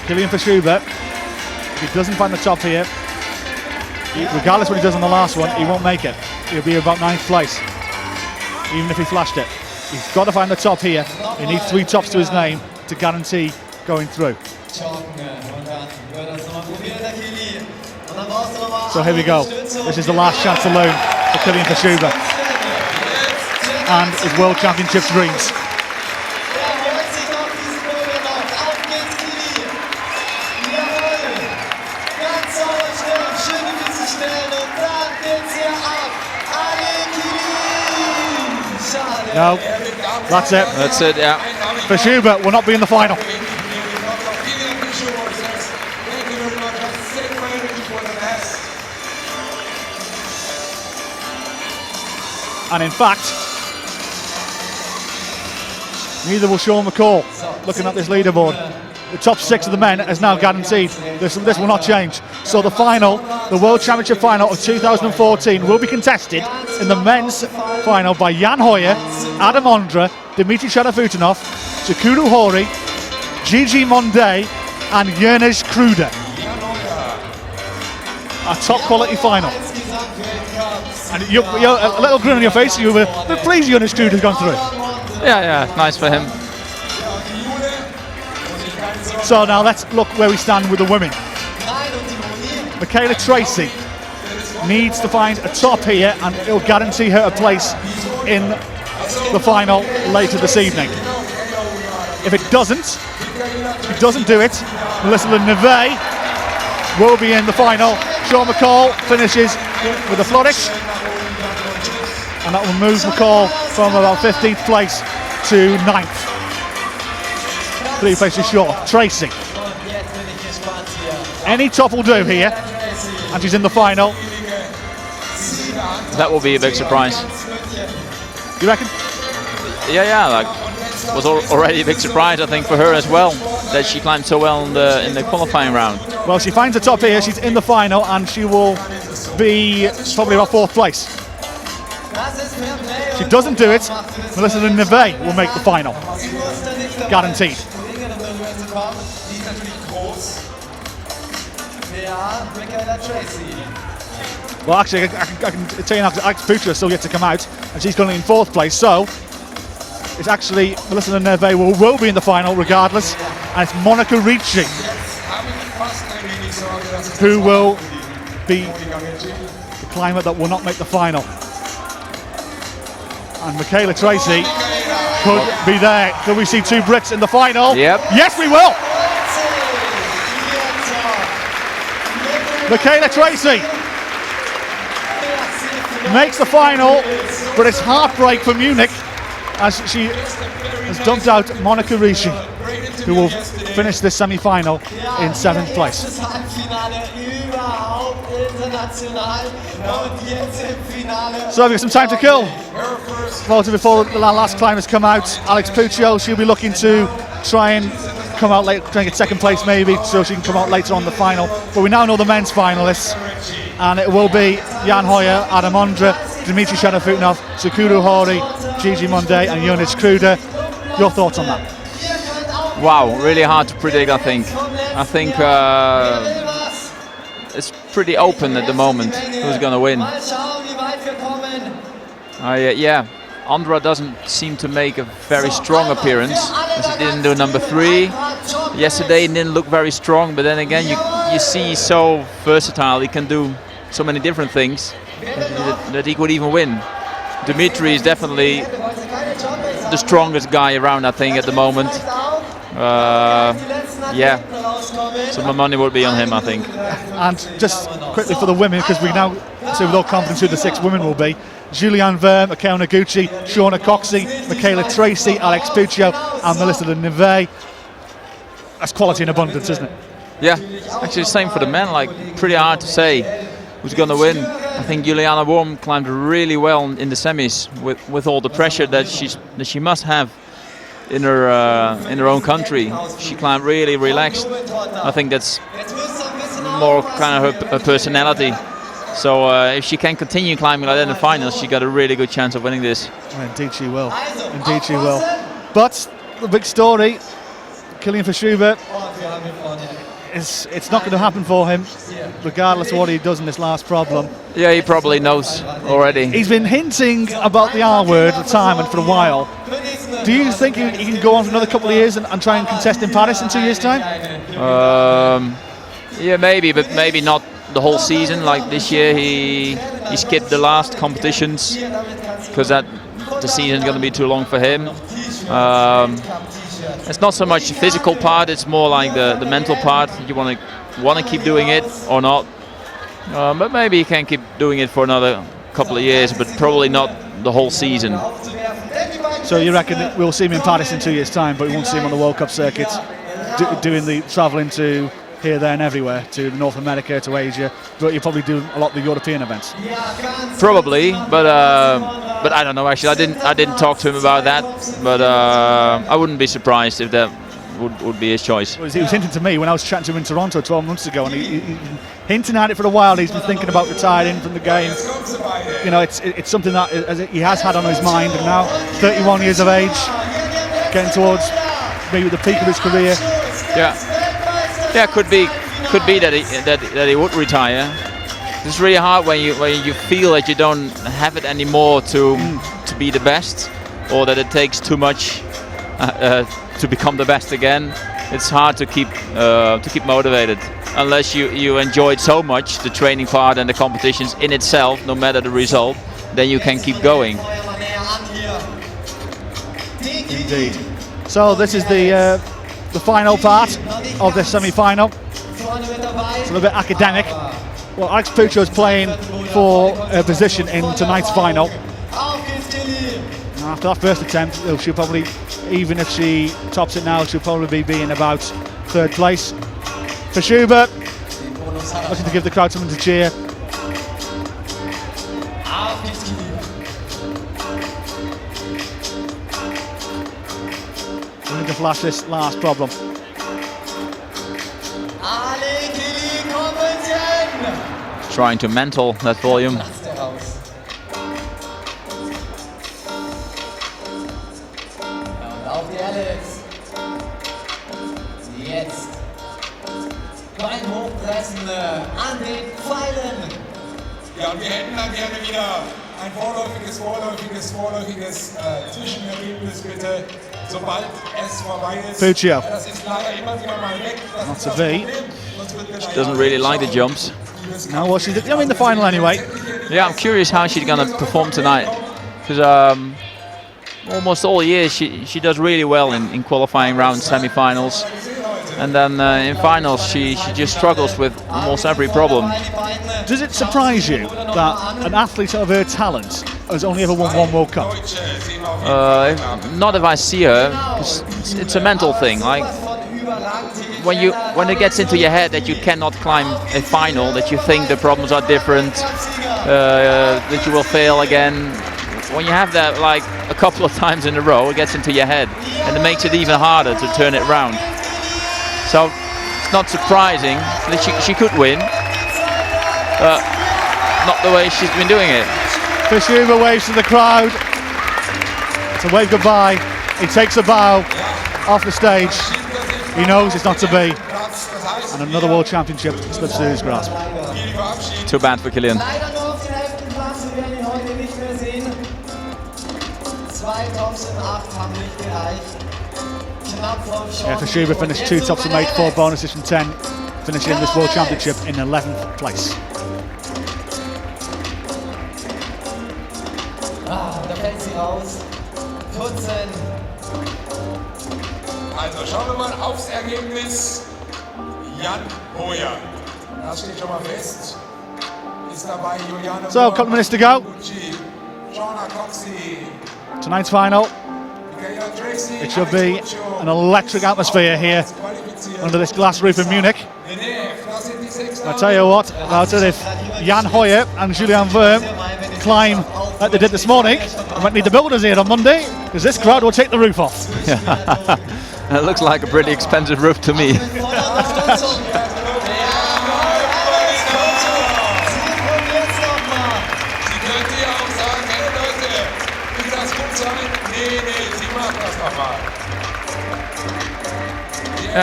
Kilian Pashuba, if he doesn't find the top here, regardless what he does on the last one, he won't make it. He'll be about 9th place, even if he flashed it. He's got to find the top here. He needs 3 tops to his name to guarantee going through. So here we go. This is the last chance alone for Kilian Pashuba and his World Championship dreams. No, that's it. That's it, yeah. Pashuba will not be in the final. And in fact, neither will Sean McCall. Looking at this leaderboard, the top 6 of the men is now guaranteed. This will not change. So the final, the World Championship final of 2014, will be contested in the men's final by Jan Hoyer, Adam Ondra, Dmitry Sharafutinov, Zukuru Hori, Gigi Monday and Jonas Kruder. A top quality final. And you're a little grin on your face, you were pleased Jonas Kruder's gone through. Yeah, nice for him. So now let's look where we stand with the women. Michaela Tracy needs to find a top here and it'll guarantee her a place in the final later this evening. If it doesn't do it, Melissa Neve will be in the final. Sean McCall finishes with a flourish and that will move McCall from about 15th place to 9th. 3 places short. Tracy. Any top will do here, and she's in the final. That will be a big surprise. You reckon? Yeah, like was already a big surprise, I think, for her as well, that she climbed so well in the qualifying round. Well, she finds the top here, she's in the final, and she will be probably about 4th place. If she doesn't do it, Melissa Neve will make the final. Guaranteed. Well, actually, I can tell you now, because Alex Putra is still yet to come out, and she's currently in 4th place, so it's actually Melissa Neve will be in the final regardless, and it's Monica Ricci who will be the climber that will not make the final. And Michaela Tracy could be there. Could we see 2 Brits in the final? Yep. Yes, we will! Michaela Tracy makes the final, but it's heartbreak for Munich as she has dumped out Monica Ricci, who will finish this semi-final in 7th place. So we've got some time to kill. Before the last climbers come out, Alex Puccio, she'll be looking to try and come out late, try and get 2nd place maybe, so she can come out later on the final. But we now know the men's finalists, and it will be Jan Hoyer, Adam Ondra, Dmitry Sharafutinov, Sakuru Hori, Gigi Monday, and Jonas Kruder. Your thoughts on that? Wow, really hard to predict, I think. I think it's pretty open at the moment who's going to win. Yeah, Ondra doesn't seem to make a very strong appearance, as he didn't do number 3. Yesterday he didn't look very strong, but then again you see he's so versatile, he can do so many different things that he could even win. Dmitry is definitely the strongest guy around, I think, at the moment. Yeah, so my money would be on him, I think. And just quickly for the women, because we now see with all confidence who the 6 women will be. Julianne Verme, Akao Noguchi, Shauna Coxey, Michaela Tracy, Alex Puccio, and Melissa Neve. That's quality in abundance, isn't it? Yeah, actually the same for the men, like pretty hard to say who's going to win. I think Juliana Worm climbed really well in the semis with all the pressure that she must have in her own country. She climbed really relaxed. I think that's more kind of her personality. So if she can continue climbing like that in the finals, she got a really good chance of winning this. Well, indeed she will. Indeed she will. But the big story, Kilian Verschuber, it's not going to happen for him, regardless of what he does in this last problem. Yeah, he probably knows already. He's been hinting about the R word, retirement, for a while. Do you think he can go on for another couple of years and try and contest in Paris in 2 years' time? Yeah, maybe, but maybe not the whole season. Like this year, he skipped the last competitions because the season's going to be too long for him. It's not so much the physical part; it's more like the mental part. You want to keep doing it or not, but maybe he can keep doing it for another couple of years, but probably not the whole season. So you reckon that we'll see him in Paris in 2 years' time, but we won't see him on the World Cup circuit, doing the travelling to here, there and everywhere, to North America, to Asia, but you'll probably do a lot of the European events. Probably, but I don't know, actually. I didn't talk to him about that, but I wouldn't be surprised if that would be his choice. He was hinting to me when I was chatting to him in Toronto 12 months ago, and he hinting at it for a while. He's been thinking about retiring from the game. You know, it's something that he has had on his mind, and now 31 years of age, getting towards maybe the peak of his career. Yeah, could be that he would retire. It's really hard when you feel that you don't have it anymore to be the best, or that it takes too much to become the best again. It's hard to keep motivated unless you enjoyed so much the training part and the competitions in itself, no matter the result. Then you can keep going. Indeed. So this is the final part of this semi-final. It's a little bit academic. Well, Alex Puccio is playing for a position in tonight's final. After that first attempt, she'll probably, even if she tops it now, she'll probably be in about 3rd place. Verschuber, looking to give the crowd something to cheer. flash this last problem. Trying to mental that volume. Auf die Alex. Jetzt. Bein hochpressen an den Pfeilen. Ja, und wir hätten dann gerne wieder ein vorläufiges Zwischenergebnis, bitte, sobald es vorbei ist. Puccio. Das ist leider immer wieder mal weg. Not to be. She doesn't really like the jumps. No, well, she's in the final anyway. Yeah, I'm curious how she's gonna perform tonight. Because almost all year she does really well in qualifying rounds, semi-finals, and then in finals she just struggles with almost every problem. Does it surprise you that an athlete of her talent has only ever won one World Cup? Not if I see her, 'cause it's a mental thing. Like when it gets into your head that you cannot climb a final, that you think the problems are different, that you will fail again. When you have that like a couple of times in a row, it gets into your head, and it makes it even harder to turn it round. So it's not surprising that she could win, but not the way she's been doing it. Fishuba waves to the crowd to wave goodbye. He takes a bow off the stage. He knows it's not to be. And another World Championship slips through his grasp. Too bad for Kilian. Leider nur auf den 11. Platz, wir werden ihn heute nicht mehr sehen. 2 Tops in 8 haben nicht gereicht. Knapp vom Short. Yeah, Fishuba finished 2 tops from 8, 4 bonuses from 10, finishing this World Championship in 11th place. Da fällt sie raus. Putzen. Also schauen wir mal aufs Ergebnis. Jan Hoyer. Das steht schon mal fest. Ist dabei Juliane. So, a couple of minutes to go. Tonight's final. It should be an electric atmosphere here under this glass roof in Munich. I tell you what, about it, if Jan Hoyer and Julian Verm climb like they did this morning, we might need the builders here on Monday, because this crowd will take the roof off. It looks like a pretty expensive roof to me.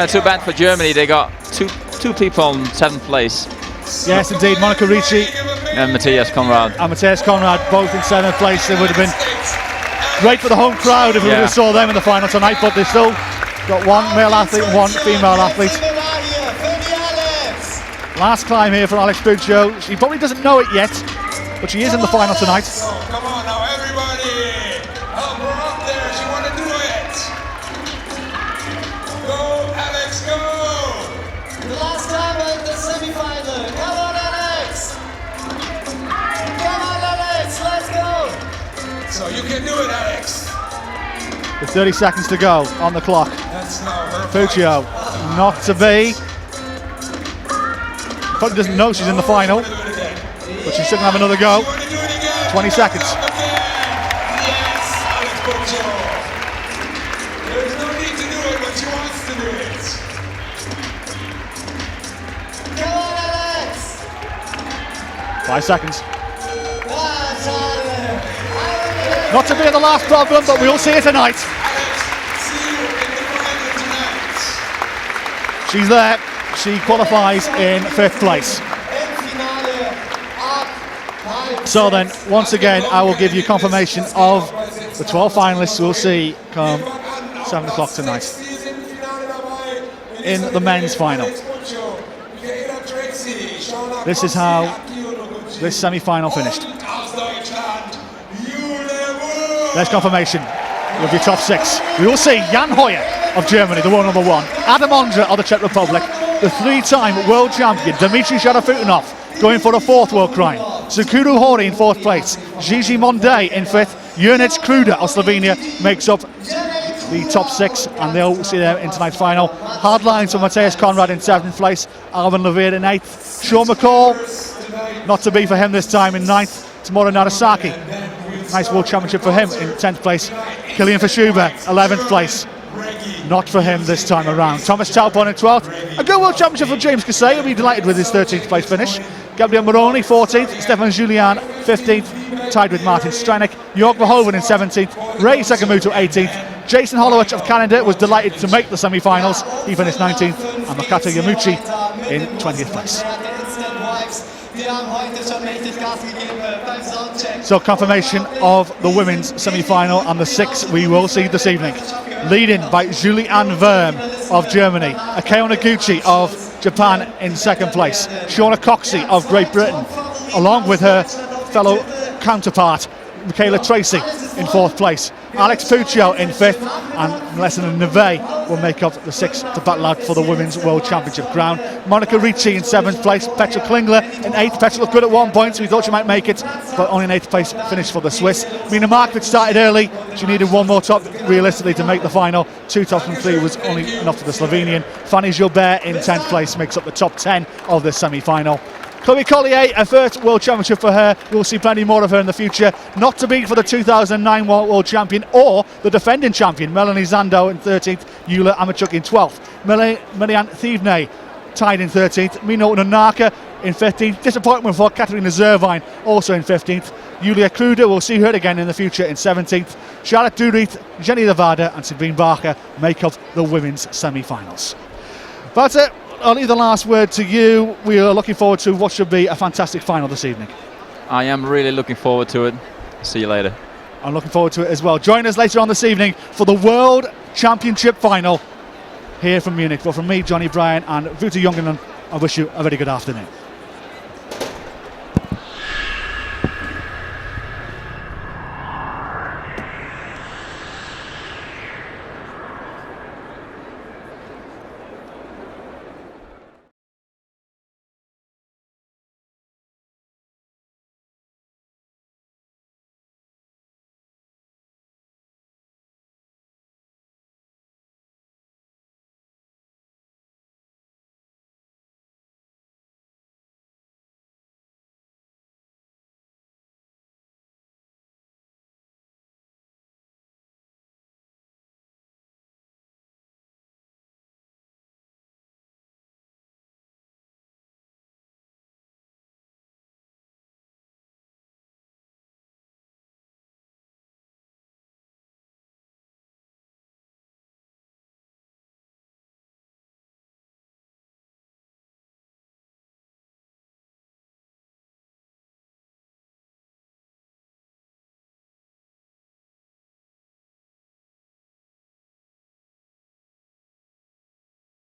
Too bad for Germany. They got two people in 7th place. Yes, indeed. Monica Ricci and Matthias Conrad. And Matthias Conrad both in 7th place. It would have been great for the home crowd if we would have saw them in the final tonight, but they've still got one male athlete and one female athlete. Last climb here for Alex Puccio. She probably doesn't know it yet, but she is in the final tonight. Come on now, everybody! Help her up there, she want to do it! Go, Alex, go! The last time in the semi-final. Come on, Alex! Come on, Alex, let's go! So you can do it, Alex. With 30 seconds to go on the clock. That's now her Puccio, not to be. Probably doesn't know she's in the final, but she's still gonna have another go. 20 seconds. Yes, Alex Puccio. There's no need to do it, but she wants to do it. Come on, Alex! 5 seconds. Not to be the last problem, but we'll see it tonight. She's there. She qualifies in 5th place. So then, once again, I will give you confirmation of the 12 finalists we'll see come 7 o'clock tonight in the men's final. This is how this semi-final finished. There's confirmation of your top 6. We will see Jan Hoyer of Germany, the world number 1, Adam Ondra of the Czech Republic, the 3-time world champion Dmitry Sharafutinov going for a 4th world crown, Zakuru Hori in 4th place, Gigi Monday in 5th, Jurnic Kruder of Slovenia makes up the top 6, and they'll see them in tonight's final. Hard lines for Matthias Conrad in 7th place, Alvin Levere in 8th, Sean McCall, not to be for him this time, in 9th, Tomorrow Nagasaki. Nice world championship for him in 10th place. Kilian Fishuba, 11th place. not for him this time around. Thomas Talbot in 12th. A good World Championship for James Casey. He'll be delighted with his 13th place finish. Gabriel Moroni 14th. Stefan Julian 15th, tied with Martin Stranek. Jörg Verhoeven in 17th. Ray Sakamoto 18th. Jason Hollowich of Canada was delighted to make the semi-finals. He finished 19th. And Makoto Yamuchi in 20th place. So confirmation of the women's semi-final and the 6 we will see this evening. Leading by Julie-Anne Verm of Germany, Akao Noguchi of Japan in 2nd place, Shauna Coxey of Great Britain, along with her fellow counterpart Michaela Tracy in 4th place. Alex Puccio in 5th, and Melissa Neve will make up the 6th to battle out for the Women's World Championship crown. Monica Ricci in 7th place, Petra Klingler in 8th. Petra looked good at one point, so we thought she might make it, but only in 8th place finish for the Swiss. Mina Markovic started early. She needed one more top realistically to make the final. 2 tops from 3 was only enough for the Slovenian. Fanny Gilbert in 10th place makes up the top 10 of the semi-final. Chloe Collier, a first World Championship for her. We'll see plenty more of her in the future. Not to beat for the 2009 World Champion or the defending champion, Melanie Zando in 13th, Yulia Amachuk in 12th. Milian Thievne tied in 13th. Mino Nanaka in 15th. Disappointment for Katerina Zervine, also in 15th. Julia Kruder, we'll see her again in the future in 17th. Charlotte Durith, Jenny Levada and Sabine Barker make up the women's semi-finals. That's it. I'll leave the last word to you. We are looking forward to what should be a fantastic final this evening. I am really looking forward to it. See you later. I'm looking forward to it as well. Join us later on this evening for the World Championship final here from Munich. But from me, Johnny Bryan and Vuta Jungenen, I wish you a very good afternoon.